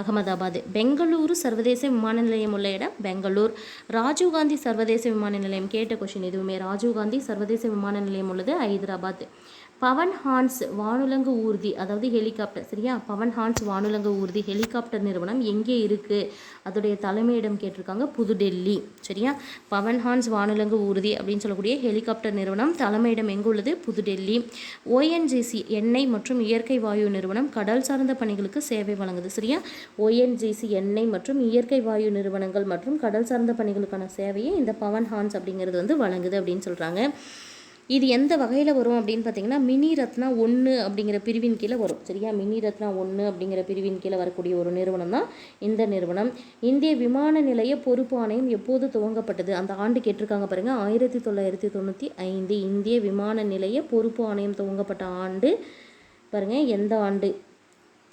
அகமதாபாத். பெங்களூரு சர்வதேச விமான நிலையம் உள்ள இடம் பெங்களூர். ராஜீவ்காந்தி சர்வதேச விமான நிலையம், கேட்ட கொஷின் இதுவுமே. ராஜீவ்காந்தி சர்வதேச விமான நிலையம் உள்ளது ஹைதராபாத். பவன் ஹான்ஸ் வானுலங்கு ஊர்தி, அதாவது ஹெலிகாப்டர். சரியா? பவன் ஹான்ஸ் வானுலங்கு ஊர்தி ஹெலிகாப்டர் நிறுவனம் எங்கே இருக்குது? அதோடைய தலைமையிடம் கேட்டிருக்காங்க, புதுடெல்லி. சரியா? பவன் ஹான்ஸ் வானுலங்கு ஊர்தி அப்படின்னு சொல்லக்கூடிய ஹெலிகாப்டர் நிறுவனம் தலைமையிடம் எங்கே உள்ளது? புதுடெல்லி. ONGC எண்ணெய் மற்றும் இயற்கை வாயு நிறுவனம் கடல் சார்ந்த பணிகளுக்கு சேவை வழங்குது. சரியா? ONGC எண்ணெய் மற்றும் இயற்கை வாயு நிறுவனங்கள் மற்றும் கடல் சார்ந்த பணிகளுக்கான சேவையை இந்த பவன் ஹான்ஸ் அப்படிங்கிறது வந்து வழங்குது அப்படின்னு சொல்கிறாங்க. இது எந்த வகையில் வரும் அப்படின்னு பார்த்தீங்கன்னா மினி ரத்னா 1 அப்படிங்கிற பிரிவின் கீழே வரும். சரியா? மினி ரத்னா 1 அப்படிங்கிற பிரிவின் கீழே வரக்கூடிய ஒரு நிறுவனம் தான் இந்த நிறுவனம். இந்திய விமான நிலைய பொறுப்பு ஆணையம் எப்போது துவங்கப்பட்டது? அந்த ஆண்டு கேட்டிருக்காங்க பாருங்க, 1995. இந்திய விமான நிலைய பொறுப்பு ஆணையம் துவங்கப்பட்ட ஆண்டு பாருங்க, எந்த ஆண்டு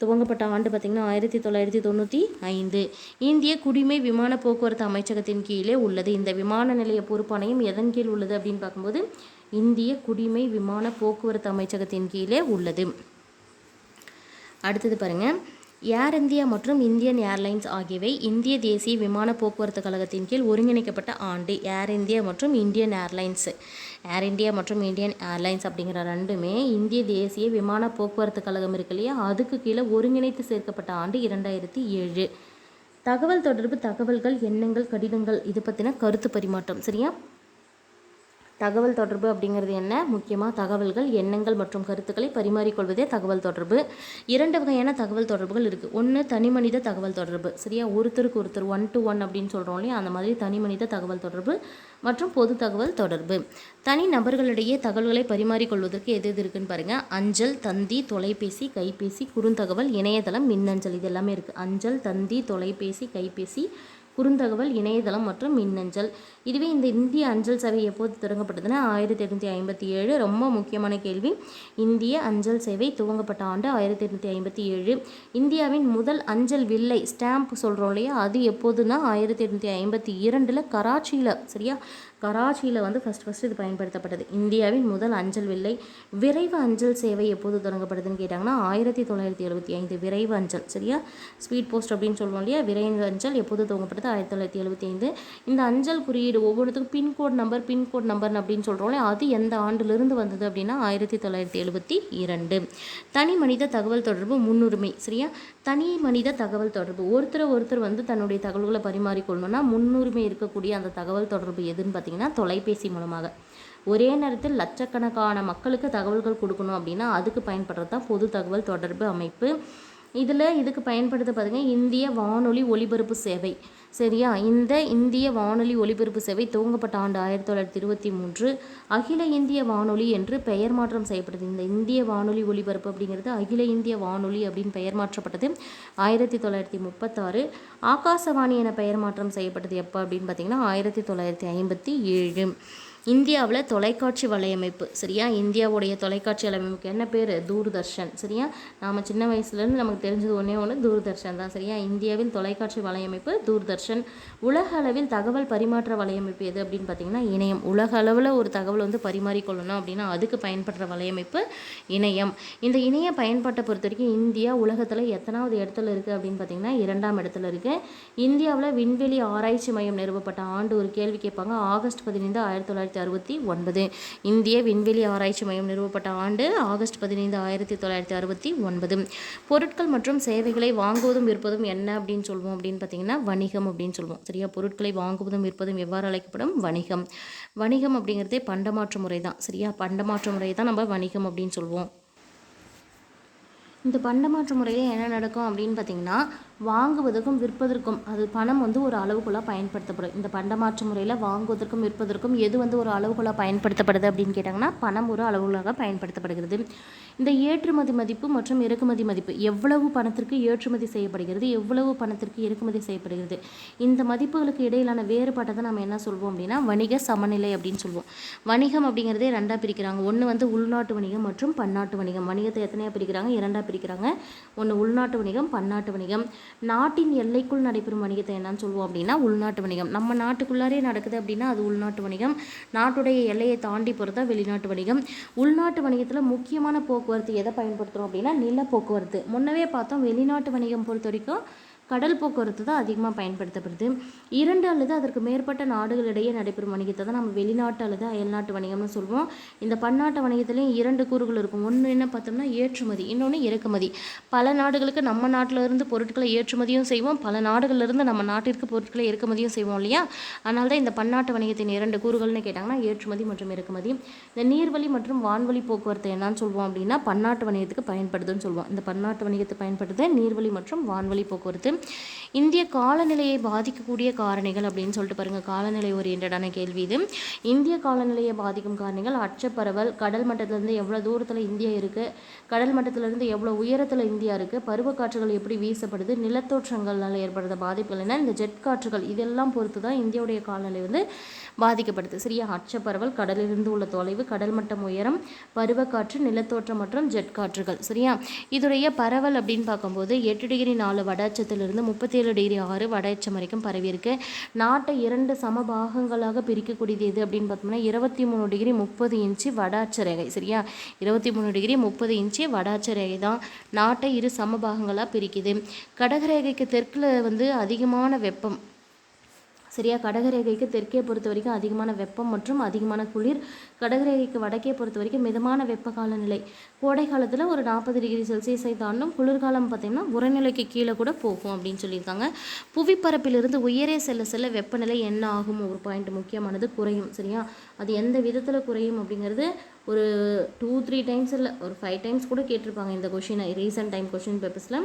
துவங்கப்பட்ட ஆண்டு பார்த்திங்கன்னா 1995. இந்திய குடிமை விமான போக்குவரத்து அமைச்சகத்தின் கீழே உள்ளது. இந்த விமான நிலைய பொறுப்பாணையம் எதன் கீழ் உள்ளது அப்படின்னு பார்க்கும்போது இந்திய குடிமை விமான போக்குவரத்து அமைச்சகத்தின் கீழே உள்ளது. அடுத்தது பாருங்கள், ஏர் இந்தியா மற்றும் இந்தியன் ஏர்லைன்ஸ் ஆகியவை இந்திய தேசிய விமான போக்குவரத்து கழகத்தின் கீழ் ஒருங்கிணைக்கப்பட்ட ஆண்டு. ஏர் இந்தியா மற்றும் இந்தியன் ஏர்லைன்ஸ், ஏர் இந்தியா மற்றும் இந்தியன் ஏர்லைன்ஸ் அப்படிங்கிற ரெண்டுமே இந்திய தேசிய விமான போக்குவரத்து கழகம் இருக்கு இல்லையா, அதுக்கு கீழே ஒருங்கிணைத்து சேர்க்கப்பட்ட ஆண்டு 2007. தகவல் தொடர்பு, தகவல்கள், எண்ணங்கள், கடிதங்கள், இது பற்றின கருத்து பரிமாற்றம். சரியா? தகவல் தொடர்பு அப்படிங்கிறது என்ன? முக்கியமாக தகவல்கள், எண்ணங்கள் மற்றும் கருத்துக்களை பரிமாறிக்கொள்வதே தகவல் தொடர்பு. 2 வகையான தகவல் தொடர்புகள் இருக்குது. ஒன்று தனிமனித தகவல் தொடர்பு. சரியா? ஒருத்தருக்கு ஒருத்தர் 1 to 1 அப்படின்னு சொல்கிறோம் இல்லையா, அந்த மாதிரி தனிமனித தகவல் தொடர்பு மற்றும் பொது தகவல் தொடர்பு. தனி நபர்களிடையே தகவல்களை பரிமாறிக்கொள்வதற்கு எது எது இருக்குன்னு பாருங்கள். அஞ்சல், தந்தி, தொலைபேசி, கைபேசி, குறுந்தகவல், இணையதளம், மின்னஞ்சல், இது எல்லாமே இருக்குது. அஞ்சல், தந்தி, தொலைபேசி, கைபேசி, குறுந்தகவல், இணையதளம் மற்றும் மின்னஞ்சல். இதுவே இந்த இந்திய அஞ்சல் சேவை எப்போது தொடங்கப்பட்டதுன்னா 1857. ரொம்ப முக்கியமான கேள்வி. இந்திய அஞ்சல் சேவை துவங்கப்பட்ட ஆண்டு 1857. இந்தியாவின் முதல் அஞ்சல் வில்லை, ஸ்டாம்ப் சொல்கிறோம் இல்லையா, அது எப்போதுன்னா 1852 கராச்சியில். சரியா? கராச்சியில் வந்து ஃபஸ்ட் இது பயன்படுத்தப்பட்டது. இந்தியாவின் முதல் அஞ்சல் வில்லை. விரைவு அஞ்சல் சேவை எப்போது தொடங்கப்படுதுன்னு கேட்டாங்கன்னா 1975. விரைவு அஞ்சல். சரியா? ஸ்பீட் போஸ்ட் அப்படின்னு சொல்லுவோம் இல்லையா, விரைவு அஞ்சல் எப்போது துவங்கப்பட்டது? 1975. இந்த அஞ்சல் குறியீடு ஒவ்வொன்றுத்துக்கும் பின்கோட் நம்பர் அப்படின்னு சொல்கிறோம் இல்லையா, அது எந்த ஆண்டிலிருந்து வந்தது அப்படின்னா 1972. தனி மனித தகவல் தொடர்பு முன்னுரிமை. சரியா? தனி மனித தகவல் தொடர்பு, ஒருத்தர் வந்து தன்னுடைய தகவல்களை பரிமாறிக்கொள்ளணும்னா முன்னுரிமை இருக்கக்கூடிய அந்த தகவல் தொடர்பு எதுன்னு பார்த்தீங்கன்னா தொலைபேசி மூலமாக. ஒரே நேரத்தில் லட்சக்கணக்கான மக்களுக்கு தகவல்கள் கொடுக்கணும் அப்படின்னா அதுக்கு பயன்படுறது தான் பொது தகவல் தொடர்பு அமைப்பு. இதுக்கு பயன்படுத்த பாருங்க இந்திய வானொலி ஒலிபரப்பு சேவை. சரியா? இந்த இந்திய வானொலி ஒலிபரப்பு சேவை துவங்கப்பட்ட ஆண்டு 1923. அகில இந்திய வானொலி என்று பெயர் மாற்றம் செய்யப்பட்டது. இந்த இந்திய வானொலி ஒலிபரப்பு அப்படிங்கிறது அகில இந்திய வானொலி அப்படின்னு பெயர் மாற்றப்பட்டது 1936. ஆகாசவாணி என பெயர் மாற்றம் செய்யப்பட்டது எப்போ அப்படின்னு பார்த்தீங்கன்னா 1957. இந்தியாவில் தொலைக்காட்சி வலையமைப்பு. சரியா? இந்தியாவுடைய தொலைக்காட்சி வலையமைப்புக்கு என்ன பேர்? தூர்தர்ஷன். சரியா? நாம் சின்ன வயசுலேருந்து நமக்கு தெரிஞ்சது ஒன்று தூர்தர்ஷன் தான். சரியா? இந்தியாவின் தொலைக்காட்சி வலையமைப்பு தூர்தர்ஷன். உலக அளவில் தகவல் பரிமாற்ற வலையமைப்பு எது அப்படின்னு பார்த்தீங்கன்னா இணையம். உலக அளவில் ஒரு தகவல் வந்து பரிமாறிக்கொள்ளணும் அப்படின்னா அதுக்கு பயன்படுற வலையமைப்பு இணையம். இந்த இணைய பயன்பாட்டை பொறுத்த வரைக்கும் இந்தியா உலகத்தில் எத்தனாவது இடத்துல இருக்குது அப்படின்னு பார்த்தீங்கன்னா 2ஆம் இடத்துல இருக்குது. இந்தியாவில் விண்வெளி ஆராய்ச்சி மையம் நிறுவப்பட்ட ஆண்டு ஒரு கேள்வி கேட்பாங்க. ஆகஸ்ட் 15, 1969. இந்திய விண்வெளி ஆராய்ச்சி மையம் நிறுவப்பட்ட ஆண்டு ஆகஸ்ட் 15, 1969. பொருட்கள் மற்றும் சேவைகளை வாங்குவதும் விற்பதும் என்ன அப்படின்னு சொல்லுவோம் அப்படின்னு பார்த்தீங்கன்னா வணிகம் அப்படின்னு சொல்லுவோம். சரியா, பொருட்களை வாங்குவதும் விற்பதும் எவ்வாறு அழைக்கப்படும்? வணிகம். வணிகம் அப்படிங்கிறதே பண்டமாற்று முறை தான். சரியா, பண்டமாற்று முறை தான் நம்ம வணிகம் அப்படின்னு சொல்லுவோம். இந்த பண்டமாற்று முறையில் என்ன நடக்கும் அப்படின்னு பார்த்தீங்கன்னா வாங்குவதற்கும் விற்பதற்கும் அது பணம் ஒரு அளவுக்குள்ளாக பயன்படுத்தப்படும். இந்த பண்டமாற்று முறையில் வாங்குவதற்கும் விற்பதற்கும் எது ஒரு அளவுக்குள்ளாக பயன்படுத்தப்படுது அப்படின்னு கேட்டாங்கன்னா பணம் ஒரு அளவுகளாக பயன்படுத்தப்படுகிறது. இந்த ஏற்றுமதி மதிப்பு மற்றும் இறக்குமதி மதிப்பு எவ்வளவு பணத்திற்கு ஏற்றுமதி செய்யப்படுகிறது, எவ்வளவு பணத்திற்கு இறக்குமதி செய்யப்படுகிறது, இந்த மதிப்புகளுக்கு இடையிலான வேறுபாட்டை தான் நம்ம என்ன சொல்வோம் அப்படின்னா வணிக சமநிலை அப்படின்னு சொல்லுவோம். வணிகம் அப்படிங்கிறதே ரெண்டாக பிரிக்கிறாங்க. ஒன்று உள்நாட்டு வணிகம் மற்றும் பன்னாட்டு வணிகம். வணிகத்தை எத்தனையாக பிரிக்கிறாங்க? இரண்டாக பிரிக்கிறாங்க. ஒன்று உள்நாட்டு வணிகம், பன்னாட்டு வணிகம். நாட்டின் எல்லைக்குள் நடைபெறும் வணிகத்தை என்னன்னு சொல்லுவோம் அப்படின்னா உள்நாட்டு வணிகம். நம்ம நாட்டுக்குள்ளாரே நடக்குது அப்படின்னா அது உள்நாட்டு வணிகம். நாட்டுடைய எல்லையை தாண்டி போகிறதா வெளிநாட்டு வணிகம். உள்நாட்டு வணிகத்தில் முக்கியமான போக்குவரத்து எதை பயன்படுத்துகிறோம் அப்படின்னா நில போக்குவரத்து. முன்னவே பார்த்தோம் வெளிநாட்டு வணிகம் பொறுத்த வரைக்கும் கடல் போக்குவரத்து தான் அதிகமாக பயன்படுத்தப்படுது. 2 அல்லது அதற்கு மேற்பட்ட நாடுகளிடையே நடைபெறும் வணிகத்தை தான் நம்ம வெளிநாட்டு அல்லது அயல்நாட்டு வணிகம்னு சொல்லுவோம். இந்த பன்னாட்டு வணிகத்துலேயும் 2 கூறுகள் இருக்கும். ஒன்று என்ன பார்த்தோம்னா ஏற்றுமதி, இன்னொன்று இறக்குமதி. பல நாடுகளுக்கு நம்ம நாட்டில் இருந்து பொருட்களை ஏற்றுமதியும் செய்வோம், பல நாடுகளிலிருந்து நம்ம நாட்டிற்கு பொருட்களை இறக்குமதியும் செய்வோம் இல்லையா. அதனால தான் இந்த பன்னாட்டு வணிகத்தின் 2 கூறுகள்னு கேட்டாங்கன்னா ஏற்றுமதி மற்றும் இறக்குமதி. இந்த நீர்வழி மற்றும் வான்வழி போக்குவரத்து என்னன்னு சொல்லுவோம் அப்படின்னா பன்னாட்டு வணிகத்துக்கு பயன்படுதுன்னு சொல்லுவோம். இந்த பன்னாட்டு வணிகத்தை பயன்படுது நீர்வழி மற்றும் வான்வழி போக்குவரத்து. இந்திய காலநிலையை பாதிக்கக்கூடிய காரணிகள் அப்படின்னு சொல்லிட்டு பாருங்க. காலநிலை ஓரியன்டான கேள்வி இது. இந்திய காலநிலையை பாதிக்கும் காரணிகள் அச்சப்பரவல், கடல் மட்டத்திலிருந்து எவ்வளோ தூரத்தில் இந்தியா இருக்குது, கடல் மட்டத்திலிருந்து எவ்வளோ உயரத்தில் இந்தியா இருக்குது, பருவக்காற்றுகள் எப்படி வீசப்படுது, நிலத்தோற்றங்களால் ஏற்படுற பாதிப்புகள் என்ன, இந்த ஜெட் காற்றுகள், இதெல்லாம் பொறுத்து தான் இந்தியாவுடைய காலநிலை பாதிக்கப்படுது. சரியா, அச்சப்பரவல், கடலிலிருந்து உள்ள தொலைவு, கடல் மட்டம் உயரம், பருவக்காற்று, நிலத்தோற்றம் மற்றும் ஜெட் காற்றுகள். சரியா, இதுடைய பரவல் அப்படின்னு பார்க்கும்போது 8 டிகிரி 4 வட அச்சத்திலிருந்து 37 டிகிரி 6 வட அச்சம் வரைக்கும் பரவி இருக்கு. நாட்டை 2 சம பாகங்களாக பிரிக்கக்கூடியது எது அப்படின்னு பார்த்தோம்னா 23 டிகிரி 30 இன்ச்சு வட அச்ச ரேகை. சரியா, 23 டிகிரி 30 இன்ச்சு வட அச்ச ரேகை தான் நாட்டை 2 சம பாகங்களாக பிரிக்குது. கடகரேகைக்கு தெற்கில் அதிகமான வெப்பம். சரியா, கடகரேகைக்கு தெற்கே பொறுத்த வரைக்கும் அதிகமான வெப்பம் மற்றும் அதிகமான குளிர். கடகரேகைக்கு வடக்கே பொறுத்த வரைக்கும் மிதமான வெப்ப காலநிலை. கோடை காலத்தில் ஒரு 40 டிகிரி செல்சியஸை தாண்டும். குளிர்காலம் பார்த்திங்கன்னா உரைநிலைக்கு கீழே கூட போகும் அப்படின்னு சொல்லியிருக்காங்க. புவிப்பரப்பிலிருந்து உயரே செல்ல செல்ல வெப்பநிலை என்ன ஆகும்? ஒரு பாயிண்ட் முக்கியமானது, குறையும். சரியா, அது எந்த விதத்தில் குறையும் அப்படிங்கிறது ஒரு 2-3 டைம்ஸ் இல்லை, ஒரு 5 டைம்ஸ் கூட கேட்டிருப்பாங்க இந்த கொஷினை ரீசெண்ட் டைம் கொஷின் பேப்பர்ஸில்.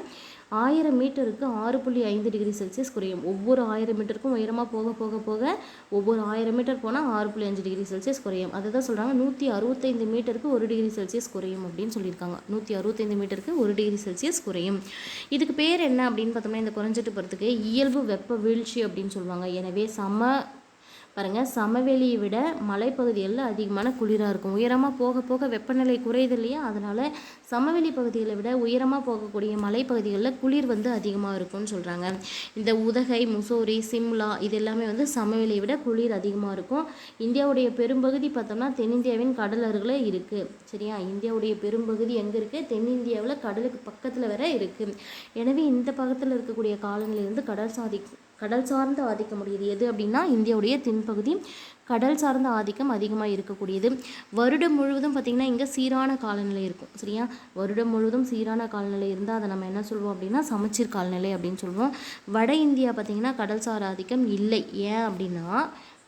1000 மீட்டருக்கு 6.5 டிகிரி செல்சியஸ் குறையும். ஒவ்வொரு 1000 மீட்டருக்கும் உயரமாக போக போக போக ஒவ்வொரு 1000 மீட்டர் போனால் 6.5 டிகிரி செல்சியஸ் குறையும். அதை தான் சொல்கிறாங்க 165 மீட்டருக்கு 1 டிகிரி செல்சியஸ் குறையும் அப்படின்னு சொல்லியிருக்காங்க. 165 மீட்டருக்கு 1 டிகிரி செல்சியஸ் குறையும். இதுக்கு பேர் என்ன அப்படின்னு பார்த்தோம்னா இந்த குறைஞ்சிட்டு போகிறதுக்கு இயல்பு வெப்ப வீழ்ச்சி அப்படின்னு சொல்லுவாங்க. எனவே பாருங்கள், சமவெளியை விட மலைப்பகுதிகளில் அதிகமான குளிராக இருக்கும். உயரமாக போக போக வெப்பநிலை குறையுது இல்லையா, அதனால் சமவெளி பகுதிகளை விட உயரமாக போகக்கூடிய மலைப்பகுதிகளில் குளிர் அதிகமாக இருக்கும்னு சொல்கிறாங்க. இந்த உதகை, முசோரி, சிம்லா இது எல்லாமே சமவெளியை விட குளிர் அதிகமாக இருக்கும். இந்தியாவுடைய பெரும்பகுதி பார்த்தோம்னா தென்னிந்தியாவின் கடல் அருகில் இருக்குது. சரியா, இந்தியாவுடைய பெரும்பகுதி எங்கே இருக்குது? தென்னிந்தியாவில் கடலுக்கு பக்கத்தில் வர இருக்குது. எனவே இந்த பக்கத்தில் இருக்கக்கூடிய காலநிலை கடல் சார்ந்த ஆதிக்கம் முடியுது. எது அப்படின்னா இந்தியாவுடைய தென்பகுதி கடல் சார்ந்த ஆதிக்கம் அதிகமாக இருக்கக்கூடியது. வருடம் முழுவதும் பார்த்திங்கன்னா இங்கே சீரான காலநிலை இருக்கும். சரியா, வருடம் முழுவதும் சீரான காலநிலை இருந்தால் அதை நம்ம என்ன சொல்லுவோம் அப்படின்னா சமச்சீர் காலநிலை அப்படின்னு சொல்லுவோம். வட இந்தியா பார்த்திங்கன்னா கடல்சார் ஆதிக்கம் இல்லை. ஏன் அப்படின்னா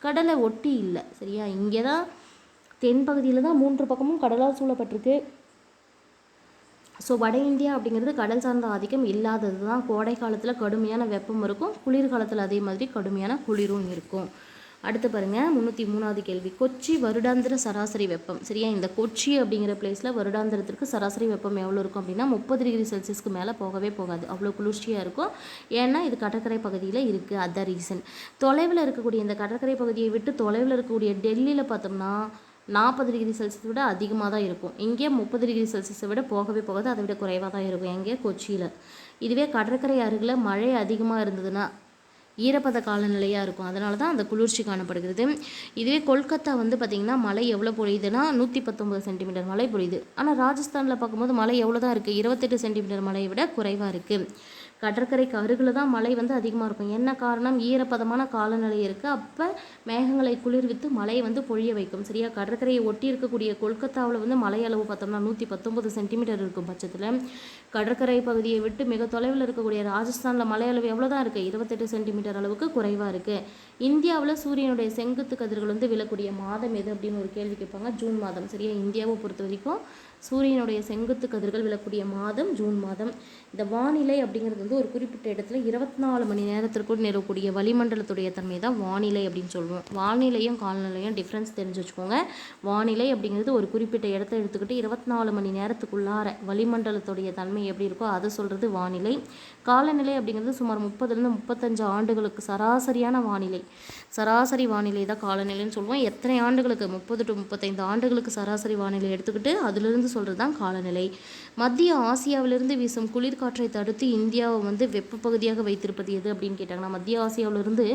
கடலை ஒட்டி இல்லை. சரியா, இங்கே தான் தென்பகுதியில் தான் 3 பக்கமும் கடலால் சூழப்பட்டிருக்கு. ஸோ வட இந்தியா அப்படிங்கிறது கடல் சார்ந்த ஆதிக்கம் இல்லாதது தான். கோடை காலத்தில் கடுமையான வெப்பம் இருக்கும், குளிர்காலத்தில் அதே மாதிரி கடுமையான குளிரும் இருக்கும். அடுத்து பாருங்கள் 303வது கேள்வி. கொச்சி வருடாந்திர சராசரி வெப்பம். சரியா, இந்த கொச்சி அப்படிங்கிற பிளேஸில் வருடாந்திரத்திற்கு சராசரி வெப்பம் எவ்வளோ இருக்கும் அப்படின்னா 30 டிகிரி செல்சியஸ்க்கு மேலே போகவே போகாது. அவ்வளோ குளிர்ச்சியாக இருக்கும். ஏன்னா இது கடற்கரை பகுதியில் இருக்குது, அதுதான் ரீசன். தொலைவில் இருக்கக்கூடிய இந்த கடற்கரை பகுதியை விட்டு தொலைவில் இருக்கக்கூடிய டெல்லியில் பார்த்தோம்னா 40 டிகிரி செல்சியஸை விட அதிகமாக தான் இருக்கும். இங்கே 30 டிகிரி செல்சியஸை விட போகவே போகாது, அதை விட குறைவாக தான் இருக்கும் எங்கே? கொச்சியில். இதுவே கடற்கரை அருகில் மழை அதிகமாக இருந்ததுன்னா ஈரப்பத காலநிலையாக இருக்கும், அதனால தான் அந்த குளிர்ச்சி காணப்படுகிறது. இதுவே கொல்கத்தா பார்த்திங்கன்னா மழை எவ்வளோ பொழியுதுன்னா 119 சென்டிமீட்டர் மழை பொழியுது. ஆனால் ராஜஸ்தானில் பார்க்கும்போது மழை எவ்வளோ தான் இருக்குது? 28 சென்டிமீட்டர் மழையை விட குறைவாக இருக்குது. கடற்கரைக்கு அருகில் தான் மழை வந்து அதிகமாக இருக்கும். என்ன காரணம்? ஈரப்பதமான காலநிலை இருக்குது. அப்போ மேகங்களை குளிர்வித்து மழை வந்து பொழிய வைக்கும். சரியா? கடற்கரையை ஒட்டி இருக்கக்கூடிய கொல்கத்தாவில் வந்து மழை அளவு பார்த்தோம்னா 119 சென்டிமீட்டர் இருக்கும் பட்சத்தில், கடற்கரை பகுதியை விட்டு மிக தொலைவில் இருக்கக்கூடிய ராஜஸ்தானில் மழை அளவு எவ்வளோ தான் இருக்குது? 28 சென்டிமீட்டர் அளவுக்கு குறைவாக இருக்குது. இந்தியாவில் சூரியனுடைய செங்குத்து கதிர்கள் வந்து விழக்கூடிய மாதம் எது அப்படின்னு ஒரு கேள்வி கேட்பாங்க. ஜூன் மாதம். சரியா? இந்தியாவை பொறுத்த வரைக்கும் சூரியனுடைய செங்குத்து கதிர்கள் விழக்கூடிய மாதம் ஜூன் மாதம். இந்த வானிலை அப்படிங்கிறது வந்து ஒரு குறிப்பிட்ட இடத்துல 24 மணி நேரத்திற்குள் நிலவக்கூடிய வளிமண்டலத்துடைய தன்மை தான் வானிலை அப்படின்னு சொல்லுவோம். வானிலையும் காலநிலையும் டிஃப்ரென்ஸ் தெரிஞ்சு வச்சுக்கோங்க. வானிலை அப்படிங்கிறது ஒரு குறிப்பிட்ட இடத்த எடுத்துக்கிட்டு 24 மணி நேரத்துக்குள்ளார வளிமண்டலத்துடைய தன்மை எப்படி இருக்கோ அதை சொல்கிறது வானிலை. காலநிலை அப்படிங்கிறது சுமார் 30லேருந்து 35 ஆண்டுகளுக்கு சராசரியான வானிலை. சராசரி வானிலை தான் காலநிலைன்னு சொல்லுவோம். எத்தனை ஆண்டுகளுக்கு? 30 to 35 ஆண்டுகளுக்கு சராசரி வானிலை எடுத்துக்கிட்டு அதிலிருந்து சொல்கிறது தான் காலநிலை. மத்திய ஆசியாவிலிருந்து வீசும் குளிர்காற்றை தடுத்து இந்தியாவை வந்து வெப்ப பகுதியாக வைத்திருப்பது எது அப்படின்னு கேட்டாங்கன்னா, மத்திய ஆசியாவிலிருந்து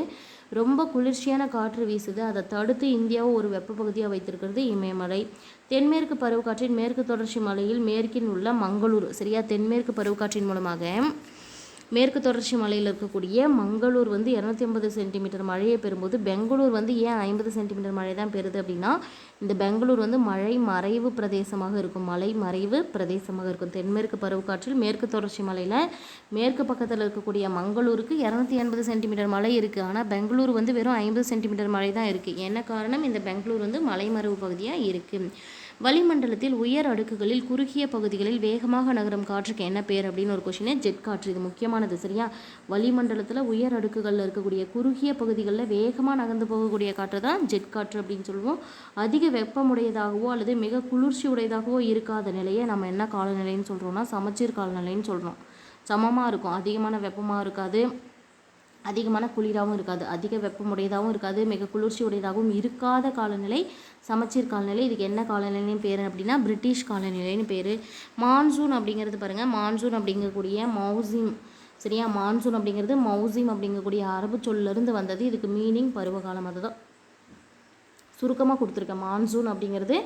ரொம்ப குளிர்ச்சியான காற்று வீசுது, அதை தடுத்து இந்தியாவை ஒரு வெப்ப பகுதியாக வைத்திருக்கிறது இமயமலை. தென்மேற்கு பருவக்காற்றின் மேற்கு தொடர்ச்சி மலையில் மேற்கின் உள்ள மங்களூர். சரியா? தென்மேற்கு பருவக்காற்றின் மூலமாக மேற்கு தொடர்ச்சி மலையில் இருக்கக்கூடிய மங்களூர் வந்து 250 சென்டிமீட்டர் மழையை பெறும்போது, பெங்களூர் வந்து ஏன் 50 சென்டிமீட்டர் மழை தான் பெறுது அப்படின்னா, இந்த பெங்களூர் வந்து மழை மறைவு பிரதேசமாக இருக்கும். மலை மறைவு பிரதேசமாக இருக்கும். தென்மேற்கு பருவக்காற்றில் மேற்கு தொடர்ச்சி மலையில் மேற்கு பக்கத்தில் இருக்கக்கூடிய மங்களூருக்கு 280 சென்டிமீட்டர் மழை இருக்குது. ஆனால் பெங்களூர் வந்து வெறும் 50 சென்டிமீட்டர் மழை தான் இருக்குது. என்ன காரணம்? இந்த பெங்களூர் வந்து மலை மறைவு பகுதியாக இருக்குது. வளிமண்டலத்தில் உயர் அடுக்குகளில் குறுகிய பகுதிகளில் வேகமாக நகரும் காற்றுக்கு என்ன பேர் அப்படின்னு ஒரு கொஸ்டின். ஜெட் காற்று. இது முக்கியமானது. சரியா? வளிமண்டலத்தில் உயர் அடுக்குகளில் இருக்கக்கூடிய குறுகிய பகுதிகளில் வேகமாக நகர்ந்து போகக்கூடிய காற்று தான் ஜெட் காற்று அப்படின்னு சொல்லுவோம். அதிக வெப்பமுடையதாகவோ அல்லது மிக குளிர்ச்சி உடையதாகவோ இருக்காத நிலையை நம்ம என்ன காலநிலைன்னு சொல்கிறோம்னா சமச்சீர் காலநிலைன்னு சொல்கிறோம். சமமாக இருக்கும். அதிகமான வெப்பமாக இருக்காது, அதிகமான குளிராகவும் இருக்காது, அதிக வெப்பமுடையதாகவும் இருக்காது, மிக குளிர்ச்சி உடையதாகவும் இருக்காத காலநிலை சமச்சீர் காலநிலை. இதுக்கு என்ன காலநிலைன்னு பேர் அப்படின்னா பிரிட்டிஷ் காலநிலைன்னு பேர். மான்சூன் அப்படிங்கிறது பாருங்கள், மான்சூன் அப்படிங்கக்கூடிய மௌசிம். சரியா? மான்சூன் அப்படிங்கிறது மௌசிம் அப்படிங்கக்கூடிய அரபு சொல்லிருந்து வந்தது. இதுக்கு மீனிங் பருவகாலம். அதுதான் சுருக்கமாக கொடுத்துருக்கேன். மான்சூன் அப்படிங்கிறது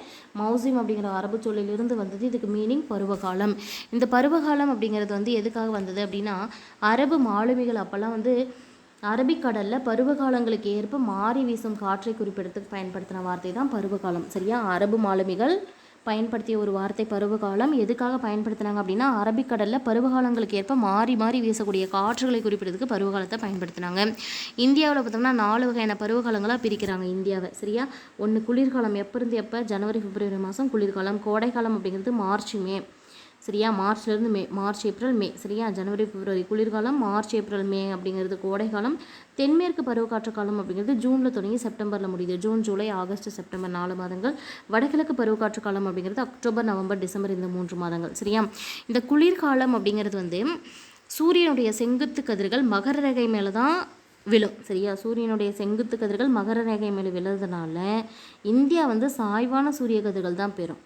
மௌசிம் அப்படிங்கிற அரபு சொல்லிலிருந்து வந்தது. இதுக்கு மீனிங் பருவகாலம். இந்த பருவகாலம் அப்படிங்கிறது வந்து எதுக்காக வந்தது அப்படின்னா, அரபு மாலுமிகள் அப்போல்லாம் வந்து அரபிக்கடலில் பருவகாலங்களுக்கு ஏற்ப மாறி வீசும் காற்றை குறிப்பிடத்துக்கு பயன்படுத்தின வார்த்தை தான் பருவகாலம். சரியா? அரபு மாலுமிகள் பயன்படுத்திய ஒரு வார்த்தை பருவகாலம். எதுக்காக பயன்படுத்தினாங்க அப்படின்னா, அரபிக்கடலில் பருவகாலங்களுக்கு ஏற்ப மாறி மாறி வீசக்கூடிய காற்றுகளை குறிப்பிடுறதுக்கு பருவகாலத்தை பயன்படுத்தினாங்க. இந்தியாவில் பார்த்தோம்னா 4 வகையான பருவகாலங்களாக பிரிக்கிறாங்க இந்தியாவை. சரியா? ஒன்று குளிர்காலம். எப்போ இருந்து எப்போ? ஜனவரி பிப்ரவரி மாதம் குளிர்காலம். கோடைக்காலம் அப்படிங்கிறது மார்ச் மே. சரியா? மார்ச்லேருந்து மே. March April May. சரியா? ஜனவரி பிப்ரவரி குளிர்காலம், மார்ச் ஏப்ரல் மே அப்படிங்கிறது கோடைக்காலம். தென்மேற்கு பருவக்காற்று காலம் அப்படிங்கிறது ஜூனில் தொடங்கி செப்டம்பரில் முடியுது. ஜூன் ஜூலை ஆகஸ்ட் செப்டம்பர் 4 மாதங்கள். வடகிழக்கு பருவக்காற்று காலம் அப்படிங்கிறது அக்டோபர் நவம்பர் டிசம்பர் இந்த 3 மாதங்கள். சரியா? இந்த குளிர்காலம் அப்படிங்கிறது வந்து சூரியனுடைய செங்குத்து கதிர்கள் மகர ரேகை மேலே தான் விழும். சரியா? சூரியனுடைய செங்குத்து கதிர்கள் மகர ரேகை மேலே விழுறதுனால இந்தியா வந்து சாய்வான சூரிய கதிர்கள் தான் பெறும்.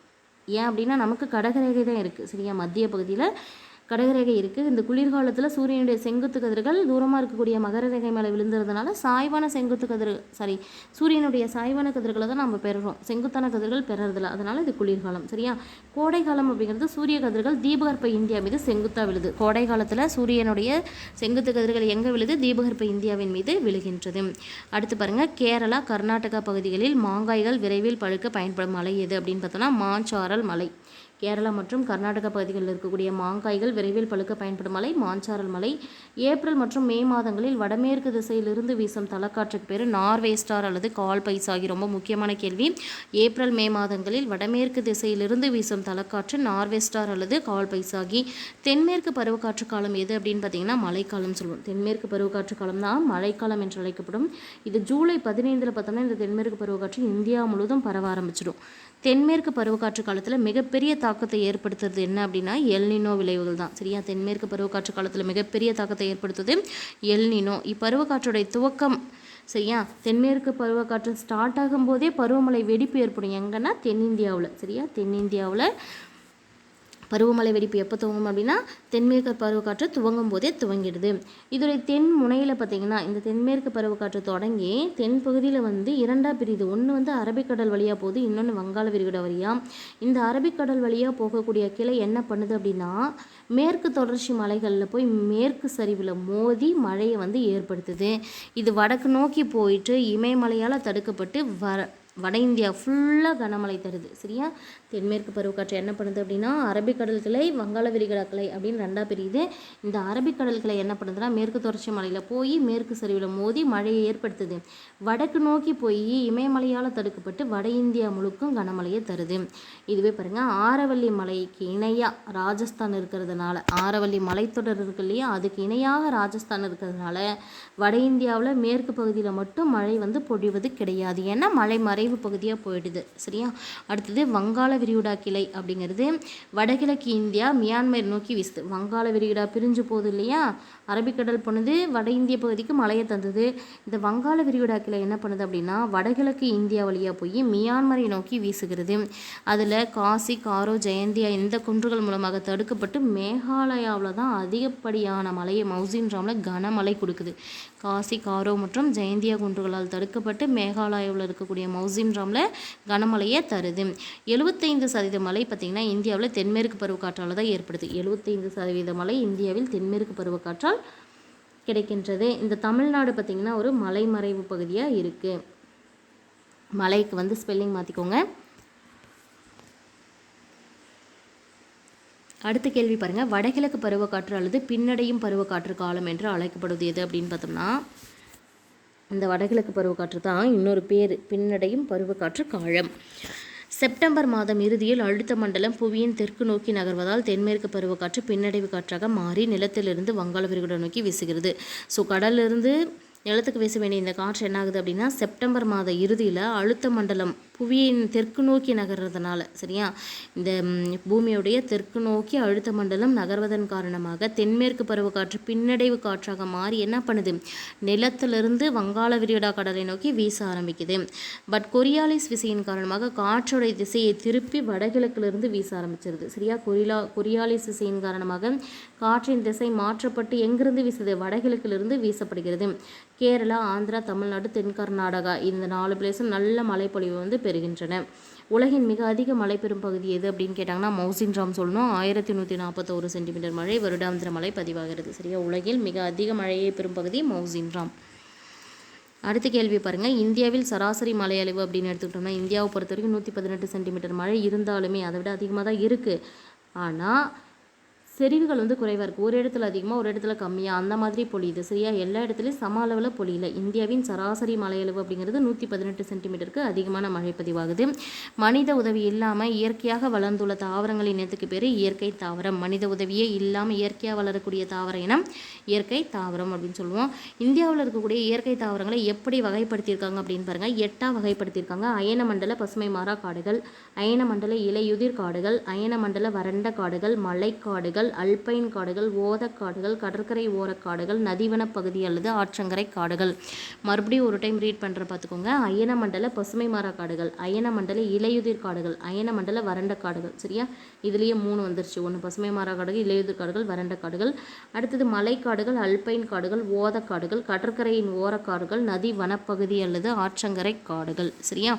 ஏன் அப்படின்னா நமக்கு கடகரேகை தான் இருக்குது. சரியா? மத்திய பகுதியில் கடகரேகை இருக்குது. இந்த குளிர்காலத்தில் சூரியனுடைய செங்குத்து கதிர்கள் தூரமாக இருக்கக்கூடிய மகர ரேகை மேலே விழுந்துறதுனால சாய்வான செங்குத்து சூரியனுடைய சாய்வான கதிர்களை தான் நம்ம பெறுறோம். செங்குத்தான கதிர்கள் பெறறதில்ல. அதனால் இது குளிர்காலம். சரியா? கோடைக்காலம் அப்படிங்கிறது சூரிய கதிர்கள் தீபகற்ப இந்தியா மீது செங்குத்தாக விழுது. கோடை காலத்தில் சூரியனுடைய செங்குத்து கதிர்கள் எங்கே விழுது? தீபகற்ப இந்தியாவின் மீது விழுகின்றது. அடுத்து பாருங்கள், கேரளா கர்நாடகா பகுதிகளில் மாங்காய்கள் விரைவில் பழுக்க பயன்படும் மலை எது அப்படின்னு பார்த்தோன்னா மாஞ்சாரல் மலை. கேரளா மற்றும் கர்நாடகா பகுதிகளில் இருக்கக்கூடிய மாங்காய்கள் விரைவில் பழுக்க பயன்படும் மலை மாஞ்சாரல் மலை. ஏப்ரல் மற்றும் மே மாதங்களில் வடமேற்கு திசையிலிருந்து வீசும் தலக்காற்றுக்கு பேர் நார்வேஸ்டார் அல்லது கால் பைசாகி. ரொம்ப முக்கியமான கேள்வி. ஏப்ரல் மே மாதங்களில் வடமேற்கு திசையிலிருந்து வீசும் தலக்காற்று நார்வேஸ்டார் அல்லது கால் பைசாகி. தென்மேற்கு பருவக்காற்று காலம் எது அப்படின்னு பார்த்தீங்கன்னா மழைக்காலம் சொல்லுவோம். தென்மேற்கு பருவக்காற்று காலம் தான் மழைக்காலம் என்று அழைக்கப்படும். இது ஜூலை 15 பார்த்தோம்னா இந்த தென்மேற்கு பருவக்காற்று இந்தியா முழுவதும் பரவ ஆரம்பிச்சிடும். தென்மேற்கு பருவக்காற்று காலத்தில் மிகப்பெரிய தாக்கத்தை ஏற்படுத்துறது என்ன அப்படின்னா எல்னினோ விளைவுகள் தான். சரியா? தென்மேற்கு பருவக்காற்று காலத்தில் மிகப்பெரிய தாக்கத்தை ஏற்படுத்துவது எல்னினோ. இப்பருவக்காற்றுடைய துவக்கம் சரியா? தென்மேற்கு பருவக்காற்று ஸ்டார்ட் ஆகும்போதே பருவமழை வெடிப்பு ஏற்படும். எங்கன்னா தென்னிந்தியாவில். சரியா? தென்னிந்தியாவில் பருவமழை வெடிப்பு எப்போ துவங்கும் அப்படின்னா தென்மேற்கு பருவக்காற்று துவங்கும் போதே துவங்கிடுது. இதோடைய தென் முனையில் பார்த்திங்கன்னா இந்த தென்மேற்கு பருவக்காற்று தொடங்கி தென் பகுதியில் வந்து இரண்டாக பிரியுது. ஒன்று வந்து அரபிக்கடல் வழியாக போகுது, இன்னொன்று வங்காள விரிகுடா வழியாக. இந்த அரபிக்கடல் வழியாக போகக்கூடிய கிளை என்ன பண்ணுது அப்படின்னா மேற்கு தொடர்ச்சி மலைகளில் போய் மேற்கு சரிவில் மோதி மழையை வந்து ஏற்படுத்துது. இது வடக்கு நோக்கி போயிட்டு இமயமலையால் தடுக்கப்பட்டு வட இந்தியா ஃபுல்லாக கனமழை தருது. சரியா, தென்மேற்கு பருவக்காற்று என்ன பண்ணுது அப்படின்னா அரபிக்கடல் கிளை வங்காள விரிகுடா கிளை அப்படின்னு ரெண்டாக பிரியுது. இந்த அரபிக்கடல் கிளை என்ன பண்ணுதுன்னா மேற்கு தொடர்ச்சி மலையில் போய் மேற்கு சரிவில் மோதி மழையை ஏற்படுத்துது. வடக்கு நோக்கி போய் இமயமலையால் தடுக்கப்பட்டு வட இந்தியா முழுக்கும் கனமழையை தருது. இதுவே பாருங்கள், ஆரவல்லி மலைக்கு இணையாக ராஜஸ்தான் இருக்கிறதுனால, ஆரவல்லி மலைத்தொடர் இருக்கு இல்லையா, அதுக்கு இணையாக ராஜஸ்தான் இருக்கிறதுனால வட இந்தியாவில் மேற்கு பகுதியில் மட்டும் மழை வந்து பொழிவது கிடையாது. ஏன்னா மழை மறைவு பகுதியாக போயிடுது. சரியா, அடுத்தது வங்காள விரிகுடா கிளை அப்படிங்கிறது வடகிழக்கு இந்தியா மியான்மர் நோக்கி வீசுது. வங்காள விரிகுடா பிரிஞ்சு போகுது இல்லையா, அரபிக்கடல் போனது வட இந்திய பகுதிக்கு மழையை தந்தது. இந்த வங்காள விரிகுடா கிளை என்ன பண்ணுது அப்படின்னா வடகிழக்கு இந்தியா வழியாக போய் மியான்மரை நோக்கி வீசுகிறது. அதில் காசி, காரோ, ஜெயந்தியா இந்த குன்றுகள் மூலமாக தடுக்கப்பட்டு மேகாலயாவில் தான் அதிகப்படியான மழையை மௌசின் ராமில் கனமழை கொடுக்குது. காசி, காரோ மற்றும் ஜெயந்தியா குன்றுகளால் தடுக்கப்பட்டு மேகாலயாவில் இருக்கக்கூடிய மௌசின் ராமில் கனமழையை தருது. 75% மழை பார்த்திங்கன்னா இந்தியாவில் தென்மேற்கு பருவக்காற்றால் தான் ஏற்படுது. 75% மழை இந்தியாவில் தென்மேற்கு பருவக்காற்றால் கிடைக்கின்றது. இந்த தமிழ்நாடு பார்த்திங்கன்னா ஒரு மலைமறைவு பகுதியாக இருக்குது. மலைக்கு வந்து ஸ்பெல்லிங் மாற்றிக்கோங்க. அடுத்த கேள்வி பாருங்கள், வடகிழக்கு பருவக்காற்று அல்லது பின்னடையும் பருவக்காற்று காலம் என்று அழைக்கப்படுவது எது அப்படின்னு பார்த்தோம்னா இந்த வடகிழக்கு பருவக்காற்று தான் இன்னொரு பேர், பின்னடையும் பருவக்காற்று காலம். செப்டம்பர் மாதம் இறுதியில் அழுத்த மண்டலம் புவியின் தெற்கு நோக்கி நகர்வதால் தென்மேற்கு பருவக்காற்று பின்னடைவு காற்றாக மாறி நிலத்திலிருந்து வங்காள விரிகுடா நோக்கி வீசுகிறது. ஸோ கடலிலிருந்து நிலத்துக்கு வீச வேண்டிய இந்த காற்று என்ன ஆகுது அப்படின்னா செப்டம்பர் மாத இறுதியில் அழுத்த மண்டலம் புவியின் தெற்கு நோக்கி நகர்றதுனால, சரியா, இந்த பூமியுடைய தெற்கு நோக்கி அழுத்த மண்டலம் நகர்வதன் காரணமாக தென்மேற்கு பருவக்காற்று பின்னடைவு காற்றாக மாறி என்ன பண்ணுது, நிலத்திலிருந்து வங்காள விரிகுடா கடலை நோக்கி வீச ஆரம்பிக்குது. பட் கொரியாலிஸ் விசையின் காரணமாக காற்றுடைய திசையை திருப்பி வடகிழக்கிலிருந்து வீச ஆரம்பிச்சிருது. சரியா, கொரியாலிஸ் விசையின் காரணமாக காற்றின் திசை மாற்றப்பட்டு எங்கிருந்து வீசுது, வடகிழக்கிலிருந்து வீசப்படுகிறது. கேரளா, ஆந்திரா, தமிழ்நாடு, தென் கர்நாடகா இந்த 4 பிளேஸும் நல்ல மழைப்பொழிவு வந்து பெறுகின்றன. உலகின் மிக அதிக மழை பெறும் பகுதி எது அப்படின்னு கேட்டாங்கன்னா மௌசின் ராம் சொல்லணும். 1141 சென்டிமீட்டர் மழை வருடாந்திர மழை பதிவாகிறது. சரியா, உலகில் மிக அதிக மழையை பெறும் பகுதி மௌசின் ராம். அடுத்த கேள்வி பாருங்கள், இந்தியாவில் சராசரி மழை அளவு அப்படின்னு எடுத்துக்கிட்டோம்னா இந்தியாவை பொறுத்த வரைக்கும் 118 சென்டிமீட்டர் மழை இருந்தாலுமே அதை விட அதிகமாக தான் இருக்குது. ஆனால் செறிவுகள் வந்து குறைவாக இருக்குது. ஒரு இடத்துல அதிகமாக ஒரு இடத்துல கம்மியாக அந்த மாதிரி பொழியுது. சரியா, எல்லா இடத்துலையும் சம அளவில் பொழியல. இந்தியாவின் சராசரி மழையளவு அப்படிங்கிறது 118 சென்டிமீட்டருக்கு அதிகமான மழை பதிவாகுது. மனித உதவி இல்லாமல் இயற்கையாக வளர்ந்துள்ள தாவரங்களின் இனத்துக்கு பேர் இயற்கை தாவரம். மனித உதவியே இல்லாமல் இயற்கையாக வளரக்கூடிய தாவர இனம் இயற்கை தாவரம் அப்படின்னு சொல்லுவோம். இந்தியாவில் இருக்கக்கூடிய இயற்கை தாவரங்களை எப்படி வகைப்படுத்தியிருக்காங்க அப்படின்னு பாருங்கள். 8ஆக வகைப்படுத்தியிருக்காங்க. அயன மண்டல பசுமை மாறா காடுகள், அயன மண்டல இலையுதிர் காடுகள், அயன மண்டல வறண்ட காடுகள், மலைக்காடுகள், அல்பைன் காடுகள், ஓதக்காடுகள், கடற்கரை ஓரக்காடுகள், நதிவன பகுதி அல்லது ஆற்றங்கரை காடுகள். மறுபடியும் ஒரு டைம் ரீட் பண்ணுற பார்த்துக்கோங்க. அயன மண்டல பசுமை மாறா காடுகள், அயன மண்டல இலையுதிர் காடுகள், அயன மண்டல வறண்ட காடுகள். சரியா, இதுலேயே 3 வந்துருச்சு. ஒன்று பசுமை மாறா காடுகள், இலையுதிர் காடுகள், வறண்ட காடுகள். அடுத்தது மலைக்காடுகள், அல்பைன் காடுகள், ஓதக்காடுகள், கடற்கரையின் ஓரக்காடுகள், நதி வனப்பகுதி அல்லது ஆற்றங்கரை காடுகள். சரியா,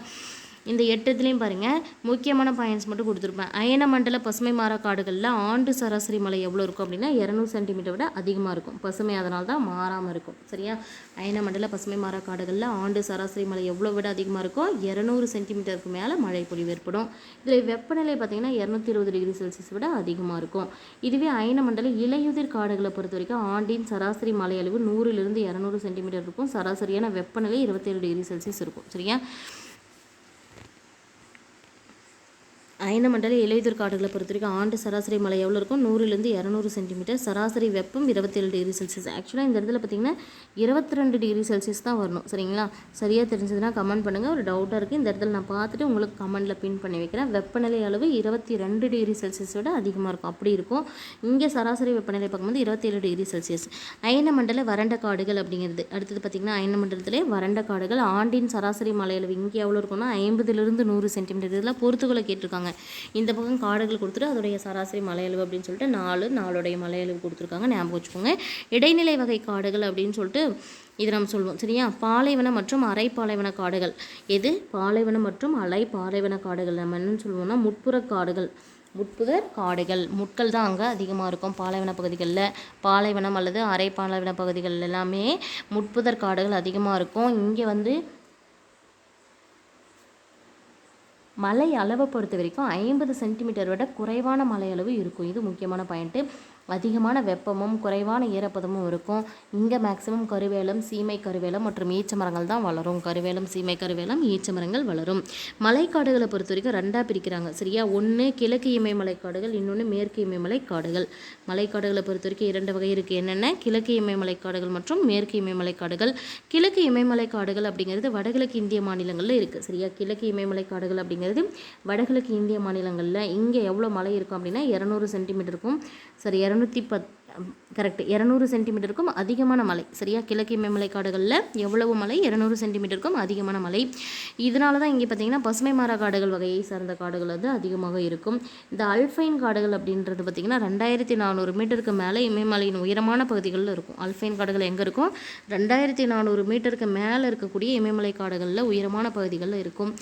இந்த 8 பாருங்கள், முக்கியமான பாயிண்ட்ஸ் மட்டும் கொடுத்துருப்பேன். அயன மண்டல பசுமை மாறா காடுகளில் ஆண்டு சராசரி மழை எவ்வளோ இருக்கும் அப்படின்னா 200 சென்டிமீட்டர் விட அதிகமாக இருக்கும். பசுமை அதனால தான் மாறாமல் இருக்கும். சரியா, அயன மண்டல பசுமை மாறா காடுகளில் ஆண்டு சராசரி மழை எவ்வளோ விட அதிகமாக இருக்கும், 200 சென்டிமீட்டருக்கு மேலே மழை பொழிவு ஏற்படும். இதில் வெப்பநிலை பார்த்திங்கன்னா 220 டிகிரி செல்சியஸ் விட அதிகமாக இருக்கும். இதுவே அயன மண்டல இலையுதிர் காடுகளை பொறுத்த வரைக்கும் ஆண்டின் சராசரி மழை அளவு 100லிருந்து 200 சென்டிமீட்டர் இருக்கும். சராசரியான வெப்பநிலை 27 டிகிரி செல்சியஸ் இருக்கும். சரியா, அயன மண்டல இலையுதிர் காடுகளை பொறுத்த வரைக்கும் ஆண்டு சராசரி மழை எவ்வளோ இருக்கும், 100லிருந்து 200 சென்டிமீட்டர். சராசரி வெப்பம் 27 டிகிரி செல்சியஸ். ஆக்சுவலாக இந்த இடத்துல பார்த்திங்கன்னா 22 டிகிரி செல்சியஸ் தான் வரணும். சரிங்களா, சரியாக தெரிஞ்சதுன்னா கமெண்ட் பண்ணுங்கள். ஒரு டவுட்டாக இருக்குது, இந்த இடத்துல நான் பார்த்துட்டு உங்களுக்கு கமெண்டில் பின் பண்ணி வைக்கிறேன். வெப்பநிலை அளவு 22 டிகிரி செல்சியஸ் விட அதிகமாக இருக்கும். அப்படி இருக்கும். இங்கே சராசரி வெப்பநிலை பார்க்கும்போது 27 டிகிரி செல்சியஸ். அயன மண்டல வறண்ட காடுகள் அப்படிங்கிறது அடுத்தது பார்த்திங்கன்னா அயன மண்டலத்திலே வறண்ட காடுகள் ஆண்டின் சராசரி மழை அளவு இங்கே எவ்வளோ இருக்கும்னா 50லிருந்து 100 சென்டிமீட்டர். இதெல்லாம் பொறுத்துக்களை கேட்டிருக்காங்க. இந்த பக்கம் காடுகள் கொடுத்துட்டு அதோடைய சராசரி மலையளவு அப்படின்னு சொல்லிட்டு 4 மலையளவு கொடுத்துருக்காங்க, ஞாபகம் வச்சுக்கோங்க. இடைநிலை வகை காடுகள் அப்படின்னு சொல்லிட்டு இது நம்ம சொல்லுவோம், சரியா. பாலைவன மற்றும் அரை பாலைவன காடுகள். எது பாலைவனம் மற்றும் அரை பாலைவன காடுகள் நம்ம என்னன்னு சொல்லுவோம்னா முட்புற காடுகள். முட்புதர் காடுகள், முட்கள் தான் அங்கே அதிகமாக இருக்கும் பாலைவன பகுதிகளில். பாலைவனம் அல்லது அரை பாலைவன பகுதிகள் எல்லாமே முட்புதர் காடுகள் அதிகமாக இருக்கும். இங்கே வந்து மழை அளவை பொறுத்த வரைக்கும் 50 சென்டிமீட்டர் விட குறைவான மழை அளவு இருக்கும். இது முக்கியமான பாயிண்ட்டு. அதிகமான வெப்பமும் குறைவான ஈரப்பதமும் இருக்கும். இங்கே மேக்சிமம் கருவேலம், சீமை கருவேலம் மற்றும் ஈச்ச மரங்கள் தான் வளரும். கருவேலம், சீமை கருவேலம், ஈச்ச மரங்கள் வளரும். மலைக்காடுகளை பொறுத்த வரைக்கும் 2ஆக பிரிக்கிறாங்க, சரியா. ஒன்று கிழக்கு இமயமலை காடுகள், இன்னொன்று மேற்கு இமயமலை காடுகள். மலைக்காடுகளை பொறுத்த வரைக்கும் 2 வகை இருக்குது. என்னென்ன? கிழக்கு இமயமலை காடுகள் மற்றும் மேற்கு இமயமலை காடுகள். கிழக்கு இமயமலை காடுகள் அப்படிங்கிறது வடகிழக்கு இந்திய மாநிலங்களில் இருக்குது, சரியா. கிழக்கு இமயமலை காடுகள் அப்படிங்கிறது வடகிழக்கு இந்திய மாநிலங்களில். இங்கே எவ்வளோ மழை இருக்கும் அப்படின்னா 200 சென்டிமீட்டர் இருக்கும், சரி. 210 கரெக்ட், 200 சென்டிமீட்டருக்கும் அதிகமான மழை, சரியா. கிழக்கு இமயமலை காடுகளில் எவ்வளவு மழை? 200 சென்டிமீட்டருக்கும் அதிகமான மழை. இதனால தான் இங்கே பார்த்தீங்கன்னா பசுமை மர காடுகள் வகையை சார்ந்த காடுகள் வந்து அதிகமாக இருக்கும். இந்த அல்பைன் காடுகள் அப்படின்றது பார்த்திங்கன்னா 2400 மீட்டருக்கு மேலே இமயமலையின் உயரமான பகுதிகளில் இருக்கும். அல்பைன் காடுகள் எங்கே இருக்கும்? 2400 மீட்டருக்கு மேலே இருக்கக்கூடிய இமயமலை காடுகளில் உயரமான பகுதிகளில் இருக்கும்.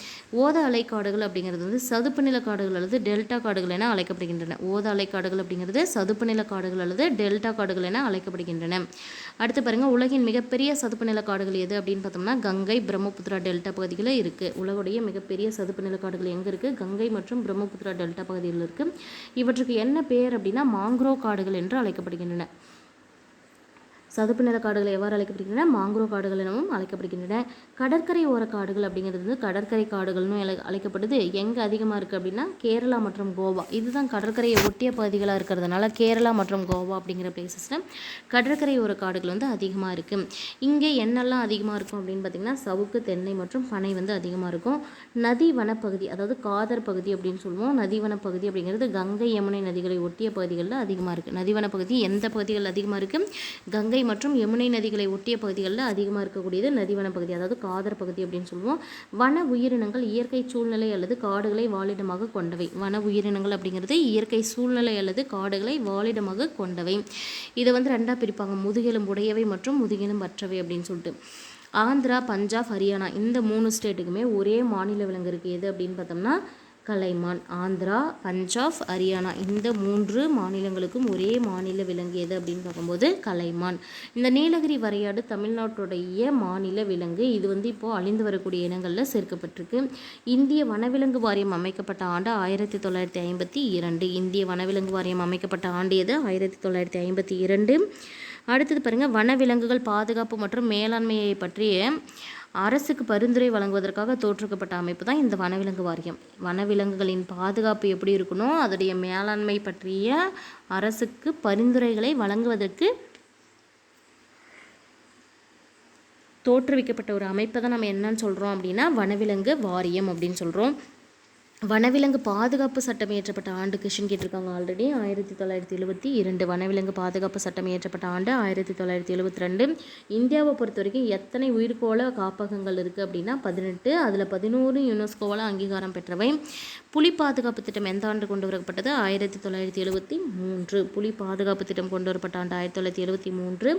ஓத அலை காடுகள் அப்படிங்கிறது வந்து சதுப்பு நில காடுகள் அல்லது டெல்டா காடுகள் என அழைக்கப்படுகின்றன. ஓத அலை காடுகள் அப்படிங்கிறது சதுப்பு நில காடுகள் அல்லது டெல்டா காடுகள் என அழைக்கப்படுகின்றன. அடுத்து பாருங்க, உலகின் மிகப்பெரிய சதுப்பு நில காடுகள் எது அப்படின்னு பார்த்தோம்னா கங்கை, பிரம்மபுத்திரா டெல்டா பகுதிகளில் இருக்குது. உலகுடைய மிகப்பெரிய சதுப்பு நில காடுகள் எங்கே இருக்குது? கங்கை மற்றும் பிரம்மபுத்திரா டெல்டா பகுதியில் இருக்குது. இவற்றுக்கு என்ன பேர் அப்படின்னா மாங்க்ரோவ் காடுகள் என்று அழைக்கப்படுகின்றன. சதுப்பு நில காடுகள் எவ்வாறு அழைக்கப்படுகின்றன? மாங்க்ரோவ் காடுகள் எனவும் அழைக்கப்படுகின்றன. கடற்கரை ஓர காடுகள் அப்படிங்கிறது வந்து கடற்கரை காடுகள்னு அழைக்கப்படுது. எங்கே அதிகமாக இருக்குது அப்படின்னா கேரளா மற்றும் கோவா. இதுதான் கடற்கரையை ஒட்டிய பகுதிகளாக இருக்கிறதுனால கேரளா மற்றும் கோவா அப்படிங்கிற பிளேசஸில் கடற்கரை ஓர காடுகள் வந்து அதிகமாக இருக்குது. இங்கே என்னெல்லாம் அதிகமாக இருக்கும் அப்படின்னு பார்த்திங்கன்னா சவுக்கு, தென்னை மற்றும் பனை வந்து அதிகமாக இருக்கும். நதி வனப்பகுதி, அதாவது காதர் பகுதி அப்படின்னு சொல்லுவோம். நதி வனப்பகுதி அப்படிங்கிறது கங்கை, யமுனை நதிகளை ஒட்டிய பகுதிகளில் அதிகமாக இருக்குது. நதி வனப்பகுதி எந்த பகுதிகள் அதிகமாக இருக்குது? கங்கை மற்றும் யமுனை நதிகளை ஒட்டிய பகுதிகளில் அதிகமாக இருக்கக்கூடியது நதிவன பகுதி, அதாவது காதர் பகுதி அப்படின்னு சொல்லுவோம். வன உயிரினங்கள் இயற்கை சூழ்நிலை அல்லது காடுகளை வாழிடமாக கொண்டவை. வன உயிரினங்கள் அப்படிங்கிறது இயற்கை சூழ்நிலை அல்லது காடுகளை வாழிடமாக கொண்டவை. இதை வந்து 2ஆக பிரிப்பாங்க, முதுகெலும்புடையவை மற்றும் முதுகெலும்பற்றவை அப்படின்னு சொல்லிட்டு. ஆந்திரா, பஞ்சாப், ஹரியானா இந்த 3 ஸ்டேட்டுக்குமே ஒரே மாநில விலங்கு இருக்குது. எது அப்படின்னு பார்த்தோம்னா கலைமான். ஆந்திரா, பஞ்சாப், ஹரியானா இந்த 3 மாநிலங்களுக்கும் ஒரே மாநில விலங்கு எது அப்படின்னு பார்க்கும்போது கலைமான். இந்த நீலகிரி வரையாடு தமிழ்நாட்டுடைய மாநில விலங்கு. இது வந்து இப்போது அழிந்து வரக்கூடிய இனங்களில் சேர்க்கப்பட்டிருக்கு. இந்திய வனவிலங்கு வாரியம் அமைக்கப்பட்ட ஆண்டு 1952. இந்திய வனவிலங்கு வாரியம் அமைக்கப்பட்ட ஆண்டு எது? 1952. அடுத்தது பாருங்கள், வனவிலங்குகள் பாதுகாப்பு மற்றும் மேலாண்மையை பற்றிய அரசுக்கு பரிந்துரை வழங்குவதற்காக தோற்றுக்கப்பட்ட அமைப்பு தான் இந்த வனவிலங்கு வாரியம். வனவிலங்குகளின் பாதுகாப்பு எப்படி இருக்கணும், அதோடைய மேலாண்மை பற்றிய அரசுக்கு பரிந்துரைகளை வழங்குவதற்கு தோற்றுவிக்கப்பட்ட ஒரு அமைப்பை தான் நம்ம என்னன்னு சொல்கிறோம் அப்படின்னா வனவிலங்கு வாரியம் அப்படின்னு சொல்கிறோம். வனவிலங்கு பாதுகாப்பு சட்டம் இயற்றப்பட்ட ஆண்டு கொஷின் கேட்டிருக்காங்க ஆல்ரெடி. 1972. வனவிலங்கு பாதுகாப்பு சட்டம் இயற்றப்பட்ட ஆண்டு 1972. இந்தியாவை பொறுத்த வரைக்கும் எத்தனை உயிர்கோள காப்பகங்கள் இருக்குது அப்படின்னா 18. அதில் 11 யுனெஸ்கோவால் அங்கீகாரம் பெற்றவை. புலி பாதுகாப்பு திட்டம் எந்த ஆண்டு கொண்டு வரப்பட்டது? 1973. புலி பாதுகாப்பு திட்டம் கொண்டு வரப்பட்ட ஆண்டு 1973.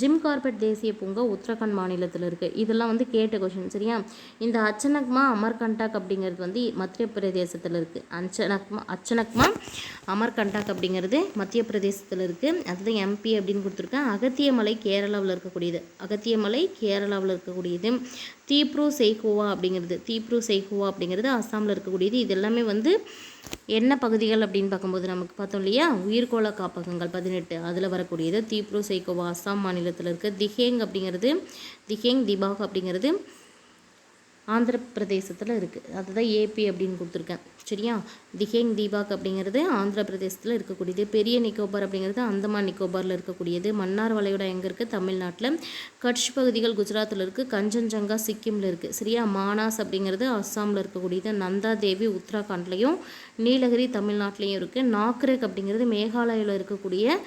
ஜிம் கார்பெட் தேசிய பூங்கா உத்தரகாண்ட் மாநிலத்தில் இருக்குது. இதெல்லாம் வந்து கேட்ட கொஷின், சரியா. இந்த அச்சனக்மா அமர்கண்டாக் அப்படிங்கிறது வந்து மத்திய பிரதேசத்தில் இருக்குது. அச்சனக்மா அமர்கண்டாக் அப்படிங்கிறது மத்திய பிரதேசத்தில் இருக்குது. அதுதான் எம்பி அப்படின்னு கொடுத்துருக்கேன். அகத்தியமலை கேரளாவில் இருக்கக்கூடியது. தீப்ரு செய்குவா அப்படிங்கிறது அஸ்ஸாமில் இருக்கக்கூடியது. இது எல்லாமே வந்து என்ன பகுதிகள் அப்படின்னு பார்க்கும்போது நமக்கு பார்த்தோம் இல்லையா, உயிர்கோள காப்பகங்கள் 18 அதில் வரக்கூடியது. தீப்ரு செய்குவா அஸ்ஸாம் மாநிலத்தில் இருக்குது. திஹேங் திபாக் அப்படிங்கிறது ஆந்திர பிரதேசத்தில் இருக்குது. அதுதான் ஏபி அப்படின்னு கொடுத்துருக்கேன், சரியா. திஹேங் தீபாக் அப்படிங்கிறது ஆந்திர பிரதேசத்தில் இருக்கக்கூடியது. பெரிய நிக்கோபார் அப்படிங்கிறது அந்தமான் நிக்கோபாரில் இருக்கக்கூடியது. மன்னார் வளைகுடா எங்கே இருக்குது? தமிழ்நாட்டில். கட்ச் பகுதிகள் குஜராத்தில் இருக்குது. கஞ்சன்ஜங்கா சிக்கிமில் இருக்குது, சரியா. மானாஸ் அப்படிங்கிறது அஸ்ஸாமில் இருக்கக்கூடியது. நந்தா தேவி உத்தராகண்ட்லேயும் நீலகிரி தமிழ்நாட்டிலையும் இருக்குது. நாக்ரெக் அப்படிங்கிறது மேகாலயாவில் இருக்கக்கூடிய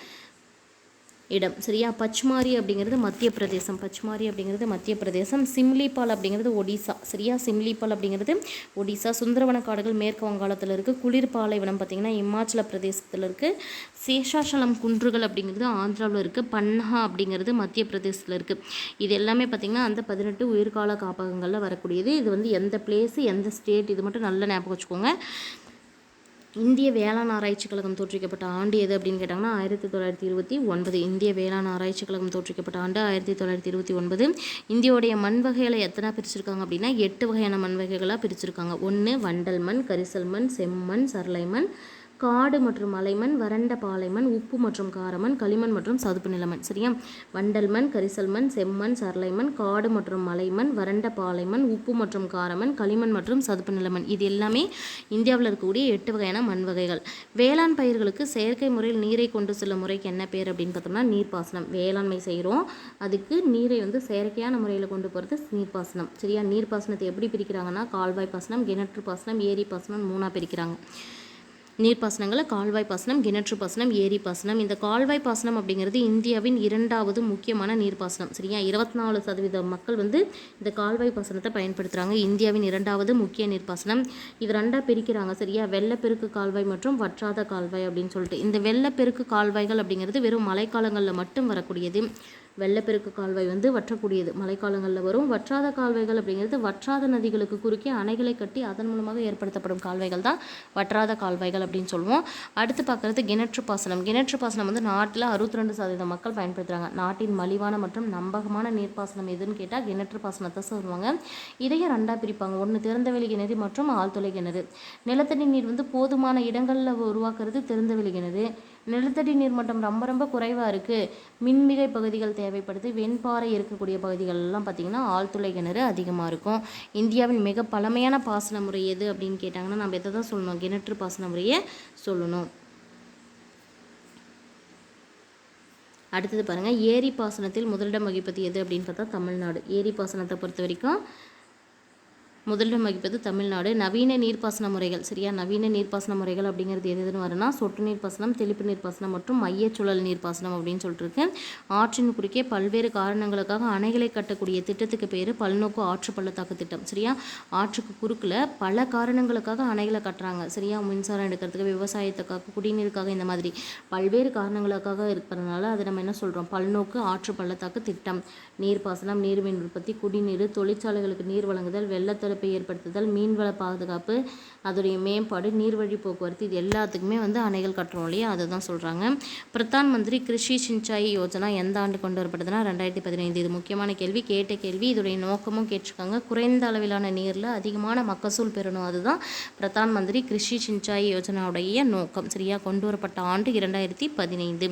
இடம். சரியா? பச்மாரி அப்படிங்கிறது மத்திய பிரதேசம். பச்மாரி அப்படிங்கிறது மத்திய பிரதேசம். சிம்லிபால் அப்படிங்கிறது ஒடிசா. சரியா? சிம்லிபால் அப்படிங்கிறது ஒடிசா. சுந்தரவன காடுகள் மேற்கு வங்காளத்தில் இருக்குது. குளிர் பாலைவனம் பார்த்திங்கன்னா இமாச்சல பிரதேசத்தில் இருக்குது. சேஷாசலம் குன்றுகள் அப்படிங்கிறது ஆந்திராவில் இருக்குது. பன்ஹா அப்படிங்கிறது மத்திய பிரதேசத்தில் இருக்குது. இது எல்லாமே பார்த்திங்கன்னா அந்த 18 உயிர்கால காப்பகங்களில் வரக்கூடியது. இது வந்து எந்த பிளேஸு எந்த ஸ்டேட் இது மட்டும் நல்லா ஞாபகம் வச்சுக்கோங்க. இந்திய வேளாண் ஆராய்ச்சி கழகம் தோற்றுவிக்கப்பட்ட ஆண்டு எது அப்படின்னு கேட்டாங்கன்னா 1929. இந்திய வேளாண் ஆராய்ச்சி கழகம் தோற்றுவிக்கப்பட்ட ஆண்டு 1929. இந்தியோடைய மண் வகைகளை எத்தனை பிரிச்சிருக்காங்க அப்படின்னா 8 வகையான மண் வகைகளாக பிரிச்சிருக்காங்க. 1 வண்டல் மண், கரிசல் மண், செம்மண், சரளை மண், காடு மற்றும் மலைமண், வறண்ட பாலைமண், உப்பு மற்றும் காரமண், களிமண் மற்றும் சதுப்பு நிலமண். சரியா? வண்டல் மண், கரிசல் மண், செம்மண், சரளை மண், காடு மற்றும் மலைமண், வறண்ட பாலைமண், உப்பு மற்றும் காரமண், களிமண் மற்றும் சதுப்பு நிலமண். இது எல்லாமே இந்தியாவில் இருக்கக்கூடிய 8 வகையான மண் வகைகள். வேளாண் பயிர்களுக்கு செயற்கை முறையில் நீரை கொண்டு செல்லும் முறைக்கு என்ன பேர் அப்படின்னு பார்த்தோம்னா நீர்ப்பாசனம். வேளாண்மை செய்கிறோம், அதுக்கு நீரை வந்து செயற்கையான முறையில் கொண்டு போகிறது நீர்ப்பாசனம். சரியா? நீர்ப்பாசனத்தை எப்படி பிரிக்கிறாங்கன்னா கால்வாய் பாசனம், கிணற்று பாசனம், ஏரி பாசனம் 3ஆக பிரிக்கிறாங்க. நீர்ப்பாசனங்களை கால்வாய் பாசனம், கிணற்று பாசனம், ஏரி பாசனம். இந்த கால்வாய் பாசனம் அப்படிங்கிறது இந்தியாவின் 2வது முக்கியமான நீர்ப்பாசனம். சரியா? 24% மக்கள் வந்து இந்த கால்வாய் பாசனத்தை பயன்படுத்துகிறாங்க. இந்தியாவின் 2வது முக்கிய நீர்ப்பாசனம். இது 2ஆக பிரிக்கிறாங்க. சரியா? வெள்ளப்பெருக்கு கால்வாய் மற்றும் வற்றாத கால்வாய் அப்படின்னு சொல்லிட்டு. இந்த வெள்ளப்பெருக்கு கால்வாய்கள் அப்படிங்கிறது வெறும் மழைக்காலங்களில் மட்டும் வரக்கூடியது. வெள்ளப்பெருக்கு கால்வாய் வந்து வற்றக்கூடியது, மழைக்காலங்களில் வரும். வற்றாத கால்வாய்கள் அப்படிங்கிறது வற்றாத நதிகளுக்கு குறுக்கே அணைகளை கட்டி அதன் மூலமாக ஏற்படுத்தப்படும் கால்வாய்கள் தான் வற்றாத கால்வாய்கள் அப்படின்னு சொல்லுவோம். அடுத்து பார்க்குறது கிணற்று பாசனம். கிணற்று பாசனம் வந்து நாட்டில் 62% மக்கள் பயன்படுத்துகிறாங்க. நாட்டின் மலிவான மற்றும் நம்பகமான நீர்ப்பாசனம் எதுன்னு கேட்டால் கிணற்று பாசனத்தை சொல்லுவாங்க. இதையும் 2ஆக பிரிப்பாங்க. 1 திறந்தவெளி கிணறு மற்றும் ஆழ்துளை கிணறு. நிலத்தடி நீர் வந்து போதுமான இடங்களில் உருவாக்குறது திறந்தவெளி கிணறு. நிலத்தடி நீர்மட்டம் ரொம்ப ரொம்ப குறைவாக இருக்குது, மின்மிகை பகுதிகள் தேவைப்படுது, வெண்பாறை இருக்கக்கூடிய பகுதிகளெல்லாம் பார்த்திங்கன்னா ஆழ்துளை கிணறு அதிகமாக இருக்கும். இந்தியாவின் மிக பழமையான பாசன முறை எது அப்படின்னு கேட்டாங்கன்னா நம்ம எதை தான் சொல்லணும்? கிணற்று பாசன முறையை சொல்லணும். அடுத்தது பாருங்கள், ஏரி பாசனத்தில் முதலிடம் வகிப்பது எது அப்படின்னு பார்த்தா தமிழ்நாடு. ஏரி பாசனத்தை பொறுத்த வரைக்கும் முதலிடம் வகிப்பது தமிழ்நாடு. நவீன நீர்ப்பாசன முறைகள். சரியா? நவீன நீர்ப்பாசன முறைகள் அப்படிங்கிறது எதுன்னு வரும்னா சொட்டு நீர்ப்பாசனம், தெளிப்பு நீர்ப்பாசனம் மற்றும் மையச்சுழல் நீர்ப்பாசனம் அப்படின்னு சொல்லிட்டு. ஆற்றின் குறுக்கே பல்வேறு காரணங்களுக்காக அணைகளை கட்டக்கூடிய திட்டத்துக்கு பேர் பல்நோக்கு ஆற்று பள்ளத்தாக்கு திட்டம். சரியா? ஆற்றுக்கு குறுக்கில் பல காரணங்களுக்காக அணைகளை கட்டுறாங்க. சரியா? மின்சாரம் எடுக்கிறதுக்கு, விவசாயத்துக்காக, குடிநீருக்காக, இந்த மாதிரி பல்வேறு காரணங்களுக்காக இருக்கிறதுனால அதை நம்ம என்ன சொல்கிறோம்? பல்நோக்கு ஆற்று பள்ளத்தாக்கு திட்டம். நீர்ப்பாசனம், நீர்மின் உற்பத்தி, குடிநீர், தொழிற்சாலைகளுக்கு நீர் வழங்குதல், வெள்ளத்தடுப்பு ஏற்படுத்துதல், மீன்வள பாதுகாப்பு, அதோடைய மேம்பாடு, நீர்வழி போக்குவரத்து, இது எல்லாத்துக்குமே வந்து அணைகள் கட்டுறோம் இல்லையா, அதை தான் சொல்கிறாங்க. பிரதான் மந்திரி கிருஷி சிஞ்சாய் யோஜனா எந்த ஆண்டு கொண்டு வரப்படுதுன்னா 2015. இது முக்கியமான கேள்வி, கேட்ட கேள்வி. இதோடைய நோக்கமும் கேட்டிருக்காங்க. குறைந்த அளவிலான நீரில் அதிகமான மகசூல் பெறணும், அதுதான் பிரதான் மந்திரி கிருஷி சிஞ்சாய் யோஜனாவுடைய நோக்கம். சரியா? கொண்டு வரப்பட்ட ஆண்டு 2015.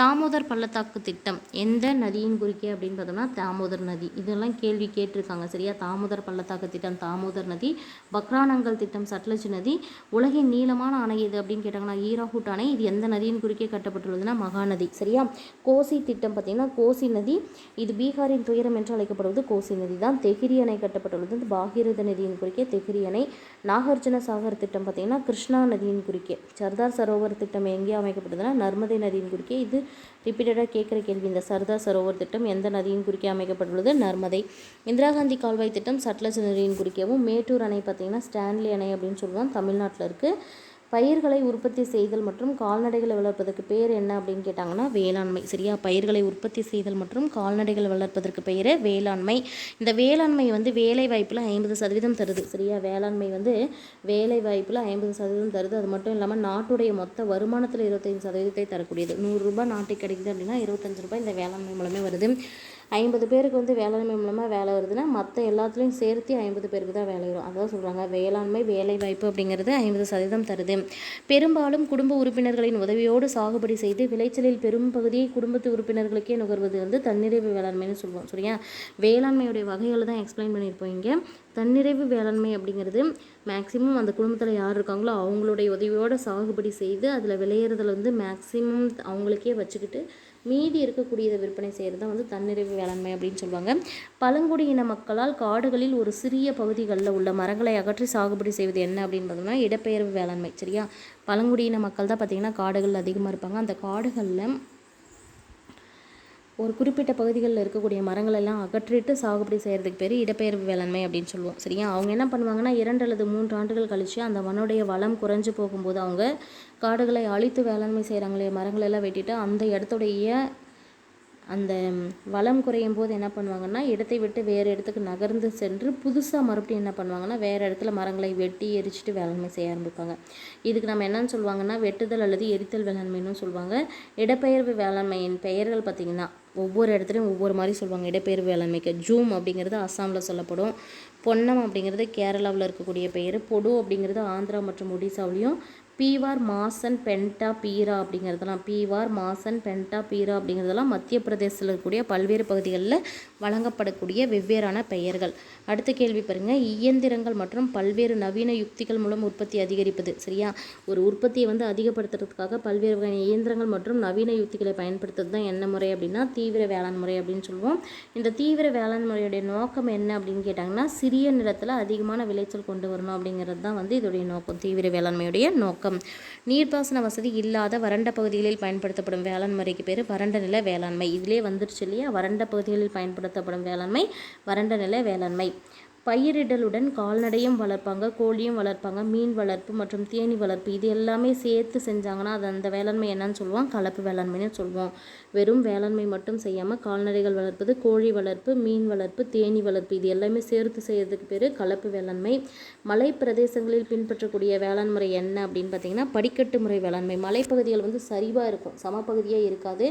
தாமோதர் பள்ளத்தாக்கு திட்டம் எந்த நதியின் குறுக்கே அப்படின்னு பார்த்தோம்னா தாமோதர் நதி. இதெல்லாம் கேள்வி கேட்டிருக்காங்க. சரியா? தாமோதர் பள்ளத்தாக்கு திட்டம் தாமோதர் நதி. பக்ரானங்கல் திட்டம் சட்லஜ் நதி. உலகின் நீளமான அணை எது அப்படின்னு கேட்டாங்கன்னா ஈராகுட் அணை. இது எந்த நதியின் குறுக்கே கட்டப்பட்டுள்ளதுன்னா மகாநதி. சரியா? கோசி திட்டம் பார்த்தீங்கன்னா கோசி நதி. இது பீகாரின் துயரம் என்று அழைக்கப்படுவது கோசி நதி தான். தெஹிரி அணை கட்டப்பட்டுள்ளது பாகீரத நதியின் குறுக்கே தெஹிரி அணை. நாகார்ஜுன சாகர் திட்டம் பார்த்தீங்கன்னா கிருஷ்ணா நதியின் குறுக்கே. சர்தார் சரோவர் திட்டம் எங்கே அமைக்கப்பட்டதுன்னா நர்மதை நதியின் குறுக்கே. இது ரிப்பீட்டடாக கேட்குற கேள்வி. இந்த சர்தார் சரோவர் திட்டம் எந்த நதியின் குறுக்கே அமைக்கப்பட்டுள்ளது? நர்மதை. இந்திரா காந்தி கால்வாய் திட்டம் சட்லஜ் நதியின் குறுக்கேவும். மேட்டூர் அணை பார்த்திங்கன்னா ஸ்டான்லி அணை அப்படின்னு சொல்லுவோம், தமிழ்நாட்டில் இருக்குது. பயிர்களை உற்பத்தி செய்தல் மற்றும் கால்நடைகளை வளர்ப்பதற்கு பெயர் என்ன அப்படின்னு கேட்டாங்கன்னா வேளாண்மை. சரியா? பயிர்களை உற்பத்தி செய்தல் மற்றும் கால்நடைகளை வளர்ப்பதற்கு பெயர் வேளாண்மை. இந்த வேளாண்மை வந்து வேலை வாய்ப்பில் 50% தருது. சரியா? வேளாண்மை வந்து வேலை வாய்ப்பில் 50% தருது. அது மட்டும் இல்லாமல் நாட்டுடைய மொத்த வருமானத்தில் 25% தரக்கூடியது. 100 ரூபாய் நாட்டுக்கு கிடைக்குது அப்படின்னா 25 ரூபாய் இந்த வேளாண்மை மூலமே வருது. 50 பேருக்கு வந்து வேளாண்மை மூலமாக வேலை வருதுன்னா மற்ற எல்லாத்துலேயும் சேர்த்து 50 பேருக்கு தான் வேலை வரும். அதான் சொல்கிறாங்க வேளாண்மை வேலை வாய்ப்பு அப்படிங்கிறது 50% தருது. பெரும்பாலும் குடும்ப உறுப்பினர்களின் உதவியோடு சாகுபடி செய்து விளைச்சலில் பெரும் பகுதியை குடும்பத்து உறுப்பினர்களுக்கே நுகர்வது வந்து தன்னிறைவு வேளாண்மைன்னு சொல்லுவோம். சரியா? வேளாண்மையுடைய வகைகளை தான் எக்ஸ்பிளைன் பண்ணியிருப்போம் இங்கே. தன்னிறைவு வேளாண்மை அப்படிங்கிறது மேக்சிமம் அந்த குடும்பத்தில் யார் இருக்காங்களோ அவங்களுடைய உதவியோடு சாகுபடி செய்து அதில் விளையிறதுல வந்து மேக்சிமம் அவங்களுக்கே வச்சுக்கிட்டு மீதி இருக்கக்கூடியதை விற்பனை செய்கிறது தான் வந்து தன்னிறைவு வேளாண்மை அப்படின்னு சொல்லுவாங்க. பழங்குடியின மக்களால் காடுகளில் ஒரு சிறிய பகுதிகளில் உள்ள மரங்களை அகற்றி சாகுபடி செய்வது என்ன அப்படின்னு பார்த்தோம்னா இடப்பெயர்வு வேளாண்மை. சரியா? பழங்குடியின மக்கள் தான் பார்த்திங்கன்னா காடுகள் அதிகமாக இருப்பாங்க. அந்த காடுகளில் ஒரு குறிப்பிட்ட பகுதிகளில் இருக்கக்கூடிய மரங்கள் எல்லாம் அகற்றிட்டு சாகுபடி செய்கிறதுக்கு பேர் இடப்பெயர்வு வேளாண்மை அப்படின்னு சொல்லுவோம். சரியா? அவங்க என்ன பண்ணுவாங்கன்னா 2 அல்லது 3 ஆண்டுகள் கழித்து அந்த மண்ணுடைய வளம் குறைஞ்சு போகும்போது அவங்க காடுகளை அழித்து வேளாண்மை செய்கிறாங்களே, மரங்களெல்லாம் வெட்டிட்டு அந்த இடத்துடைய அந்த வளம் குறையும் போது என்ன பண்ணுவாங்கன்னா இடத்தை விட்டு வேறு இடத்துக்கு நகர்ந்து சென்று புதுசாக மறுபடியும் என்ன பண்ணுவாங்கன்னா வேறு இடத்துல மரங்களை வெட்டி எரிச்சிட்டு வேளாண்மை செய்ய ஆரம்பிப்பாங்க. இதுக்கு நம்ம என்னன்னு சொல்லுவாங்கன்னா வெட்டுதல் அல்லது எரித்தல் வேளாண்மைன்னு சொல்லுவாங்க. இடப்பெயர்வு வேளாண்மையின் பெயர்கள் பார்த்திங்கன்னா ஒவ்வொரு இடத்துலையும் ஒவ்வொரு மாதிரி சொல்லுவாங்க. இடப்பெயர்வு வேளாண்மைக்கு ஜூம் அப்படிங்கிறது அஸ்ஸாமில் சொல்லப்படும், பொன்னம் அப்படிங்கிறது கேரளாவில் இருக்கக்கூடிய பெயர், பொடு அப்படிங்கிறது ஆந்திரா மற்றும் ஒடிசாவிலையும், பீவார் மாசன் பென்டா பீரா அப்படிங்கிறதெல்லாம் மத்திய பிரதேசத்தில் இருக்கக்கூடிய பல்வேறு பகுதிகளில் வழங்கப்படக்கூடிய வெவ்வேறான பெயர்கள். அடுத்த கேள்வி பாருங்க, இயந்திரங்கள் மற்றும் பல்வேறு நவீன யுக்திகள் மூலம் உற்பத்தி அதிகரிப்பது. சரியா? ஒரு உற்பத்தியை அதிகப்படுத்துறதுக்காக பல்வேறு வகையான இயந்திரங்கள் மற்றும் நவீன யுக்திகளை பயன்படுத்துறது தான் என்ன முறை அப்படின்னா தீவிர வேளாண் முறை அப்படின்னு சொல்லுவோம். இந்த தீவிர வேளாண் முறையுடைய நோக்கம் என்ன அப்படின்னு கேட்டாங்கன்னா சிறிய நிலத்தில் அதிகமான விளைச்சல் கொண்டு வரணும் அப்படிங்கிறது தான் இதோடைய நோக்கம். தீவிர வேளாண்மையுடைய நோக்கம். நீர்ப்பாசன வசதி இல்லாத வறண்ட பகுதிகளில் பயன்படுத்தப்படும் வேளாண் முறைக்கு பேர் வறண்ட நில வேளாண்மை. இதிலே வந்துருச்சு இல்லையா? வறண்ட பகுதிகளில் பயன்படுத்தப்படும் வேளாண்மை வறண்ட நில வேளாண்மை. பயிரிடலுடன் கால்நடையும் வளர்ப்பாங்க, கோழியும் வளர்ப்பாங்க, மீன் வளர்ப்பு மற்றும் தேனி வளர்ப்பு இது எல்லாமே சேர்த்து செஞ்சாங்கன்னா அது அந்த வேளாண்மை என்னன்னு சொல்லுவோம்? கலப்பு வேளாண்மைன்னு சொல்லுவோம். வெறும் வேளாண்மை மட்டும் செய்யாமல் கால்நடைகள் வளர்ப்பது, கோழி வளர்ப்பு, மீன் வளர்ப்பு, தேனி வளர்ப்பு இது எல்லாமே சேர்த்து செய்யறதுக்கு பேர் கலப்பு வேளாண்மை. மலை பிரதேசங்களில் பின்பற்றக்கூடிய வேளாண் முறை என்ன அப்படின்னு பார்த்தீங்கன்னா படிக்கட்டு முறை வேளாண்மை. மலைப்பகுதிகள் சரிவாக இருக்கும், சமப்பகுதியாக இருக்காது.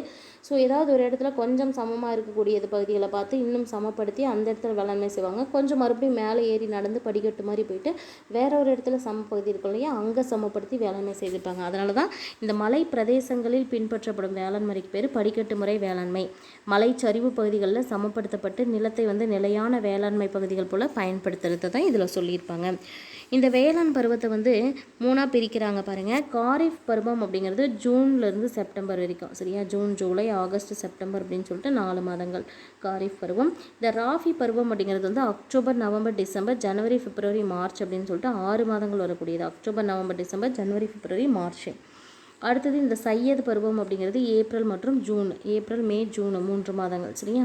ஸோ ஏதாவது ஒரு இடத்துல கொஞ்சம் சமமாக இருக்கக்கூடிய பகுதிகளை பார்த்து இன்னும் சமப்படுத்தி அந்த இடத்துல வேளாண்மை செய்வாங்க. கொஞ்சம் மறுபடியும் மேலே ஏறி நடந்து படிக்கட்டு மாதிரி போயிட்டு வேற ஒரு இடத்துல சமப்பகுதி இருக்கும் இல்லையா, அங்கே சமப்படுத்தி வேளாண்மை செய்திருப்பாங்க. அதனால தான் இந்த மலை பிரதேசங்களில் பின்பற்றப்படும் வேளாண் முறைக்கு பேர் படிக்கட்டு முறை வேளாண்மை. மலைச்சரிவு பகுதிகளில் சமப்படுத்தப்பட்டு நிலத்தை நிலையான வேளாண்மை பகுதிகள் போல் பயன்படுத்துறது தான் இதில் சொல்லியிருப்பாங்க. இந்த வேளாண் பருவத்தை 3ஆக பிரிக்கிறாங்க பாருங்கள். காரிஃப் பருவம் அப்படிங்கிறது ஜூன்லேருந்து செப்டம்பர் வரைக்கும். சரியா? ஜூன், ஜூலை, ஆகஸ்ட், செப்டம்பர் அப்படின்னு சொல்லிட்டு 4 மாதங்கள் காரிஃப் பருவம். இந்த ராஃபி பருவம் அப்படிங்கிறது அக்டோபர், நவம்பர், டிசம்பர், ஜனவரி, பிப்ரவரி, மார்ச் அப்படின்னு சொல்லிட்டு 6 மாதங்கள் வரக்கூடியது. அக்டோபர், நவம்பர், டிசம்பர், ஜனவரி, பிப்ரவரி, மார்ச். அடுத்தது இந்த சையது பருவம் அப்படிங்கிறது ஏப்ரல் மற்றும் ஜூன். ஏப்ரல், மே, ஜூன் 3 மாதங்கள். சரியா?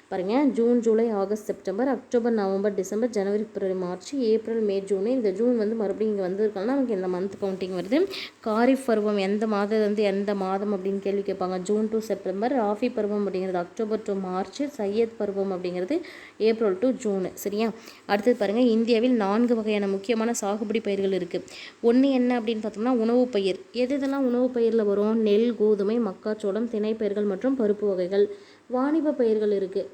பாருங்கள், June, July, August, September, October, November, December, ஜனவரி, பிப்ரவரி, மார்ச், ஏப்ரல், மே, ஜூன். இந்த ஜூன் மறுபடியும் இங்கே வந்திருக்காங்கன்னா நமக்கு இந்த மந்த் கவுண்டிங் வருது. காரிஃப் பருவம் எந்த மாதம் எந்த மாதம் அப்படின்னு கேள்வி கேட்பாங்க. June to September. ராஃபி பருவம் அப்படிங்கிறது அக்டோபர் டு மார்ச். சையத் பருவம் அப்படிங்கிறது ஏப்ரல் டு ஜூன். சரியா? அடுத்தது பாருங்கள், இந்தியாவில் 4 வகையான முக்கியமான சாகுபடி பயிர்கள் இருக்குது. ஒன்று என்ன அப்படின்னு பார்த்தோம்னா உணவு பயிர். எதெல்லாம் உணவு பயிரில் வரும்? நெல், கோதுமை, மக்காச்சோளம், திணைப்பயிர்கள் மற்றும் பருப்பு வகைகள். வாணிப பயிர்கள் இருக்குது.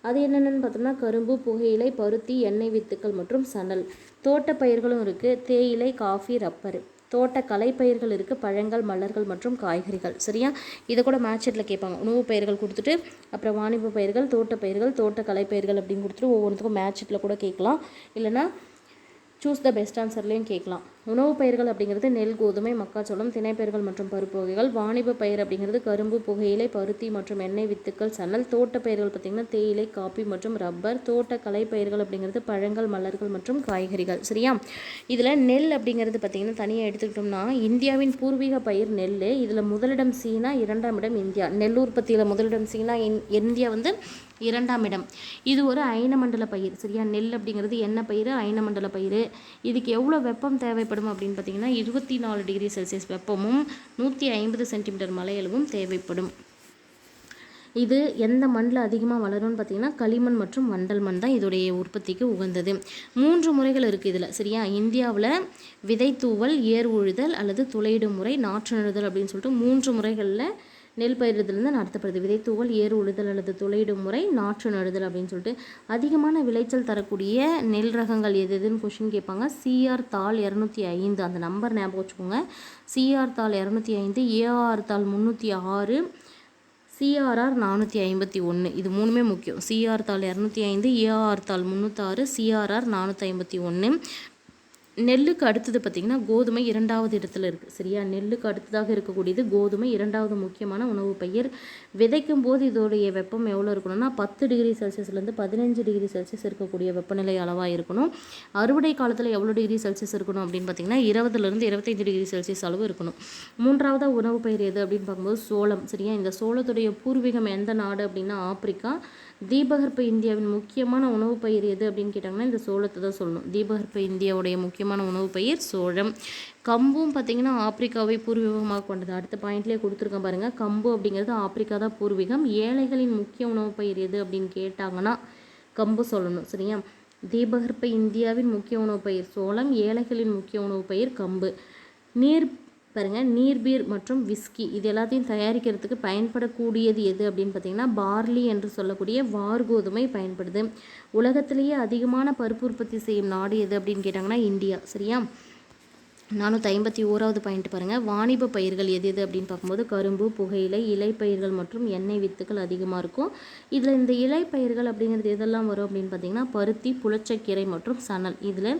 அது என்னென்னு பார்த்தோம்னா கரும்பு, புகையிலை, பருத்தி, எண்ணெய் வித்துக்கள் மற்றும் சணல். தோட்ட பயிர்களும் இருக்குது. தேயிலை, காஃபி, ரப்பர். தோட்ட கலை பயிர்கள் இருக்குது. பழங்கள், மலர்கள் மற்றும் காய்கறிகள். சரியா? இதை கூட மேட்செட்டில் கேட்பாங்க. உணவு பயிர்கள் கொடுத்துட்டு அப்புறம் வாணிப பயிர்கள், தோட்ட பயிர்கள், தோட்ட கலை பயிர்கள் அப்படின்னு கொடுத்துட்டு ஒவ்வொன்றுத்துக்கும் மேட்செட்டில் கூட கேட்கலாம். இல்லைனா சூஸ் த பெஸ்ட் ஆன்சர்லேயும் கேட்கலாம். உணவு பயிர்கள் அப்படிங்கிறது நெல், கோதுமை, மக்காச்சோளம், திணைப்பயிர்கள் மற்றும் பருப்பு வகைகள். வாணிப பயிர் அப்படிங்கிறது கரும்பு, புகையிலை, பருத்தி மற்றும் எண்ணெய் வித்துக்கள், சணல். தோட்ட பயிர்கள் பார்த்திங்கன்னா தேயிலை, காப்பி மற்றும் ரப்பர். தோட்ட கலை பயிர்கள் அப்படிங்கிறது பழங்கள், மலர்கள் மற்றும் காய்கறிகள். சரியா? இதில் நெல் அப்படிங்கிறது பார்த்திங்கன்னா தனியாக எடுத்துக்கிட்டோம்னா இந்தியாவின் பூர்வீக பயிர் நெல். இதில் முதலிடம் சீனா, 2ஆம் இடம் இந்தியா. நெல் உற்பத்தியில் முதலிடம் சீனா, இந்தியா 2ஆம் இடம். இது ஒரு அயனமண்டல பயிர். சரியா? நெல் அப்படிங்கிறது என்ன பயிர்? அயனமண்டல பயிர். இதுக்கு எவ்வளோ வெப்பம் தேவைப்படும் அப்படின்னு பார்த்தீங்கன்னா 24 டிகிரி செல்சியஸ் வெப்பமும் 150 சென்டிமீட்டர் மழையளவும் தேவைப்படும். இது எந்த மண்ணில் அதிகமாக வளரும்னு பார்த்தீங்கன்னா களிமண் மற்றும் வண்டல் மண் தான் இதோடைய உற்பத்திக்கு உகந்தது. 3 முறைகள் இருக்குது இதில். சரியா? இந்தியாவில் விதை தூவல், ஏர் உழுதல் அல்லது துளையிடும் முறை, நாற்று நடுதல் அப்படின்னு சொல்லிட்டு 3 முறைகளில் நெல் பயிரிடுதல் நடத்தப்படுது. விதை தூவல், ஏர் உழுதல் அல்லது துளையிடும் முறை, நாற்று நடுதல் அப்படின்னு சொல்லிட்டு. அதிகமான விளைச்சல் தரக்கூடிய நெல் ரகங்கள் எதுன்னு கொஷின் கேட்பாங்க. சிஆர் தாள் 205 அந்த நம்பர் ஞாபகம் வச்சுக்கோங்க. சிஆர் தாள் 205, ஏஆர் தாள் 306, சிஆர்ஆர் 451. இது 3மே முக்கியம். சிஆர் தாள் 205, ஏஆர் தாள் 306, சிஆர்ஆர் 451. நெல்லுக்கு அடுத்தது பார்த்திங்கன்னா கோதுமை 2வது இடத்துல இருக்குது. சரியா, நெல்லுக்கு அடுத்ததாக இருக்கக்கூடியது கோதுமை, 2வது முக்கியமான உணவு பயிர். விதைக்கும் போது இதோடைய வெப்பம் எவ்வளோ இருக்கணும்னா 10 டிகிரி செல்சியஸ்லேருந்து 15 டிகிரி செல்சியஸ் இருக்கக்கூடிய வெப்பநிலை அளவாக இருக்கணும். அறுவடை காலத்தில் எவ்வளோ டிகிரி செல்சியஸ் இருக்கணும் அப்படின்னு பார்த்திங்கன்னா 20லேருந்து 25 டிகிரி செல்சியஸ் அளவு இருக்கணும். 3வது உணவு பயிர் எது அப்படின்னு பார்க்கும்போது சோளம். சரியா, இந்த சோளத்துடைய பூர்வீகம் எந்த நாடு அப்படின்னா ஆப்பிரிக்கா. தீபகற்ப இந்தியாவின் முக்கியமான உணவு பயிர் எது அப்படின்னு கேட்டாங்கன்னா இந்த சோளத்தை தான் சொல்லணும். தீபகற்ப இந்தியாவுடைய முக்கியமான உணவு பயிர் சோளம். கம்பும் பார்த்திங்கன்னா ஆப்பிரிக்காவை பூர்வீகமாக கொண்டது. அடுத்த பாயிண்ட்லேயே கொடுத்துருக்கேன் பாருங்கள். கம்பு அப்படிங்கிறது ஆப்பிரிக்கா தான் பூர்வீகம். ஏழைகளின் முக்கிய உணவு பயிர் எது அப்படின்னு கேட்டாங்கன்னா கம்பு சொல்லணும். சரியா, தீபகற்ப இந்தியாவின் முக்கிய உணவு பயிர் சோளம், ஏழைகளின் முக்கிய உணவு பயிர் கம்பு. நீர் பாருங்கள், நீர்பீர் மற்றும் விஸ்கி இது எல்லாத்தையும் தயாரிக்கிறதுக்கு பயன்படக்கூடியது எது அப்படின்னு பார்த்திங்கன்னா பார்லி என்று சொல்லக்கூடிய வார்கோதுமை பயன்படுது. உலகத்திலேயே அதிகமான பருப்பு உற்பத்தி செய்யும் நாடு எது அப்படின்னு கேட்டாங்கன்னா இந்தியா. சரியா, 451வது பாயிண்ட் பாருங்கள். வாணிப பயிர்கள் எது எது அப்படின்னு பார்க்கும்போது கரும்பு, புகையிலை, இலை பயிர்கள் மற்றும் எண்ணெய் வித்துக்கள் அதிகமாக இருக்கும். இதில் இந்த இலை பயிர்கள் அப்படிங்கிறது எதெல்லாம் வரும் அப்படின்னு பார்த்தீங்கன்னா பருத்தி, புளிச்சக்கீரை மற்றும் சணல். இதில்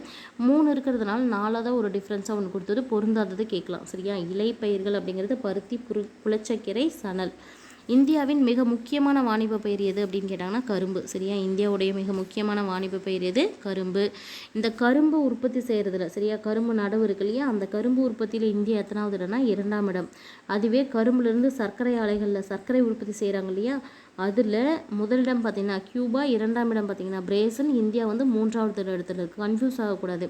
3 இருக்கிறதுனால 4வது ஒரு டிஃப்ரென்ஸாக ஒன்று கொடுத்தது பொருந்தாதது கேட்கலாம். சரியா, இலை பயிர்கள் அப்படிங்கிறது பருத்தி, புளிச்சக்கீரை, சணல். இந்தியாவின் மிக முக்கியமான வாணிப பயிர் எது அப்படின்னு கேட்டாங்கன்னா கரும்பு. சரியா, இந்தியாவுடைய மிக முக்கியமான வாணிப பயிர் எது? கரும்பு. இந்த கரும்பு உற்பத்தி செய்கிறதுல சரியா கரும்பு நடவு இருக்கு இல்லையா, அந்த கரும்பு உற்பத்தியில் இந்தியா எத்தனாவது இடம்னா 2ஆம் இடம். அதுவே கரும்புலேருந்து சர்க்கரை ஆலைகளில் சர்க்கரை உற்பத்தி செய்கிறாங்க இல்லையா, அதில் முதலிடம் பார்த்திங்கன்னா கியூபா, 2ஆம் இடம் பார்த்திங்கன்னா பிரேசில், இந்தியா வந்து 3வது இடத்துல இருக்குது. கன்ஃபியூஸ் ஆகக்கூடாது.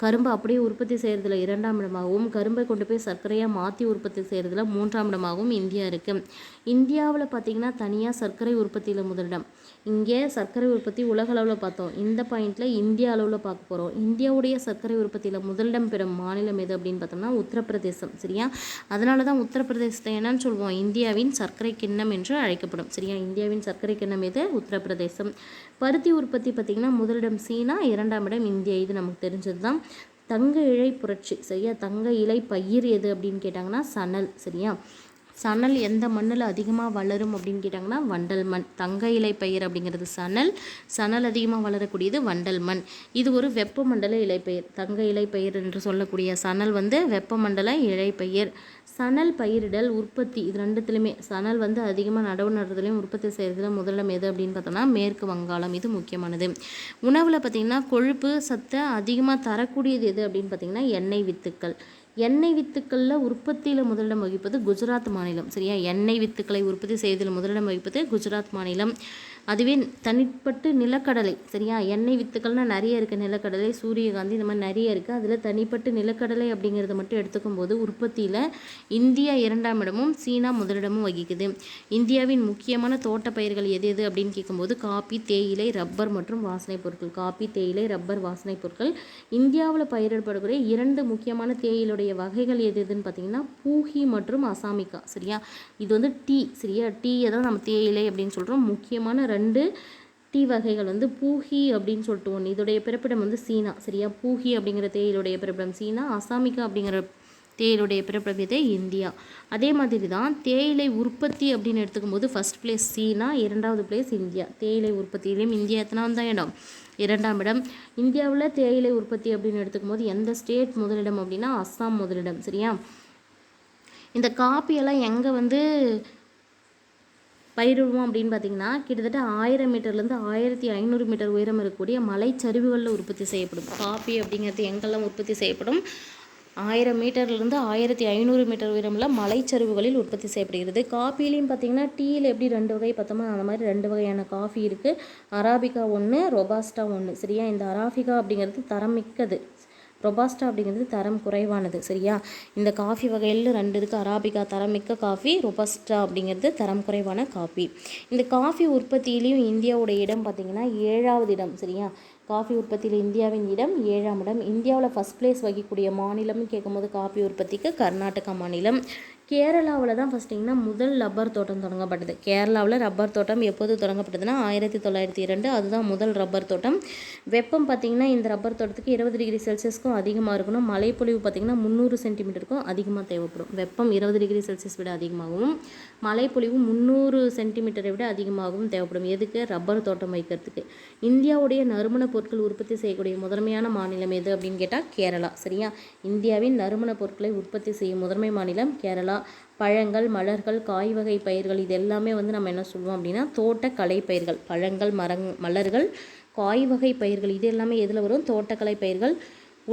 கரும்பு அப்படியே உற்பத்தி செய்கிறதுல 2ஆம் இடமாகவும் கரும்பை கொண்டு போய் சர்க்கரையாக மாற்றி உற்பத்தி செய்கிறதுல 3ஆம் இடமாகவும் இந்தியா இருக்குது. இந்தியாவில் பார்த்திங்கன்னா தனியாக சர்க்கரை உற்பத்தியில் முதலிடம். இங்கே சர்க்கரை உற்பத்தி உலக அளவில் பார்த்தோம். இந்த பாயிண்டில் இந்தியா அளவில் பார்க்க போகிறோம். இந்தியாவுடைய சர்க்கரை உற்பத்தியில் முதலிடம் பெறும் மாநிலம் எது அப்படின்னு பார்த்தோம்னா உத்தரப்பிரதேசம். சரியா, அதனால தான் உத்தரப்பிரதேசத்தை என்னன்னு சொல்லுவோம், இந்தியாவின் சர்க்கரை கிண்ணம் என்று அழைக்கப்படும். சரியா, இந்தியாவின் சர்க்கரை கிண்ணம் எது? உத்தரப்பிரதேசம். பருத்தி உற்பத்தி பார்த்திங்கன்னா முதலிடம் சீனா, 2ஆம் இடம் இந்தியா. இது நமக்கு தெரிஞ்சது தான். தங்க இழை புரட்சி. சரியா, தங்க இலை பயிர் எது அப்படின்னு கேட்டாங்கன்னா சணல். சரியா, சணல் எந்த மண்ணில் அதிகமாக வளரும் அப்படின்னு கேட்டாங்கன்னா வண்டல் மண். தங்க இலை பயிர் அப்படிங்கிறது சணல். சணல் அதிகமாக வளரக்கூடியது வண்டல் மண். இது ஒரு வெப்பமண்டல இலைப்பயிர். தங்க இலைப்பயிர் என்று சொல்லக்கூடிய சணல் வந்து வெப்பமண்டல இலைப்பயிர். சணல் பயிரிடல் உற்பத்தி இது ரெண்டுத்துலையுமே சணல் வந்து அதிகமாக நடவு நடுறதுலையும் உற்பத்தி செய்கிறதுல முதலிடம் எது அப்படின்னு பார்த்தோம்னா மேற்கு வங்காளம். இது முக்கியமானது. உணவில் பார்த்திங்கன்னா கொழுப்பு சத்தை அதிகமாக தரக்கூடியது எது அப்படின்னு பார்த்திங்கன்னா எண்ணெய் வித்துக்கள். எண்ணெய் வித்துக்களில் உற்பத்தியில் முதலிடம் வகிப்பது குஜராத் மாநிலம். சரியா, எண்ணெய் வித்துக்களை உற்பத்தி செய்வதில் முதலிடம் வகிப்பது குஜராத் மாநிலம். அதுவே தனிப்பட்டு நிலக்கடலை. சரியா, எண்ணெய் வித்துக்கள்னால் நிறைய இருக்குது. நிலக்கடலை, சூரியகாந்தி, இந்த மாதிரி நிறைய இருக்குது. அதில் தனிப்பட்டு நிலக்கடலை அப்படிங்கிறத மட்டும் எடுத்துக்கும் போது உற்பத்தியில் இந்தியா 2ஆம் இடமும் சீனா முதலிடமும் வகிக்குது. இந்தியாவின் முக்கியமான தோட்ட பயிர்கள் எது எது அப்படின்னு கேட்கும்போது காப்பி, தேயிலை, ரப்பர் மற்றும் வாசனை பொருட்கள். காப்பி, தேயிலை, ரப்பர், வாசனை பொருட்கள். இந்தியாவில் பயிரிடப்படக்கூடிய 2 முக்கியமான தேயிலுடைய வகைகள் எது எதுன்னு பார்த்தீங்கன்னா பூஹி மற்றும் அசாமிகா. சரியா, இது வந்து டீ. சரியா, டீயை தான் நம்ம தேயிலை அப்படின்னு சொல்கிறோம். முக்கியமான 2 டீ வகைகள் வந்து பூஹி அப்படின்னு சொல்லிட்டு ஒன்று. இதோடைய பிறப்பிடம் வந்து சீனா. சரியா, பூஹி அப்படிங்கிற தேயிலுடைய பிறப்பிடம் சீனா, அசாமிகா அப்படிங்கிற தேயிலுடைய பிறப்பிடம் இது இந்தியா. அதே மாதிரி தான் தேயிலை உற்பத்தி அப்படின்னு எடுத்துக்கும் போது ஃபர்ஸ்ட் பிளேஸ் சீனா, 2வது பிளேஸ் இந்தியா. தேயிலை உற்பத்தியிலையும் இந்தியா எத்தனாவது தான் இடம்? 2ஆம் இடம். இந்தியாவில் தேயிலை உற்பத்தி அப்படின்னு எடுத்துக்கும் போது எந்த ஸ்டேட் முதலிடம் அப்படின்னா அஸ்ஸாம் முதலிடம். சரியா, இந்த காப்பியெல்லாம் எங்கே வந்து பயிரிடுவோம் அப்படின்னு பார்த்திங்கன்னா கிட்டத்தட்ட 1000 மீட்டர்லேருந்து 1500 மீட்டர் உயரம் இருக்கக்கூடிய மலைச்சரிவுகளில் உற்பத்தி செய்யப்படும். காப்பி அப்படிங்கிறது எங்கெல்லாம் உற்பத்தி செய்யப்படும்? 1000 மீட்டர்லேருந்து 1500 மீட்டர் உயரமில் மலைச்சரிவுகளில் உற்பத்தி செய்யப்படுகிறது. காஃபிலையும் பார்த்திங்கன்னா டீயில் எப்படி 2 வகை பார்த்தோமோ அந்த மாதிரி 2 வகையான காஃபி இருக்குது. அராபிகா ஒன்று, ரொபாஸ்டா ஒன்று. சரியா, இந்த அராபிகா அப்படிங்கிறது தரம் மிக்கது, ரொபாஸ்டா அப்படிங்கிறது தரம் குறைவானது. சரியா, இந்த காஃபி வகையில் 2 இருக்குது. அராபிகா தரமிக்க காஃபி, ரொபாஸ்டா அப்படிங்கிறது தரம் குறைவான காஃபி. இந்த காஃபி உற்பத்தியிலையும் இந்தியாவோட இடம் பார்த்திங்கன்னா 7வது இடம். சரியா, காஃபி உற்பத்தியில் இந்தியாவின் இடம் 7ஆம் இடம். இந்தியாவில் ஃபஸ்ட் பிளேஸ் வகிக்கக்கூடிய மாநிலம்னு கேட்கும்போது காஃபி உற்பத்திக்கு கர்நாடகா மாநிலம். கேரளாவில் தான் ஃபஸ்ட்டிங்கன்னா முதல் ரப்பர் தோட்டம் தொடங்கப்பட்டது. கேரளாவில் ரப்பர் தோட்டம் எப்போது தொடங்கப்பட்டதுன்னா 1902. அதுதான் முதல் ரப்பர் தோட்டம். வெப்பம் பார்த்திங்கன்னா இந்த ரப்பர் தோட்டத்துக்கு 20 டிகிரி செல்சியஸ்க்கும் அதிகமாக இருக்கணும். மழைப்பொழிவு பார்த்திங்கன்னா 300 சென்டிமீட்டருக்கும் அதிகமாக தேவைப்படும். வெப்பம் 20 டிகிரி செல்சியஸ் விட அதிகமாகவும் மழைப்பொழிவு 300 சென்டிமீட்டரை விட அதிகமாகவும் தேவைப்படும். எதுக்கு? ரப்பர் தோட்டம் வைக்கிறதுக்கு. இந்தியாவுடைய நறுமணப் பொருட்கள் உற்பத்தி செய்யக்கூடிய முதன்மையான மாநிலம் எது அப்படின்னு கேட்டால் கேரளா. சரியா? இந்தியாவின் நறுமணப் பொருட்களை உற்பத்தி செய்யும் முதன்மை மாநிலம் கேரளா. பழங்கள், மலர்கள், காய் வகை பயிர்கள் இது எல்லாமே நம்ம என்ன சொல்லுவோம் அப்படின்னா தோட்டக்கலை பயிர்கள். பழங்கள், மலர்கள், காய் வகை பயிர்கள் இது எல்லாமே எதில் வரும்? தோட்டக்கலை பயிர்கள்.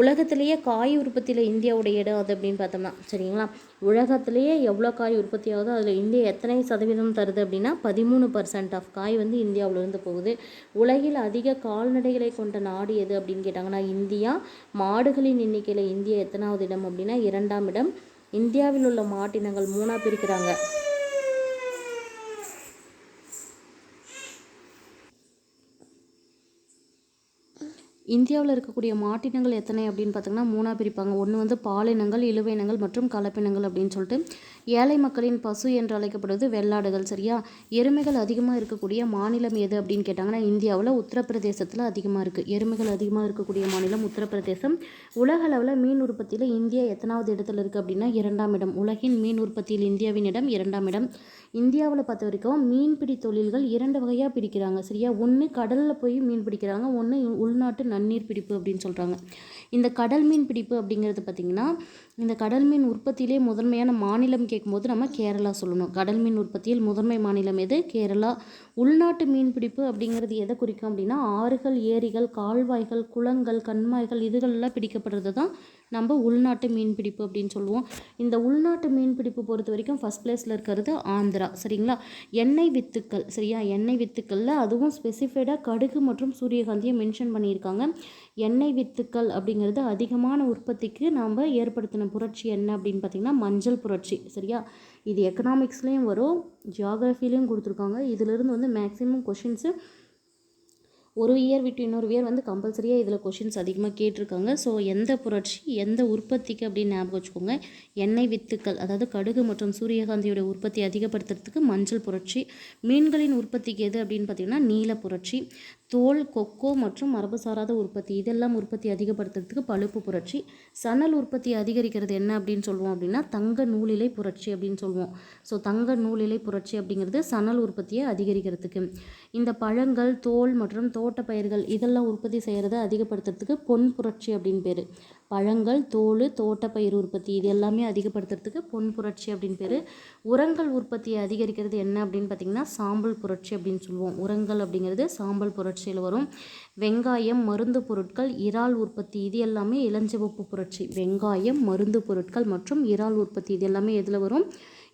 உலகத்திலேயே காய் உற்பத்தியில் இந்தியாவுடைய இடம் அது அப்படின்னு பார்த்தோம்னா சரிங்களா, உலகத்திலேயே எவ்வளோ காய் உற்பத்தி ஆகுதோ அதில் இந்தியா எத்தனை சதவீதம் தருது அப்படின்னா 13% ஆஃப் காய் இந்தியாவிலிருந்து போகுது. உலகில் அதிக கால்நடைகளை கொண்ட நாடு எது அப்படின்னு கேட்டாங்கன்னா இந்தியா. மாடுகளின் எண்ணிக்கையில் இந்தியா எத்தனாவது இடம் அப்படின்னா 2ஆம் இடம். இந்தியாவில் உள்ள மாட்டினங்கள் 3ஆக பிரிக்கிறாங்க. இந்தியாவில் இருக்கக்கூடிய மாட்டினங்கள் எத்தனை அப்படின்னு பார்த்தோங்கன்னா 3ஆக பிரிப்பாங்க. ஒன்று பாலினங்கள், இழுவையினங்கள் மற்றும் கலப்பினங்கள் அப்படின்னு சொல்லிட்டு. ஏழை மக்களின் பசு என்று அழைக்கப்படுவது வெள்ளாடுகள். சரியா? எருமைகள் அதிகமாக இருக்கக்கூடிய மாநிலம் எது அப்படின்னு கேட்டாங்கன்னா இந்தியாவில் உத்தரப்பிரதேசத்தில் அதிகமாக இருக்குது. எருமைகள் அதிகமாக இருக்கக்கூடிய மாநிலம் உத்தரப்பிரதேசம். உலக அளவில் மீன் உற்பத்தியில் இந்தியா எத்தனாவது இடத்துல இருக்குது அப்படின்னா 2ஆம் இடம். உலகின் மீன் உற்பத்தியில் இந்தியாவின் இடம் 2ஆம் இடம். இந்தியாவில் பார்த்த வரைக்கும் மீன்பிடி தொழில்கள் 2 வகையாக பிரிக்கிறாங்க. சரியா? ஒன்று கடலில் போய் மீன் பிடிக்கிறாங்க, ஒன்று உள்நாட்டு நன்னீர் பிடிப்பு அப்படின்னு சொல்கிறாங்க. இந்த கடல் மீன் பிடிப்பு அப்படிங்கிறது பார்த்திங்கன்னா இந்த கடல் மீன் உற்பத்தியிலே முதன்மையான மாநிலம் கேட்கும்போது நம்ம கேரளா சொல்லணும். கடல் மீன் உற்பத்தியில் முதன்மை மாநிலம் எது? கேரளா. உள்நாட்டு மீன் பிடிப்பு அப்படிங்கிறது எதை குறிக்கும் அப்படின்னா ஆறுகள், ஏரிகள், கால்வாய்கள், குளங்கள், கண்மாய்கள் இதுகளெல்லாம் பிடிக்கப்படுறது தான் நம்ம உள்நாட்டு மீன் பிடிப்பு அப்படின்னு சொல்லுவோம். இந்த உள்நாட்டு மீன் பிடிப்பு பொறுத்த வரைக்கும் ஃபஸ்ட் பிளேஸில் இருக்கிறது ஆந்திரா. சரிங்களா? எண்ணெய் வித்துக்கள். சரியா? எண்ணெய் வித்துக்களில் அதுவும் ஸ்பெசிஃபைடாக கடுகு மற்றும் சூரியகாந்தியை மென்ஷன் பண்ணியிருக்காங்க. எண்ணெய் வித்துக்கள் அப்படிங்கிறது அதிகமான உற்பத்திக்கு நாம் ஏற்படுத்தின புரட்சி என்ன அப்படின்னு பார்த்திங்கன்னா மஞ்சள் புரட்சி. சரியா? இது எக்கனாமிக்ஸ்லேயும் வரும், ஜியாகிரஃபிலையும் கொடுத்துருக்காங்க. இதிலிருந்து மேக்ஸிமம் கொஷின்ஸு ஒரு இயர் விட்டு இன்னொரு இயர் கம்பல்சரியாக இதில் கொஷின்ஸ் அதிகமாக கேட்டிருக்காங்க. ஸோ எந்த புரட்சி எந்த உற்பத்திக்கு அப்படின்னு ஞாபகம் வச்சுக்கோங்க. எண்ணெய் வித்துக்கள் அதாவது கடுகு மற்றும் சூரியகாந்தியோட உற்பத்தி அதிகப்படுத்துறதுக்கு மஞ்சள் புரட்சி. மீன்களின் உற்பத்திக்கு எது அப்படின்னு பார்த்திங்கன்னா நீல புரட்சி. தோல், கொக்கோ மற்றும் மரபு சாராத உற்பத்தி இதெல்லாம் உற்பத்தி அதிகப்படுத்துறதுக்கு பழுப்பு புரட்சி. சணல் உற்பத்தி அதிகரிக்கிறது என்ன அப்படின்னு சொல்லுவோம் அப்படின்னா தங்க நூலிலை புரட்சி அப்படின்னு சொல்லுவோம். ஸோ தங்க நூலிலை புரட்சி அப்படிங்கிறது சணல் உற்பத்தியை அதிகரிக்கிறதுக்கு. இந்த பழங்கள், தோல் மற்றும் தோட்ட பயிர்கள் இதெல்லாம் உற்பத்தி செய்கிறத அதிகப்படுத்துறதுக்கு பொன் புரட்சி அப்படின்னு பேர். பழங்கள், தோல், தோட்டப்பயிர் உற்பத்தி இது எல்லாமே அதிகப்படுத்துறதுக்கு பொன் புரட்சி அப்படின்னு பேர். உரங்கள் உற்பத்தியை அதிகரிக்கிறது என்ன அப்படின்னு பார்த்திங்கன்னா சாம்பல் புரட்சி அப்படின்னு சொல்லுவோம். உரங்கள் அப்படிங்கிறது சாம்பல் புரட்சியில் வரும். வெங்காயம், மருந்து பொருட்கள், இறால் உற்பத்தி இது எல்லாமே இளஞ்சிவப்பு புரட்சி. வெங்காயம், மருந்து பொருட்கள் மற்றும் இறால் உற்பத்தி இது எல்லாமே எதில் வரும்?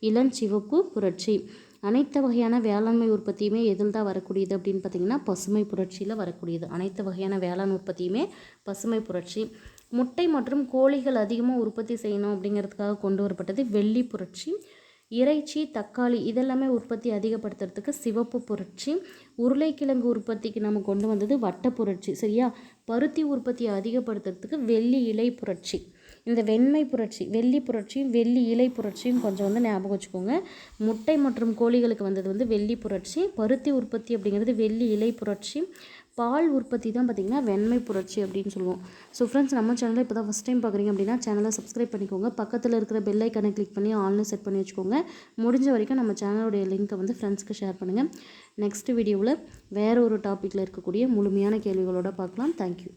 இளஞ்சிவப்பு புரட்சி. அனைத்து வகையான வேளாண்மை உற்பத்தியுமே எதில் தான் வரக்கூடியது அப்படின்னு பார்த்திங்கன்னா பசுமை புரட்சியில் வரக்கூடியது. அனைத்து வகையான வேளாண் உற்பத்தியுமே பசுமை புரட்சி. முட்டை மற்றும் கோழிகள் அதிகமாக உற்பத்தி செய்யணும் அப்படிங்கிறதுக்காக கொண்டு வரப்பட்டது வெள்ளி புரட்சி. இறைச்சி, தக்காளி இதெல்லாமே உற்பத்தி அதிகப்படுத்துறதுக்கு சிவப்பு புரட்சி. உருளைக்கிழங்கு உற்பத்திக்கு நம்ம கொண்டு வந்தது வட்ட புரட்சி. சரியா? பருத்தி உற்பத்தியை அதிகப்படுத்துறதுக்கு வெள்ளி இலை புரட்சி. இந்த வெண்மை புரட்சி, வெள்ளி புரட்சியும் வெள்ளி இலை புரட்சியும் கொஞ்சம் ஞாபகம் வச்சுக்கோங்க. முட்டை மற்றும் கோழிகளுக்கு வந்தது வெள்ளி புரட்சி. பருத்தி உற்பத்தி அப்படிங்கிறது வெள்ளி இலை புரட்சி. பால் உற்பத்தி தான் பார்த்திங்கன்னா வெண்மை புரட்சி அப்படின்னு சொல்லுவோம். ஸோ ஃப்ரெண்ட்ஸ், நம்ம சேனலை இப்போ தான் ஃபஸ்ட் டைம் பார்க்குறீங்க அப்படின்னா சேனலை சப்ஸ்கிரைப் பண்ணிக்கோங்க. பக்கத்தில் இருக்கிற பெல் ஐக்கனை கிளிக் பண்ணி ஆல்னு செட் பண்ணி வச்சுக்கோங்க. முடிஞ்ச வரைக்கும் நம்ம சேனலுடைய லிங்க்கை ஃப்ரெண்ட்ஸ்க்கு ஷேர் பண்ணுங்கள். நெக்ஸ்ட் வீடியோவில் வேறு ஒரு டாப்பிக்கில் இருக்கக்கூடிய முழுமையான கேள்விகளோடு பார்க்கலாம். தேங்க்யூ.